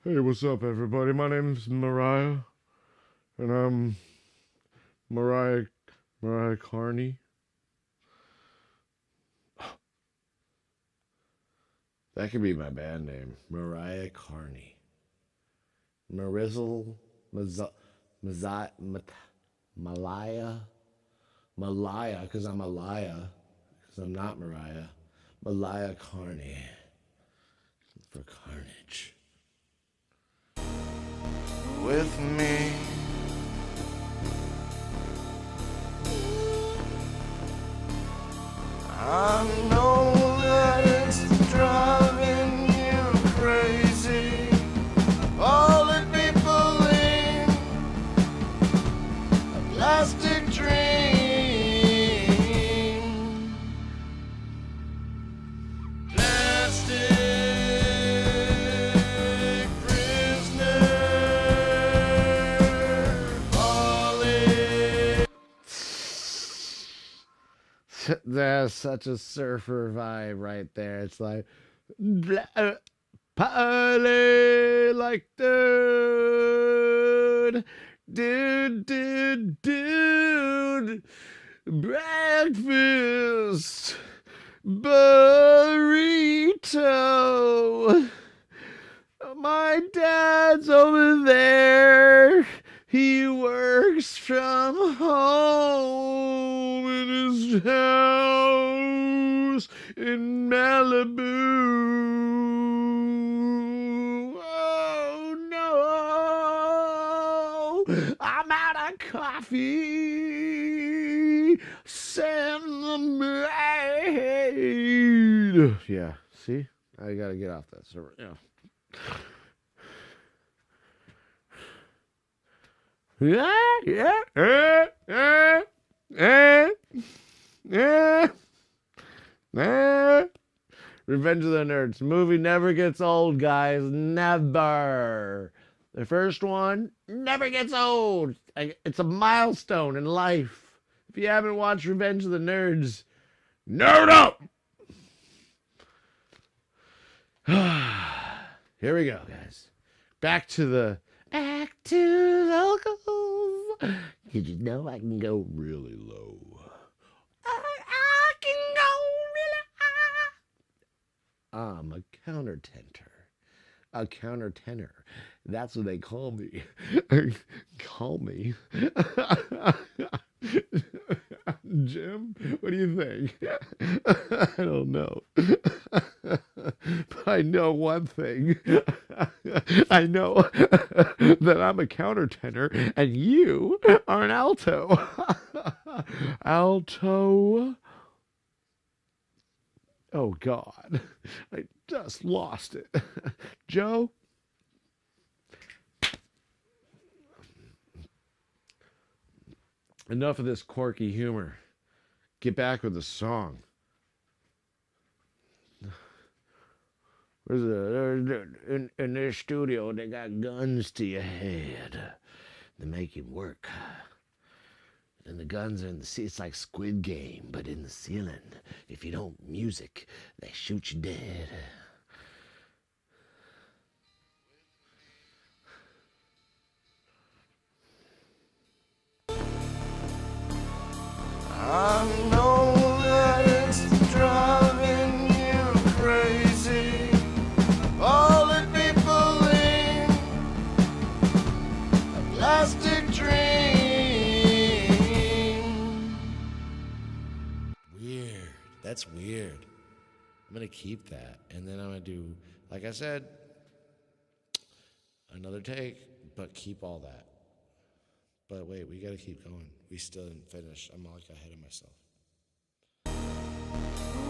Hey, what's up, everybody? My name's Mariah, and I'm Mariah Carney. That could be my band name, Mariah Carney. Malaya, because I'm a liar, because I'm not Mariah. Malaya Carney, for carnage. With me. I know that it's driving you crazy. All the people in a plastic dream. Plastic prisoner. Falling. There's such a surfer vibe right there. It's like, party like dude, breakfast burrito. My dad's over there. He works from home in his house in Malibu. Oh no, I'm out of coffee. Send the maid. Yeah, see? I gotta get off that server. Yeah. Revenge of the Nerds. Movie never gets old, guys. Never. The first one never gets old. It's a milestone in life. If you haven't watched Revenge of the Nerds, nerd up! Here we go, guys. Back to the vocals. Did you know I can go really low? I can go really high. I'm a countertenor. A countertenor. That's what they call me. Call me. Jim, what do you think? I don't know. But I know one thing. I know that I'm a countertenor and you are an alto. Alto. Oh, God. I just lost it. Joe? Enough of this quirky humor. Get back with the song. In their studio, they got guns to your head. They make you work. And the guns are in the sea. It's like Squid Game, but in the ceiling. If you don't music, they shoot you dead. I know that it's driving you crazy. All the people in a plastic dream. Weird. That's weird. I'm going to keep that. And then I'm going to do, like I said, another take, but keep all that. But wait, we got to keep going. We still didn't finish. I'm like ahead of myself.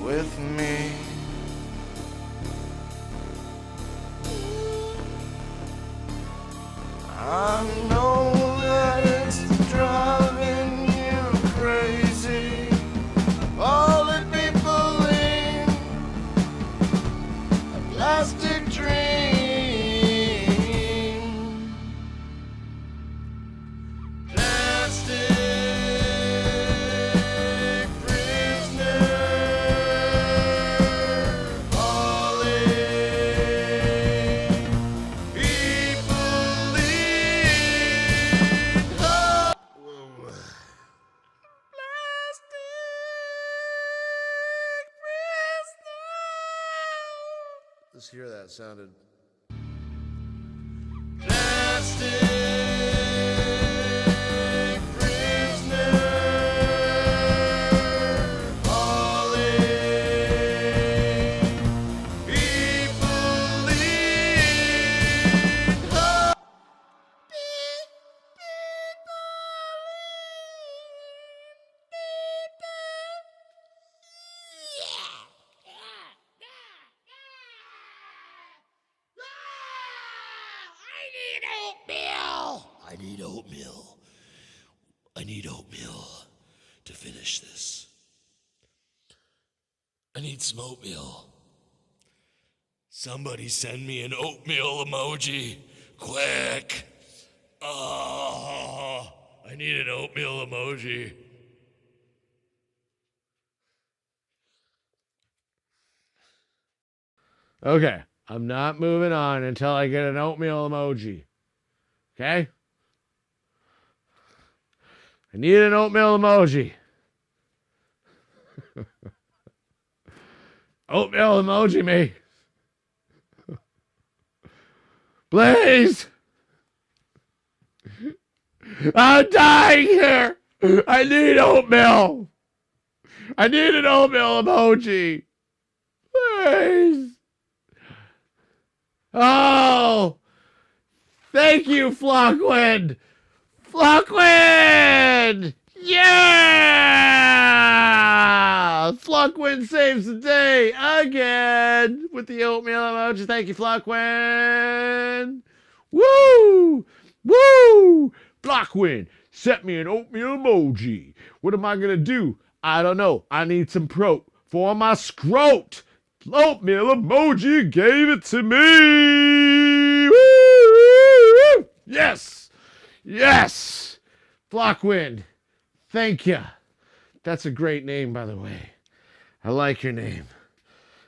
With me. I know that it's driving you crazy. All the people in a plastic dream. Plastic prisoner. Falling. People in hope. Let's hear that sounded. Plastic prisoner, falling. People in hope. I need oatmeal. I need oatmeal to finish this. I need some oatmeal. Somebody send me an oatmeal emoji. Quick. Oh, I need an oatmeal emoji. Okay, I'm not moving on until I get an oatmeal emoji. Okay? I need an oatmeal emoji. Oatmeal emoji me. Please! I'm dying here! I need oatmeal! I need an oatmeal emoji! Please! Oh! Thank you, Flockwind! Flockwind! Yeah! Flockwind saves the day again with the oatmeal emoji. Thank you, Flockwind! Woo! Woo! Flockwind, set me an oatmeal emoji. What am I gonna do? I don't know. I need some pro for my scrote. Oatmeal emoji gave it to me. Woo! Yes! Yes! Flockwind, thank you. That's a great name, by the way. I like your name.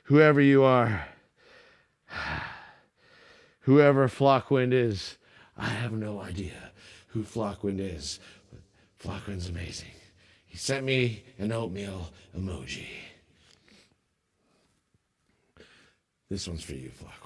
Whoever you are. Whoever Flockwind is, I have no idea who Flockwind is. But Flockwind's amazing. He sent me an oatmeal emoji. This one's for you, Flockwind.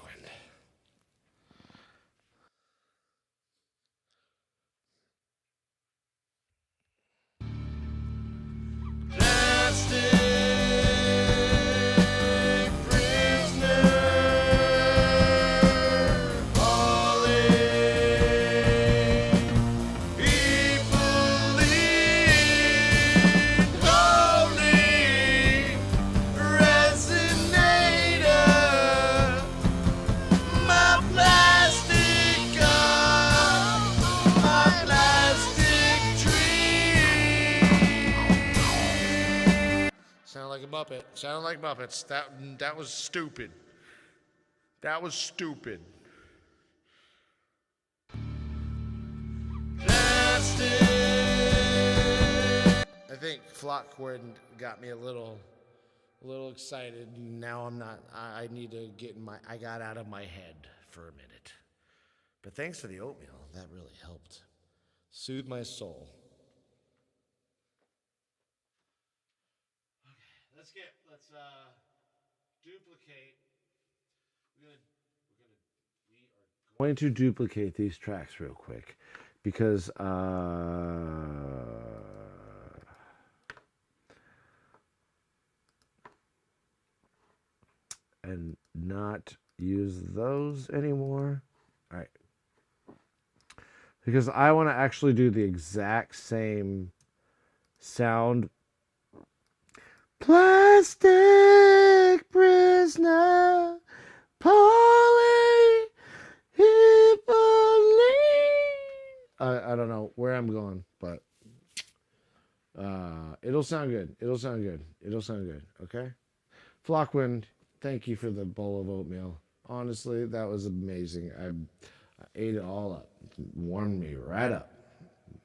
Sounded like Muppets. That was stupid. That was stupid. I think Flockwind got me a little excited. Now I'm not. I need to get in my. I got out of my head for a minute. But thanks for the oatmeal. That really helped. Soothe my soul. Let's duplicate. We are going to duplicate these tracks real quick because and not use those anymore. All right. Because I want to actually do the exact same sound. Plastic prisoner, polyethylene. I don't know where I'm going, but it'll sound good. It'll sound good. It'll sound good. Okay? Flockwind, thank you for the bowl of oatmeal. Honestly, that was amazing. I ate it all up. It warmed me right up.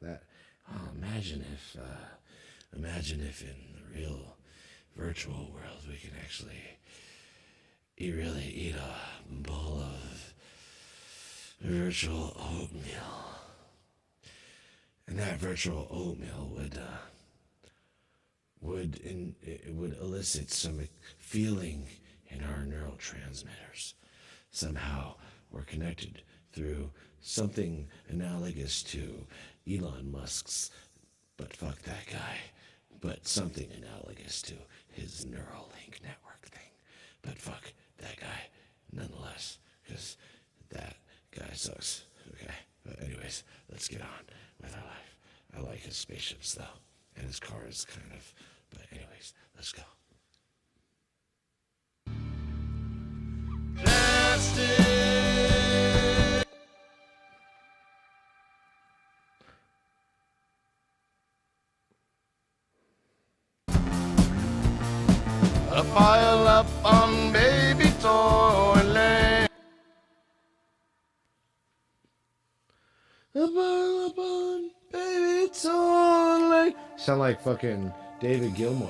That. Oh, imagine if in the real virtual world we can actually eat a bowl of virtual oatmeal, and that virtual oatmeal would elicit some feeling in our neurotransmitters. Somehow we're connected through something analogous to Elon Musk's, but fuck that guy, but something analogous to his Neuralink network thing, but fuck that guy nonetheless, because that guy sucks. Okay, but anyways, let's get on with our life. I like his spaceships though, and his car is kind of, but anyways, let's go. A pile up on baby toilet. A pile up on baby toilet. Sound like fucking David Gilmour.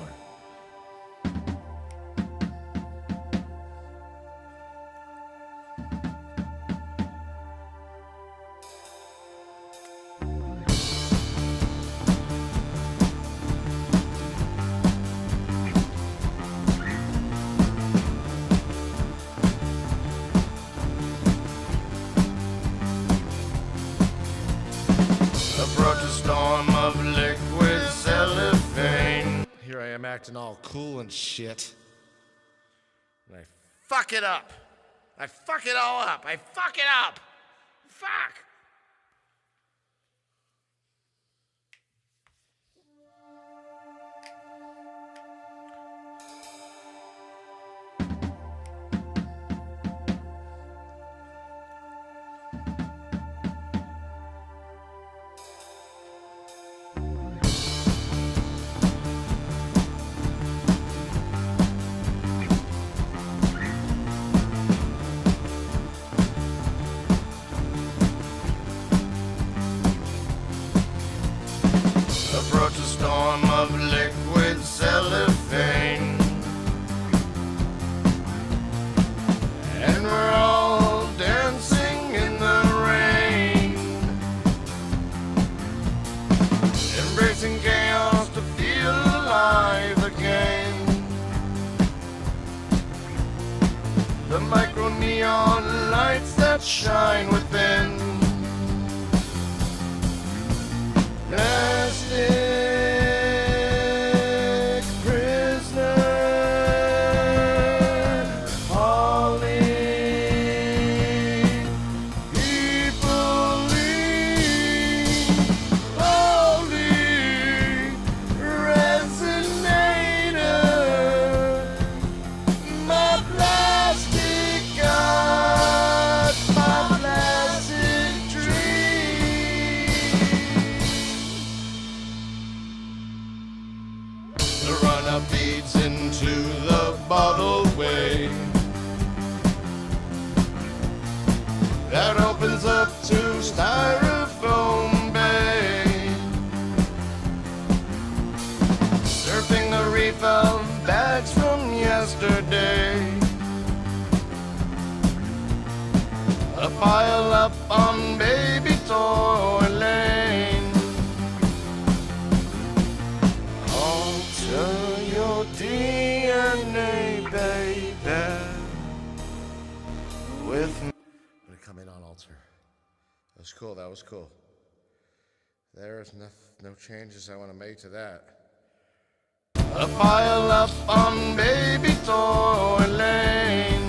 Approach a storm of liquid cellophane. Here I am acting all cool and shit. And I fuck it up. I fuck it all up. I fuck it up. Fuck. Approach a storm of liquid cellophane, and we're all dancing in the rain, embracing chaos to feel alive again. The micro neon lights that shine within. Plastic prisoner, resonator, my plastic god, my plastic dream. The run-up feeds into the bottle way that opens up to styrofoam bay, surfing the reef of bags from yesterday. A pile up on baby toy lane. Alter your DNA, baby, with me. I'm gonna come in on altar. That was cool. That was cool. There's no changes I want to make to that. A pile up on baby toy lane.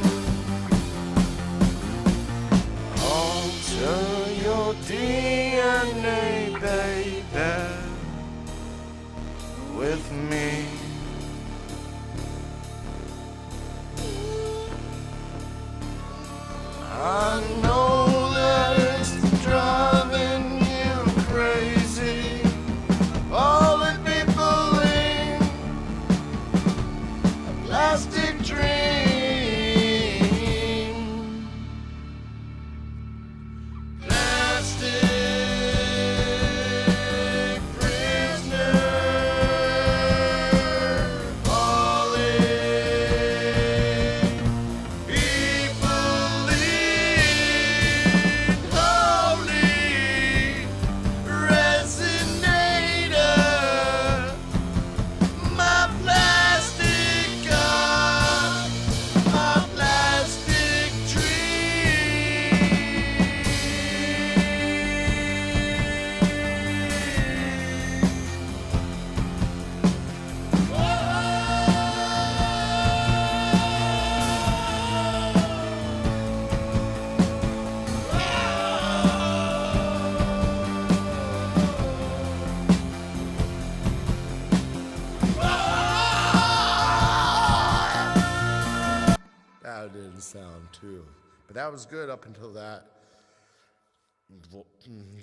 sound too. But that was good up until that.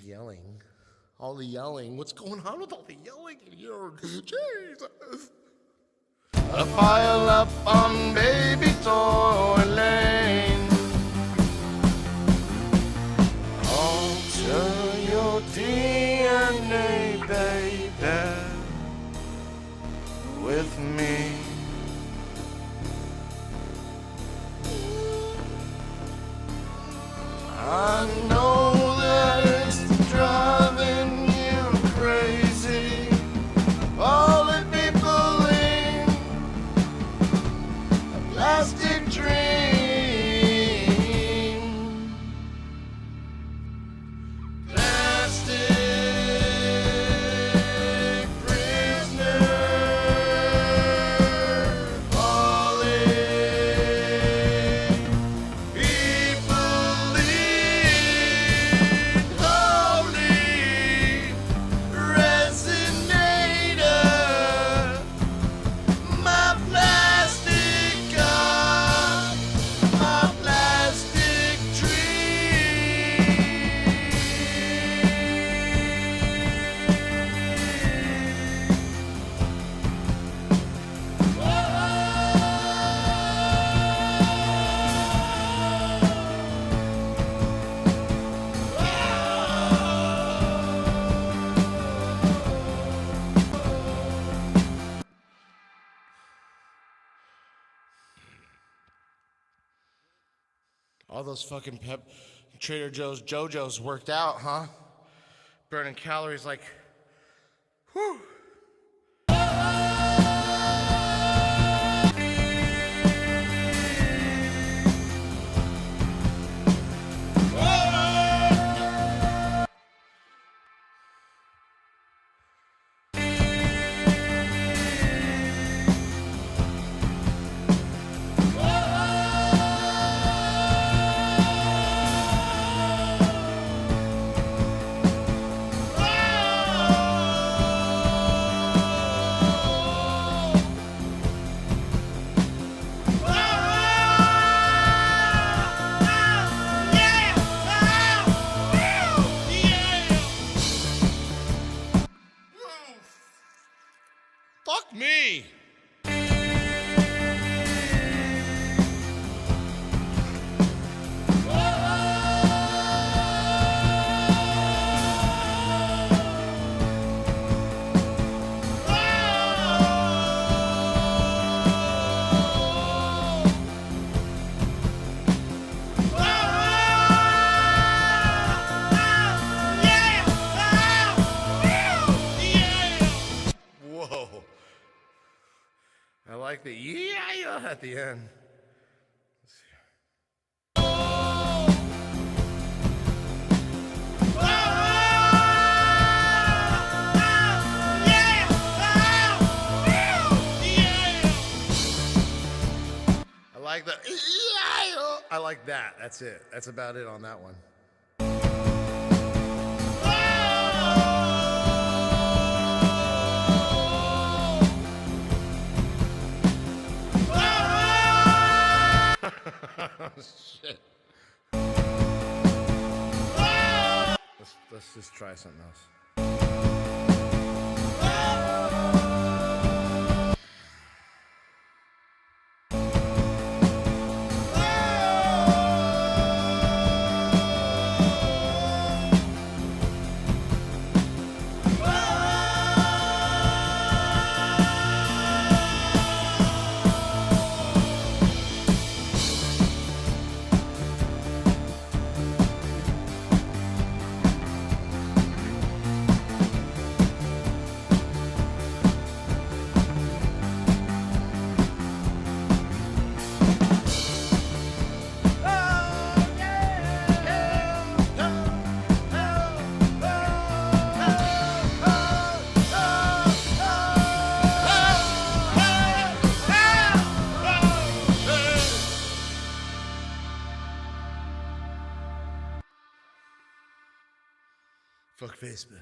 Yelling. All the yelling. What's going on with all the yelling in here? Jesus. A pile up on baby toy lane. Alter your DNA, baby, with me. I know that it's driving you crazy. All the people in a plastic dream. Plastic prisoner. Falling. People lead holy resonator. My plastic God, my plastic tree. All those fucking Trader Joe's JoJo's worked out, huh? Burning calories like, whew. Fuck me. Whoa. I like the yeah at the end. Let's see. I like the yeah. I like that. That's it. That's about it on that one. Shit. Let's just try something else. Fuck Facebook.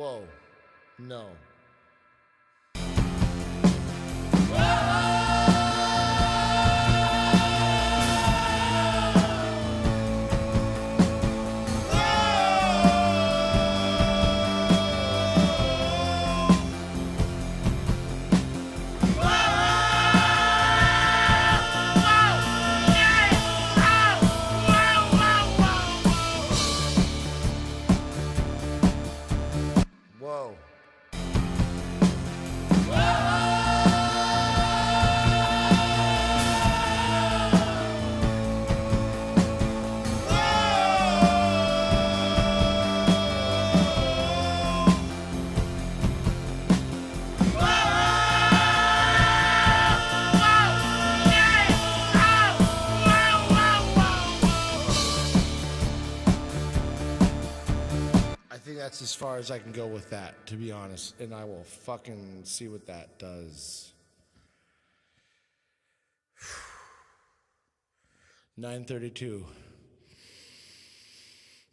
Whoa. No. Whoa. I think that's as far as I can go with that, to be honest. And I will fucking see what that does. 9:32.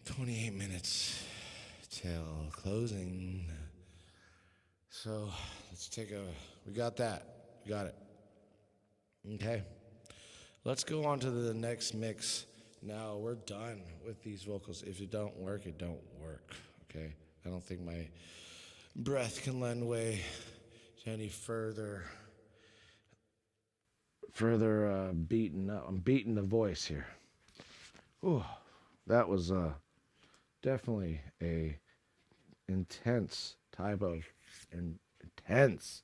28 minutes till closing. So let's take a. We got that. We got it. Okay. Let's go on to the next mix. Now we're done with these vocals. If it don't work, it don't work. Okay. I don't think my breath can lend way to any further beating up. I'm beating the voice here. Ooh, that was definitely a intense type of intense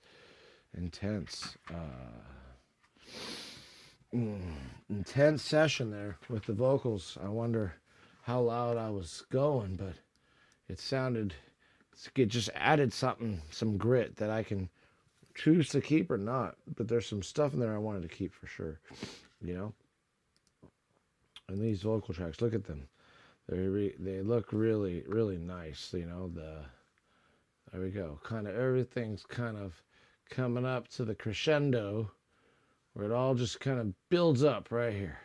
session there with the vocals. I wonder how loud I was going, but it just added some grit that I can choose to keep or not. But there's some stuff in there I wanted to keep for sure, you know. And these vocal tracks, look at them. They look really, really nice, you know. There we go. Kind of everything's kind of coming up to the crescendo where it all just kind of builds up right here.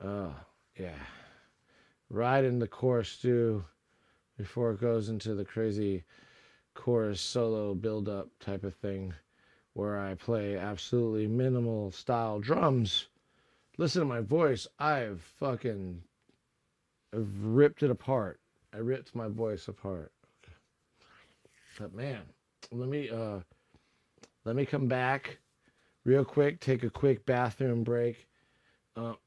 Oh, yeah. Right in the chorus too, before it goes into the crazy chorus solo build-up type of thing where I play absolutely minimal style drums. Listen to my voice. I've ripped it apart. I ripped my voice apart. But man, let me come back real quick, take a quick bathroom break. But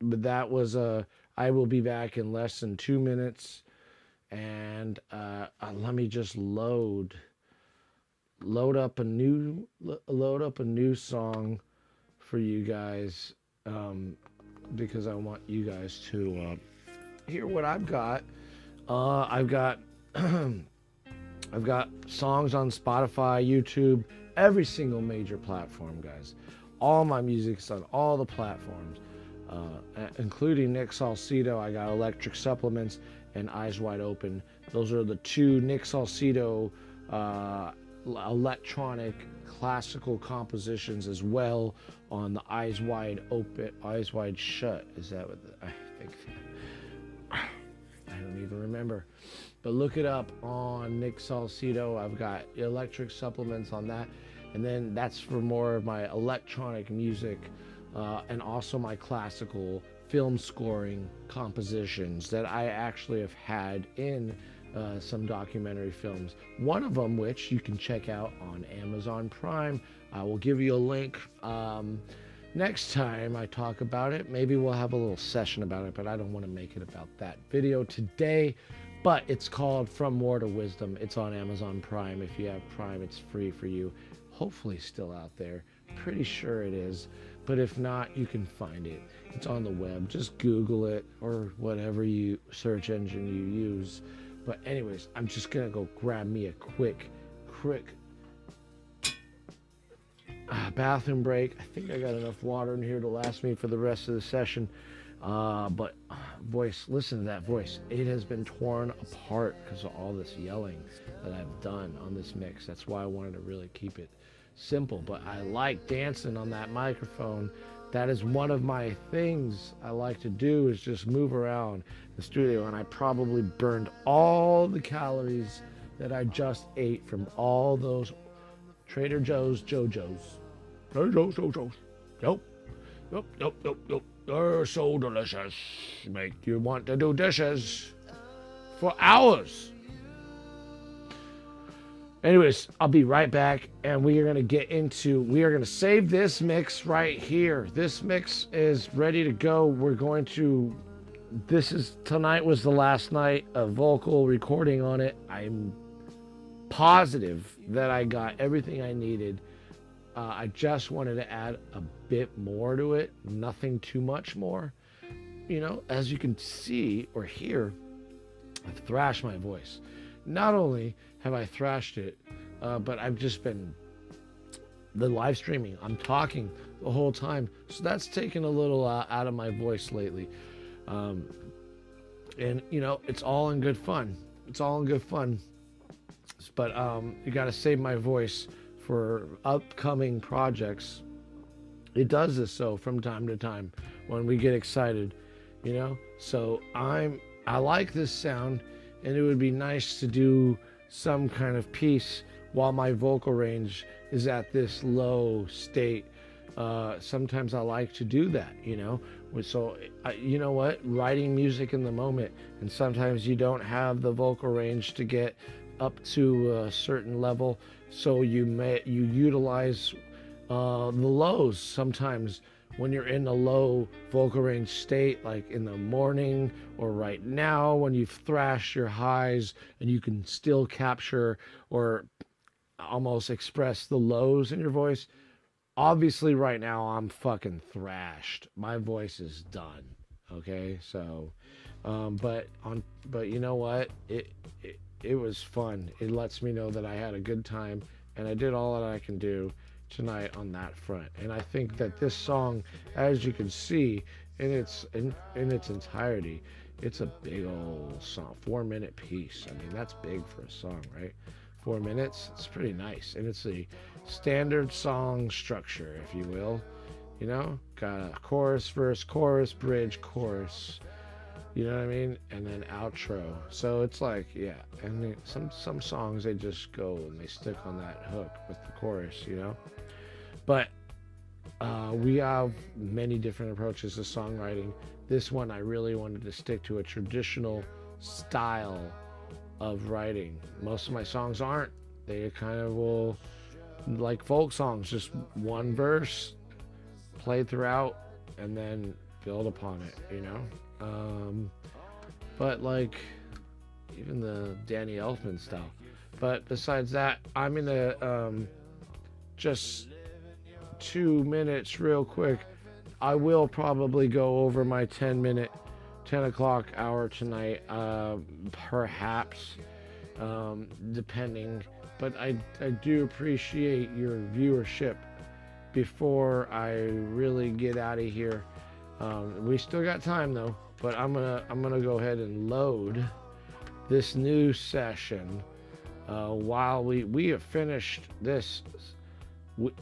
that was I will be back in less than 2 minutes, and let me just load up a new song for you guys, because I want you guys to hear what I've got. I've got I've got songs on Spotify, YouTube, every single major platform, guys. All my music's on all the platforms, including Nick Salcedo. I got Electric Supplements and Eyes Wide Open. Those are the two Nick Salcedo electronic classical compositions as well on the Eyes Wide Open, Eyes Wide Shut. Is that what I think? I don't even remember. But look it up on Nick Salcedo. I've got Electric Supplements on that. And then that's for more of my electronic music, and also my classical film scoring compositions that I actually have had in some documentary films. One of them, which you can check out on Amazon Prime. I will give you a link next time I talk about it. Maybe we'll have a little session about it, but I don't want to make it about that video today. But it's called From War to Wisdom. It's on Amazon Prime. If you have Prime, it's free for you. Hopefully still out there. Pretty sure it is. But if not, you can find it. It's on the web. Just Google it or whatever you search engine you use. But anyways, I'm just going to go grab me a quick bathroom break. I think I got enough water in here to last me for the rest of the session. But voice, listen to that voice. It has been torn apart because of all this yelling that I've done on this mix. That's why I wanted to really keep it simple. But I like dancing on that microphone That is one of my things I like to do, is just move around the studio, and I probably burned all the calories that I just ate from all those Trader Joe's Jojo's. Trader Joe's Jojo's. Nope. Nope, nope, nope, nope. They're so delicious. Make you want to do dishes for hours. Anyways, I'll be right back, and we are going to save this mix right here. This mix is ready to go. Tonight was the last night of vocal recording on it. I'm positive that I got everything I needed. I just wanted to add a bit more to it, nothing too much more. You know, as you can see or hear, I've thrashed my voice. Not only have I thrashed it, but I've just been the live streaming. I'm talking the whole time, so that's taken a little out of my voice lately. And you know, it's all in good fun. It's all in good fun. But you got to save my voice for upcoming projects. It does this so from time to time when we get excited, you know. So I like this sound, and it would be nice to do some kind of piece while my vocal range is at this low state. Sometimes I like to do that, you know. So you know what, writing music in the moment, and sometimes you don't have the vocal range to get up to a certain level, so you utilize the lows sometimes when you're in a low vocal range state, like in the morning or right now when you've thrashed your highs and you can still capture or almost express the lows in your voice. Obviously right now I'm fucking thrashed. My voice is done. Okay, so but you know what, it was fun. It lets me know that I had a good time, and I did all that I can do tonight on that front. And I think that this song, as you can see in its entirety, it's a big old song, 4-minute piece. I mean, that's big for a song, right? 4 minutes, it's pretty nice. And it's a standard song structure, if you will. You know, got a chorus, verse, chorus, bridge, chorus. You know what I mean? And then outro. So it's like, yeah. And some songs, they just go and they stick on that hook with the chorus, you know? But we have many different approaches to songwriting. This one, I really wanted to stick to a traditional style of writing. Most of my songs aren't. They kind of will, like folk songs, just one verse, play throughout, and then build upon it, you know? But like even the Danny Elfman style. But besides that, I'm gonna just 2 minutes real quick. I will probably go over my 10 o'clock hour tonight, perhaps, depending. But I do appreciate your viewership before I really get out of here. We still got time though, but I'm gonna go ahead and load this new session while we have finished this.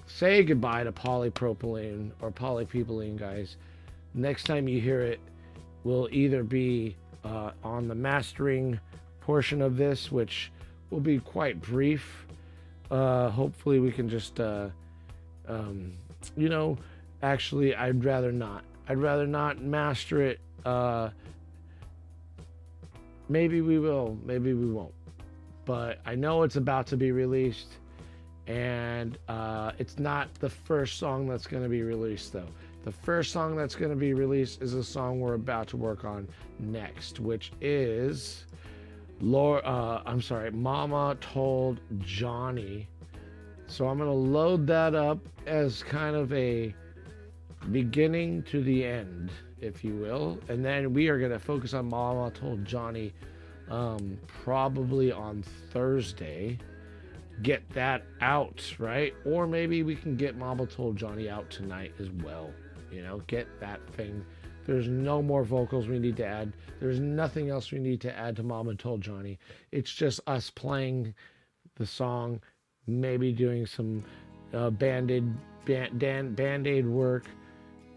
Say goodbye to polypropylene or polypropylene, guys. Next time you hear it will either be on the mastering portion of this, which will be quite brief. Hopefully we can just you know, actually I'd rather not master it. Maybe we will, maybe we won't, but I know it's about to be released, and it's not the first song that's going to be released though. The first song that's going to be released is a song we're about to work on next, which is Mama Told Johnny. So I'm going to load that up as kind of a beginning to the end, if you will, and then we are going to focus on Mama Told Johnny probably on Thursday. Get that out, right? Or maybe we can get Mama Told Johnny out tonight as well. You know, get that thing. There's no more vocals we need to add. There's nothing else we need to add to Mama Told Johnny. It's just us playing the song, maybe doing some band-aid work,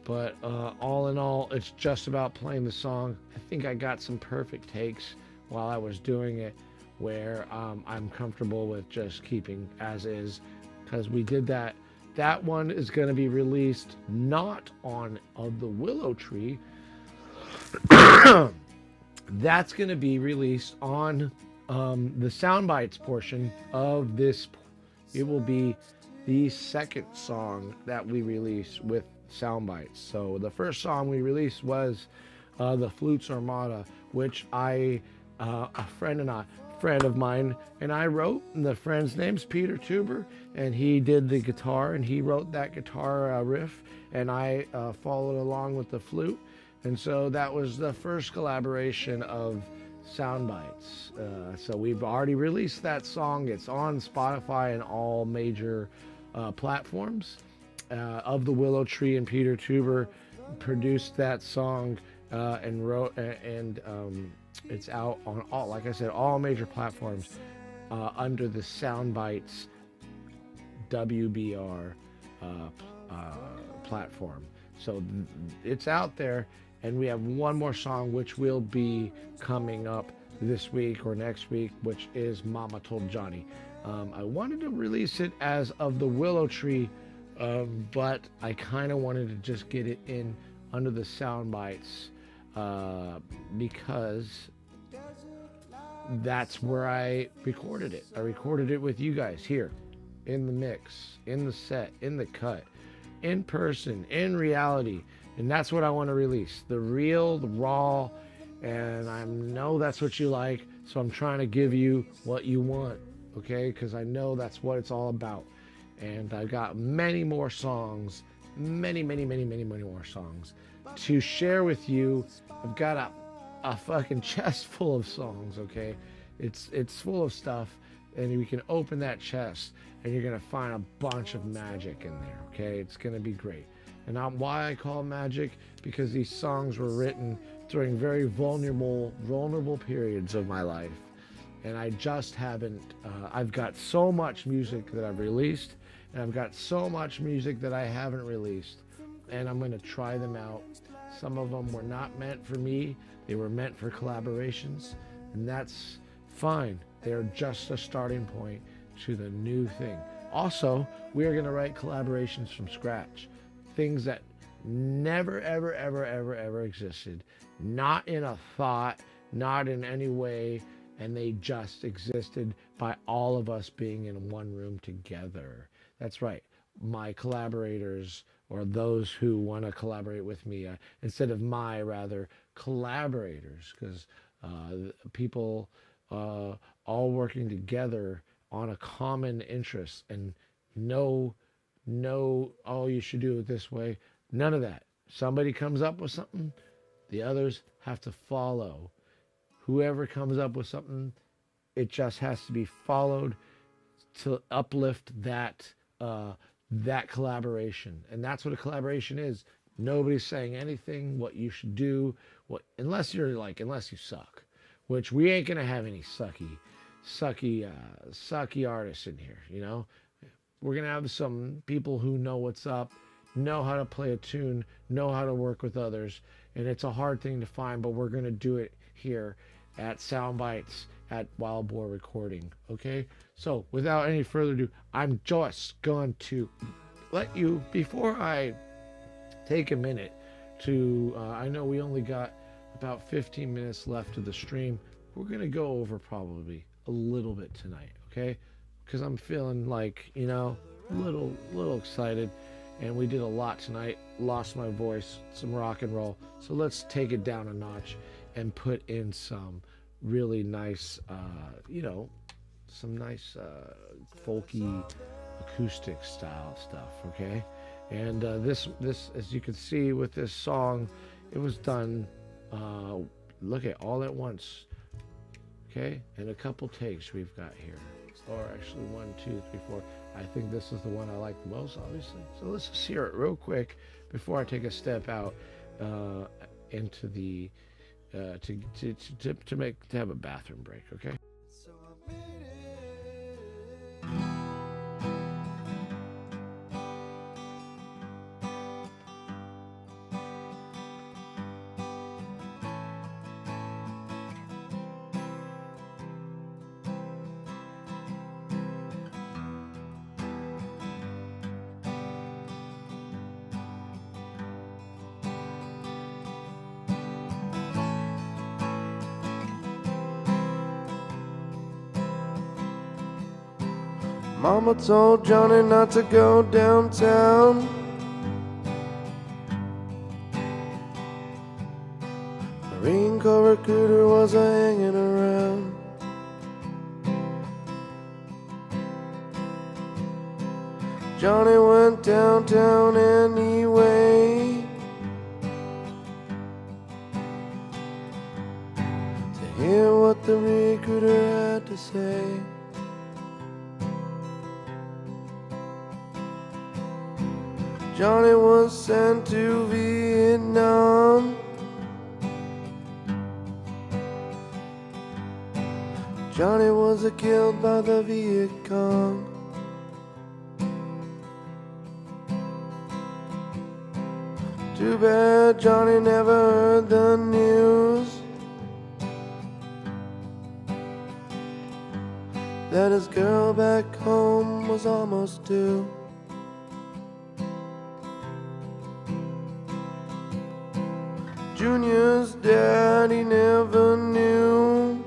But all in all, it's just about playing the song. I think I got some perfect takes while I was doing it, where I'm comfortable with just keeping as is, because we did that. That one is going to be released not on Of the Willow Tree. That's going to be released on the sound bites portion of this. It will be the second song that we release with sound bites. So the first song we released was the Flutes Armada, which a friend of mine and I wrote. And the friend's name's Peter Tuber, and he did the guitar, and he wrote that guitar riff, and I followed along with the flute. And so that was the first collaboration of sound bites. So we've already released that song. It's on Spotify and all major platforms. Of the Willow Tree and Peter Tuber produced that song and wrote, and it's out on all, like I said, all major platforms under the Soundbites WBR platform. So it's out there, and we have one more song which will be coming up this week or next week, which is Mama Told Johnny. I wanted to release it as Of the Willow Tree, but I kind of wanted to just get it in under the sound bites because that's where I recorded it. I recorded it with you guys here in the mix, in the set, in the cut, in person, in reality. And that's what I want to release. The real, the raw, and I know that's what you like, so I'm trying to give you what you want, okay? Because I know that's what it's all about. And I've got many more songs, many more songs to share with you. I've got a fucking chest full of songs, okay? It's full of stuff, and you can open that chest, and you're gonna find a bunch of magic in there, okay? It's gonna be great. And why I call magic, because these songs were written during very vulnerable periods of my life. And I just haven't, I've got so much music that I've released, and I've got so much music that I haven't released, and I'm going to try them out. Some of them were not meant for me. They were meant for collaborations, and that's fine. They're just a starting point to the new thing. Also, we are going to write collaborations from scratch. Things that never, ever existed. Not in a thought, not in any way, and they just existed by all of us being in one room together. That's right. My collaborators, or those who want to collaborate with me, instead of rather collaborators, because people all working together on a common interest, and no, oh, you should do it this way. None of that. Somebody comes up with something, the others have to follow. Whoever comes up with something, it just has to be followed to uplift that that collaboration. And that's what a collaboration is. Nobody's saying anything what you should do, unless you suck, which we ain't gonna have any sucky artists in here, you know. We're gonna have some people who know what's up, know how to play a tune, know how to work with others, and it's a hard thing to find, but we're gonna do it here at Soundbites at Boar Recording. Okay, so without any further ado, I'm just going to let you, before I take a minute to I know we only got about 15 minutes left of the stream. We're gonna go over probably a little bit tonight, okay? Because I'm feeling like, you know, a little excited, and we did a lot tonight. Lost my voice, some rock and roll, so let's take it down a notch and put in some really nice you know, some nice folky acoustic style stuff, okay? And this as you can see with this song, it was done look at all at once, okay? And a couple takes we've got here, or actually 1, 2, 3, 4. I think this is the one I like the most, obviously. So let's just hear it real quick before I take a step out into the to have a bathroom break, okay? Mama told Johnny not to go downtown. Marine Corps recruiter was hanging around. Johnny went downtown anyway to hear what the recruiter had to say. Johnny was sent to Vietnam. Johnny was killed by the Viet Cong. Too bad Johnny never heard the news that his girl back home was almost due. Junior's daddy never knew.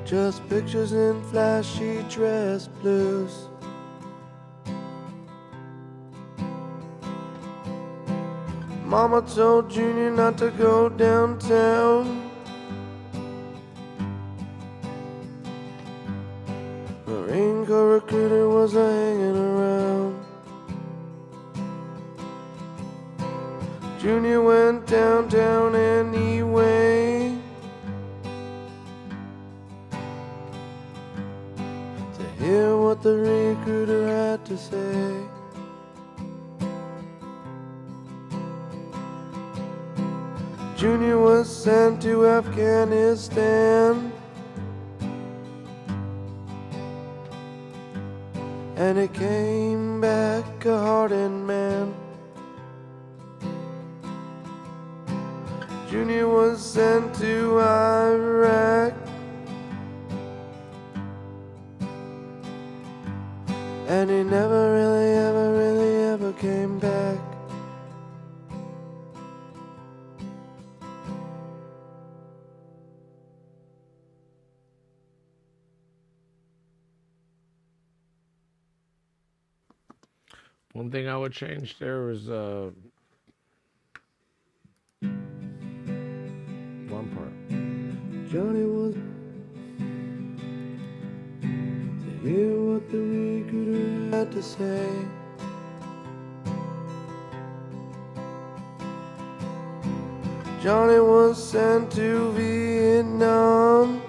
Just pictures in flashy dress blues. Mama told Junior not to go downtown. Marine Corps recruiter was hanging around. Junior went downtown anyway to hear what the recruiter had to say. Junior was sent to Afghanistan, and he came back a hardened man. Junior was sent to Iraq, and he never really ever came back. One thing I would change there was one part. Johnny was to hear what the recruiter had to say. Johnny was sent to Vietnam.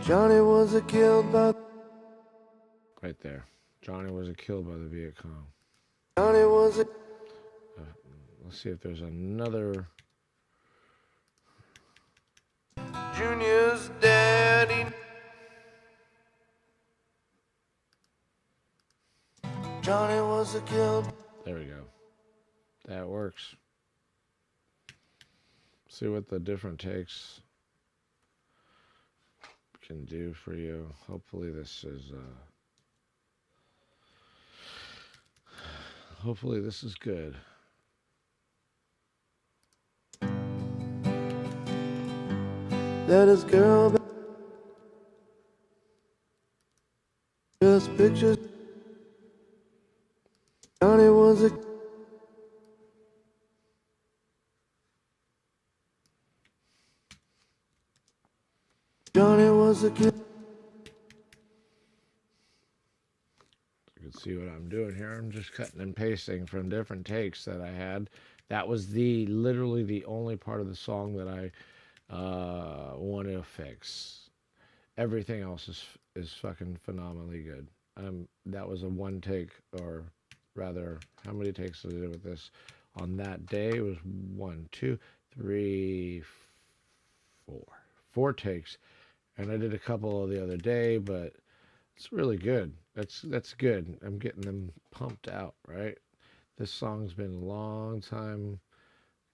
Johnny was killed by... Right there. Johnny was killed by the Viet Cong. Johnny was Let's see if there's another. Junior's daddy. Johnny was killed. There we go. That works. See what the different takes can do for you. Hopefully this is good. That his girl just pictures. Johnny was a kid. You can see what I'm doing here. I'm just cutting and pasting from different takes that I had. That was literally the only part of the song that I want to fix. Everything else is fucking phenomenally good. That was a one take, or rather, how many takes did I do with this? On that day, it was 1, 2, 3, 4 takes, and I did a couple the other day, but it's really good. That's good. I'm getting them pumped out, right? This song's been a long time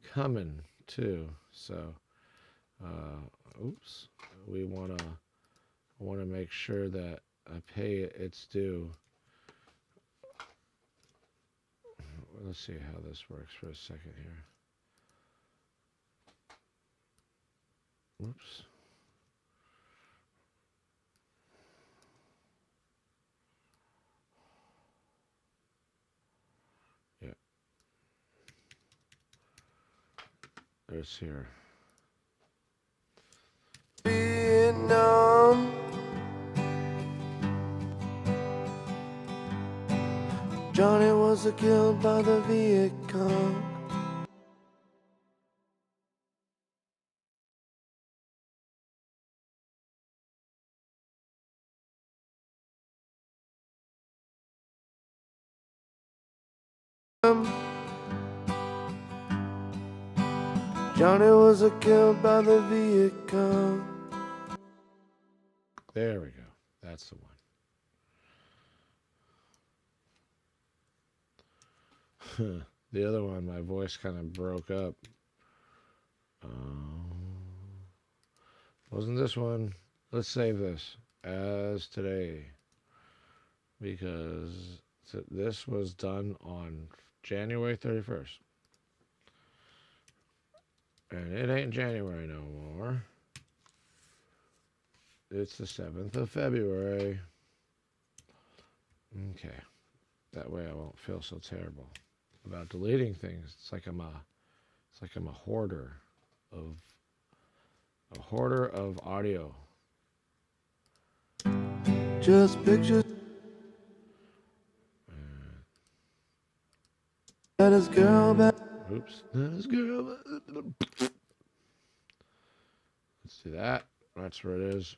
coming too, so oops, I want to make sure that I pay it its due. Let's see how this works for a second here. Whoops. Yeah. There's here. Vietnam. Johnny was killed by the Viet Cong. Johnny was killed by the Viet Cong. There we go. That's the one. The other one, my voice kind of broke up. Wasn't this one? Let's save this as today, because this was done on January 31st. And it ain't January no more. It's the 7th of February. Okay. That way I won't feel so terrible about deleting things. It's like I'm a hoarder of audio. Just pictures. That his girl back. Oops. Let's do that. That's where it is.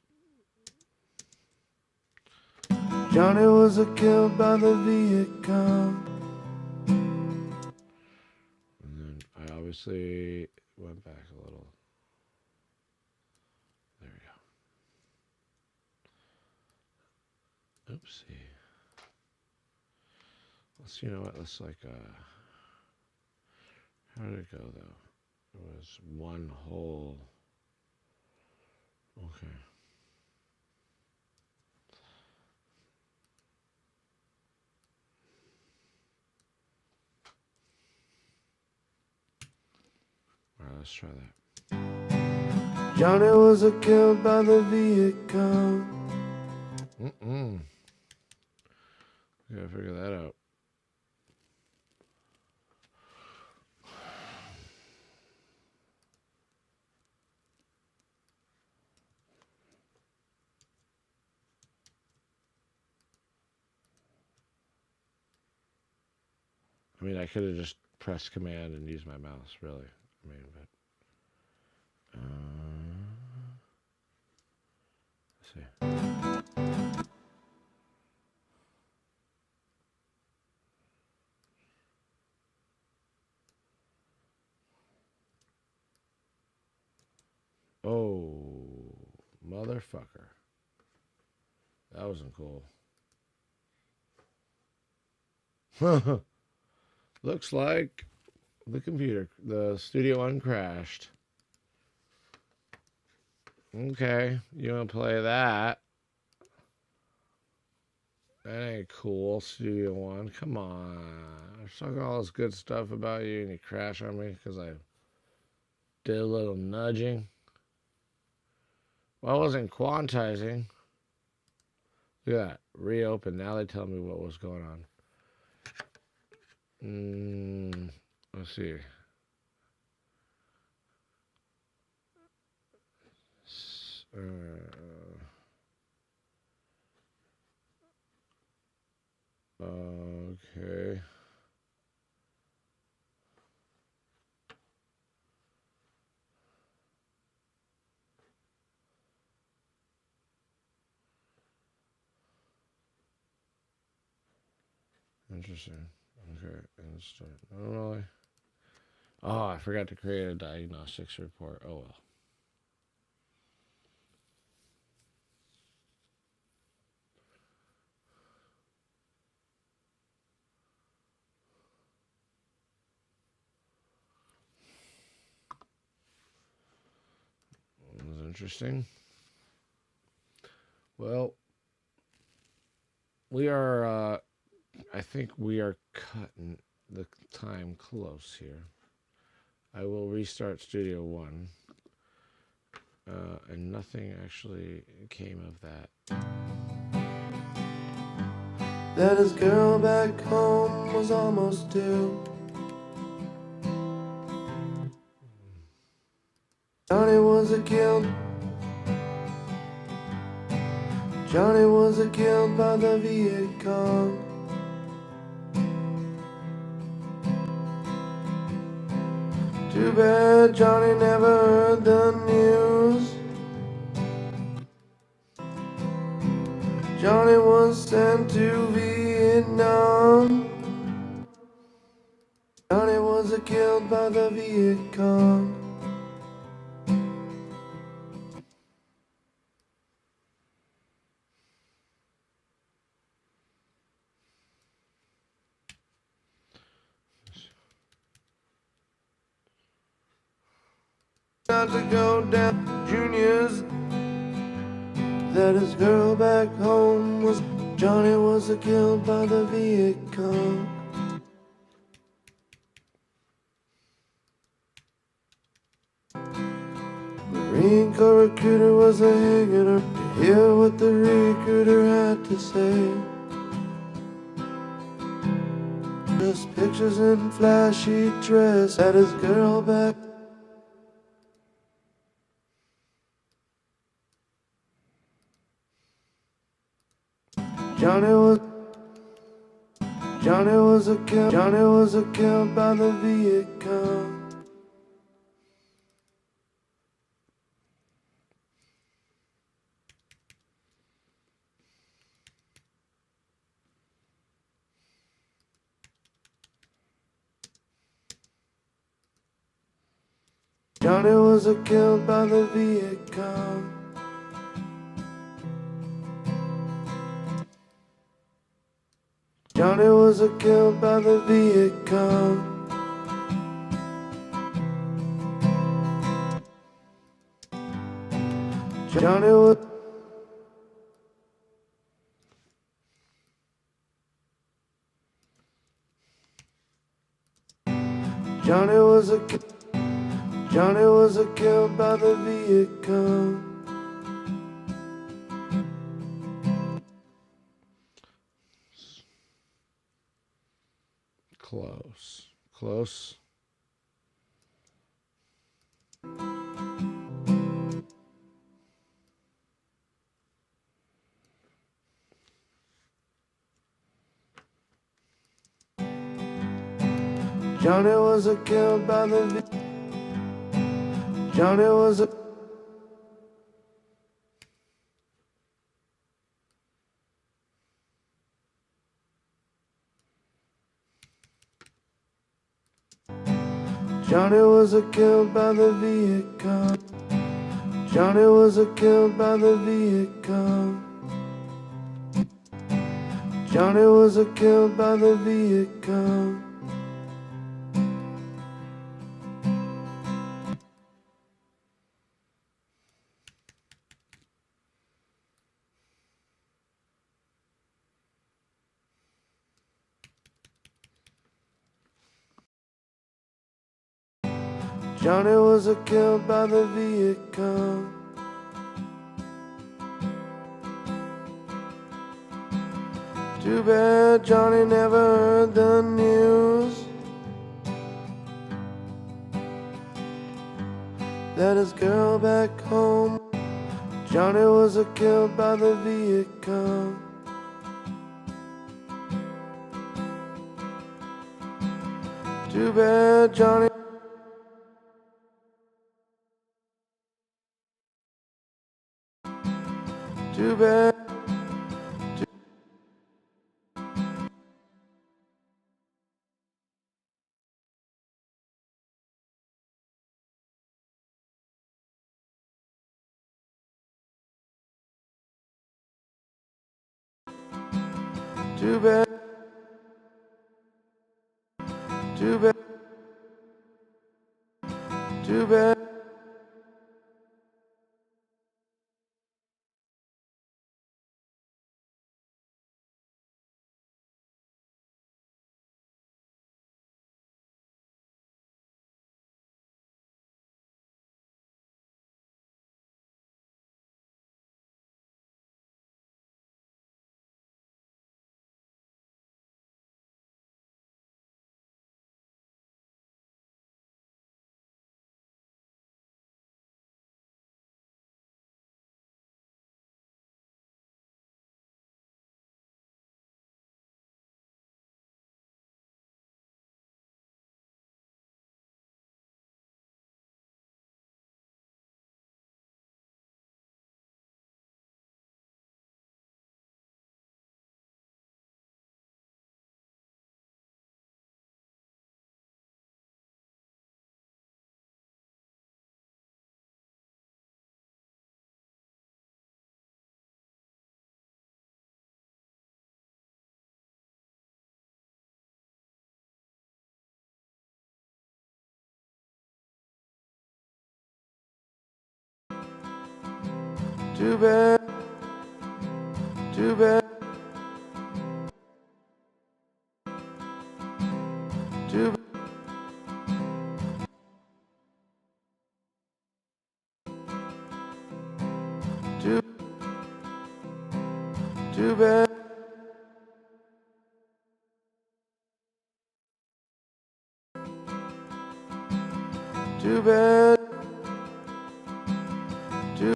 Johnny was killed by the Viet Cong. And then I obviously went back a little. There we go. Oopsie. You know what? Let's like, how did it go though? It was one whole. Okay. All right, let's try that. Johnny was killed by the Viet Cong. Gotta figure that out. I mean, I could have just pressed command and used my mouse, really. I mean, but let's see. Oh, motherfucker. That wasn't cool. Looks like the Studio One crashed. Okay, you want to play that? That ain't cool, Studio One. Come on. I was talking all this good stuff about you and you crash on me because I did a little nudging. Well, I wasn't quantizing. Look at that. Reopen. Now they tell me what was going on. Let's see. Okay. Interesting. Okay, and start normally. Oh, I forgot to create a diagnostics report. Oh well. That was interesting. Well, we are, I think we are cutting the time close here. I will restart Studio One. and nothing actually came of that. That his girl back home was almost due. Johnny was a killed. Johnny was a killed by the Viet Cong. Too bad Johnny never heard the news. Johnny was sent to Vietnam. Johnny was killed by the Viet Cong. Got to go down Junior's. That his girl back home was Johnny was killed by the Viet Cong. Marine Corps recruiter was hanging her to hear what the recruiter had to say. Just pictures in flashy dress at his girl back. Johnny was killed by the Viet Cong. Johnny was killed by the Viet Cong. Johnny was killed by the Viet Cong. Johnny was Johnny was killed by the Viet Cong. Close. Johnny was killed by the Johnny was Johnny was killed by the Viet Cong. Johnny was killed by the Viet Cong. Johnny was killed by the Viet Cong. Johnny was killed by the Viet Cong. Too bad Johnny never heard the news. That his girl back home, Johnny was killed by the Viet Cong. Too bad Johnny Too bad Too bad Too bad Too bad Too bad, too bad, too bad, too, too bad, too bad, too,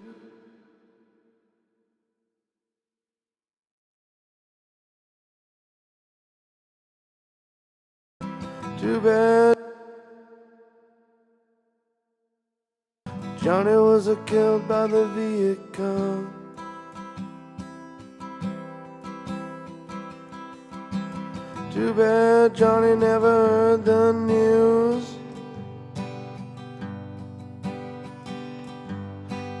too bad. Johnny was killed by the vehicle. Too bad Johnny never heard the news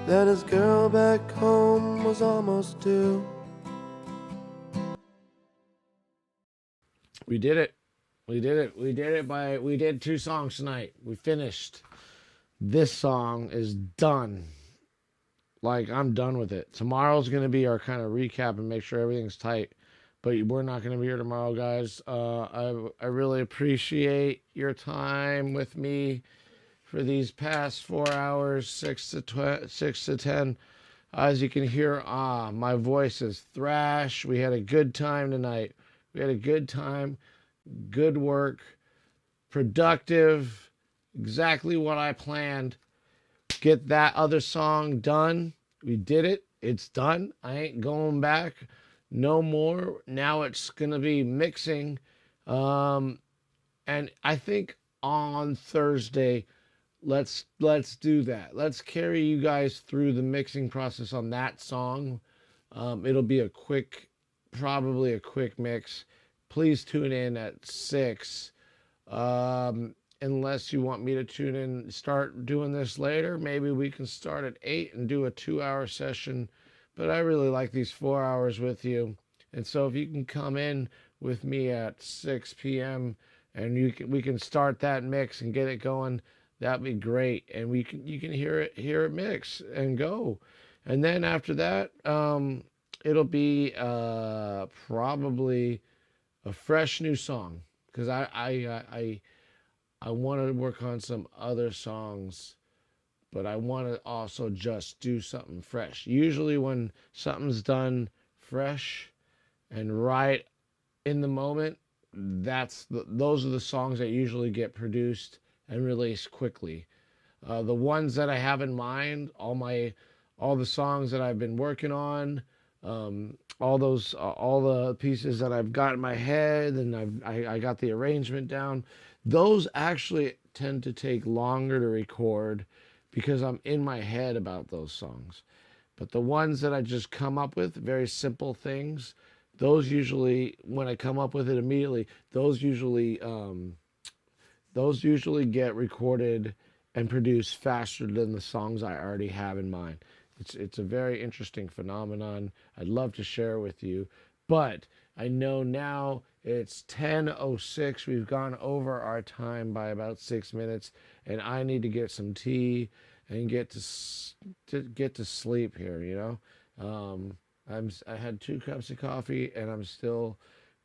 that his girl back home was almost due. We did it. We did it. We did it we did 2 songs tonight. We finished. This song is done. Like, I'm done with it. Tomorrow's going to be our kind of recap and make sure everything's tight. But we're not going to be here tomorrow, guys. I really appreciate your time with me for these past 4 hours, 6 to 10. As you can hear, my voice is thrash. We had a good time tonight. We had a good time. Good work. Productive. Exactly what I planned. Get that other song done. We did it. It's done. I ain't going back no more. Now it's gonna be mixing, and I think on Thursday, let's do that. Let's carry you guys through the mixing process on that song. It'll be probably a quick mix. Please tune in at 6. Unless you want me to tune in, start doing this later, maybe we can start at 8 and do a 2-hour session. But I really like these 4 hours with you. And so if you can come in with me at 6 p.m. and we can start that mix and get it going, that'd be great. And you can hear it mix and go. And then after that, it'll be probably a fresh new song, because I want to work on some other songs, but I want to also just do something fresh. Usually when something's done fresh and right in the moment, those are the songs that usually get produced and released quickly. The ones that I have in mind, all the songs that I've been working on, all the pieces that I've got in my head, and I got the arrangement down. Those actually tend to take longer to record because I'm in my head about those songs. But the ones that I just come up with, very simple things, those usually, when I come up with it immediately, those usually get recorded and produced faster than the songs I already have in mind. It's a very interesting phenomenon. I'd love to share with you, but I know now it's 10:06. We've gone over our time by about 6 minutes, and I need to get some tea and get to sleep here. You know, I had 2 cups of coffee, and I'm still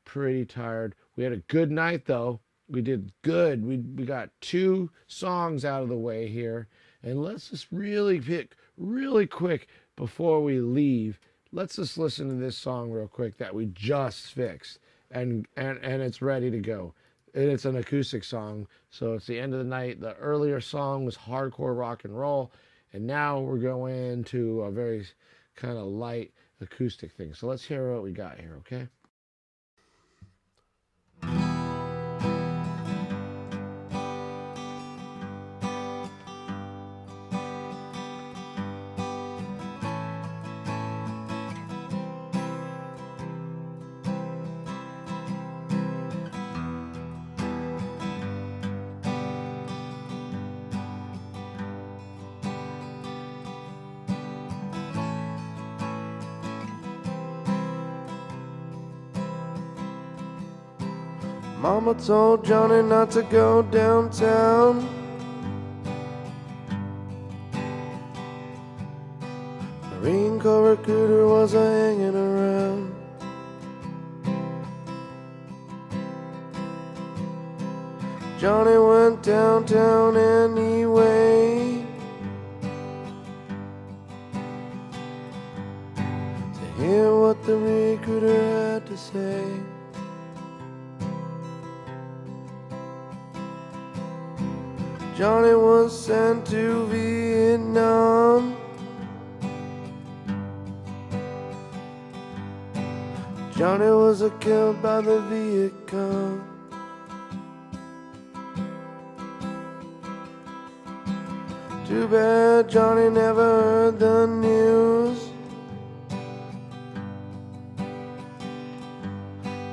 pretty tired. We had a good night though. We did good. We got 2 songs out of the way here, and let's just really pick really quick before we leave. Let's just listen to this song real quick that we just fixed, and it's ready to go. And it's an acoustic song, so it's the end of the night. The earlier song was hardcore rock and roll, and now we're going to a very kind of light acoustic thing. So let's hear what we got here, okay? Mama told Johnny not to go downtown. Marine Corps recruiter was a hanging around. Johnny went downtown anyway to hear what the recruiter had to say. Johnny was sent to Vietnam. Johnny was killed by the Viet Cong. Too bad Johnny never heard the news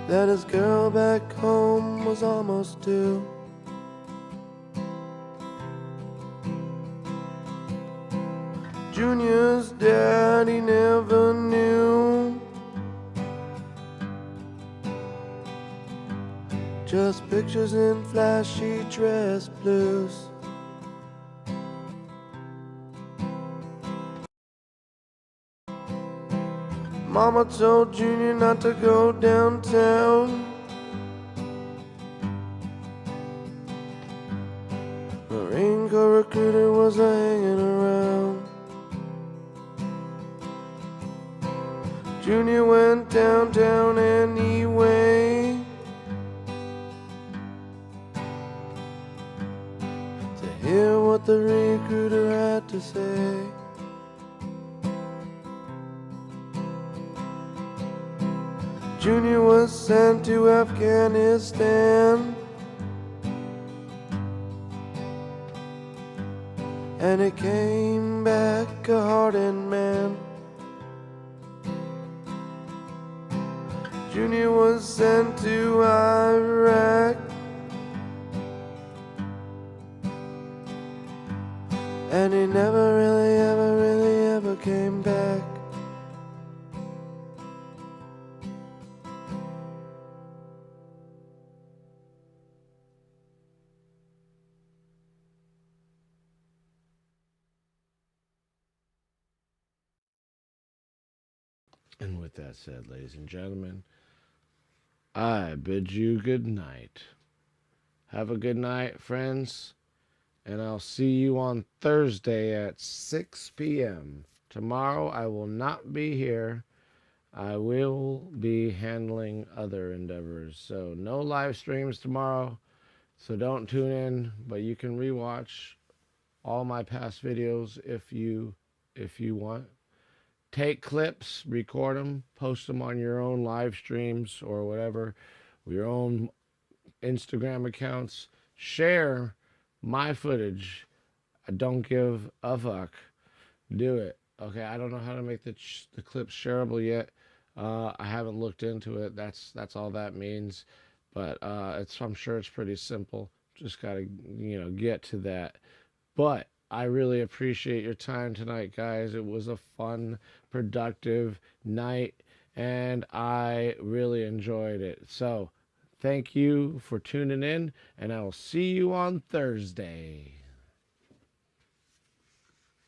that his girl back home was almost due. Junior's daddy never knew, just pictures in flashy dress blues. Mama told Junior not to go downtown. Marine Corps recruiter was hanging around. Junior went downtown anyway to hear what the recruiter had to say. Junior was sent to Afghanistan, and he came back a hardened man. Junior was sent to Iraq, and he never really ever came back. And with that said, ladies and gentlemen, I bid you good night. Have a good night, friends, and I'll see you on Thursday at 6 p.m. Tomorrow I will not be here. I will be handling other endeavors. So no live streams tomorrow, so don't tune in, but you can rewatch all my past videos if you want. Take clips, record them, post them on your own live streams or whatever, your own Instagram accounts. Share my footage. I don't give a fuck. Do it. Okay, I don't know how to make the clips shareable yet. I haven't looked into it. That's all that means. But I'm sure it's pretty simple. Just gotta get to that. But I really appreciate your time tonight, guys. It was a fun, productive night, and I really enjoyed it. So, thank you for tuning in, and I will see you on Thursday.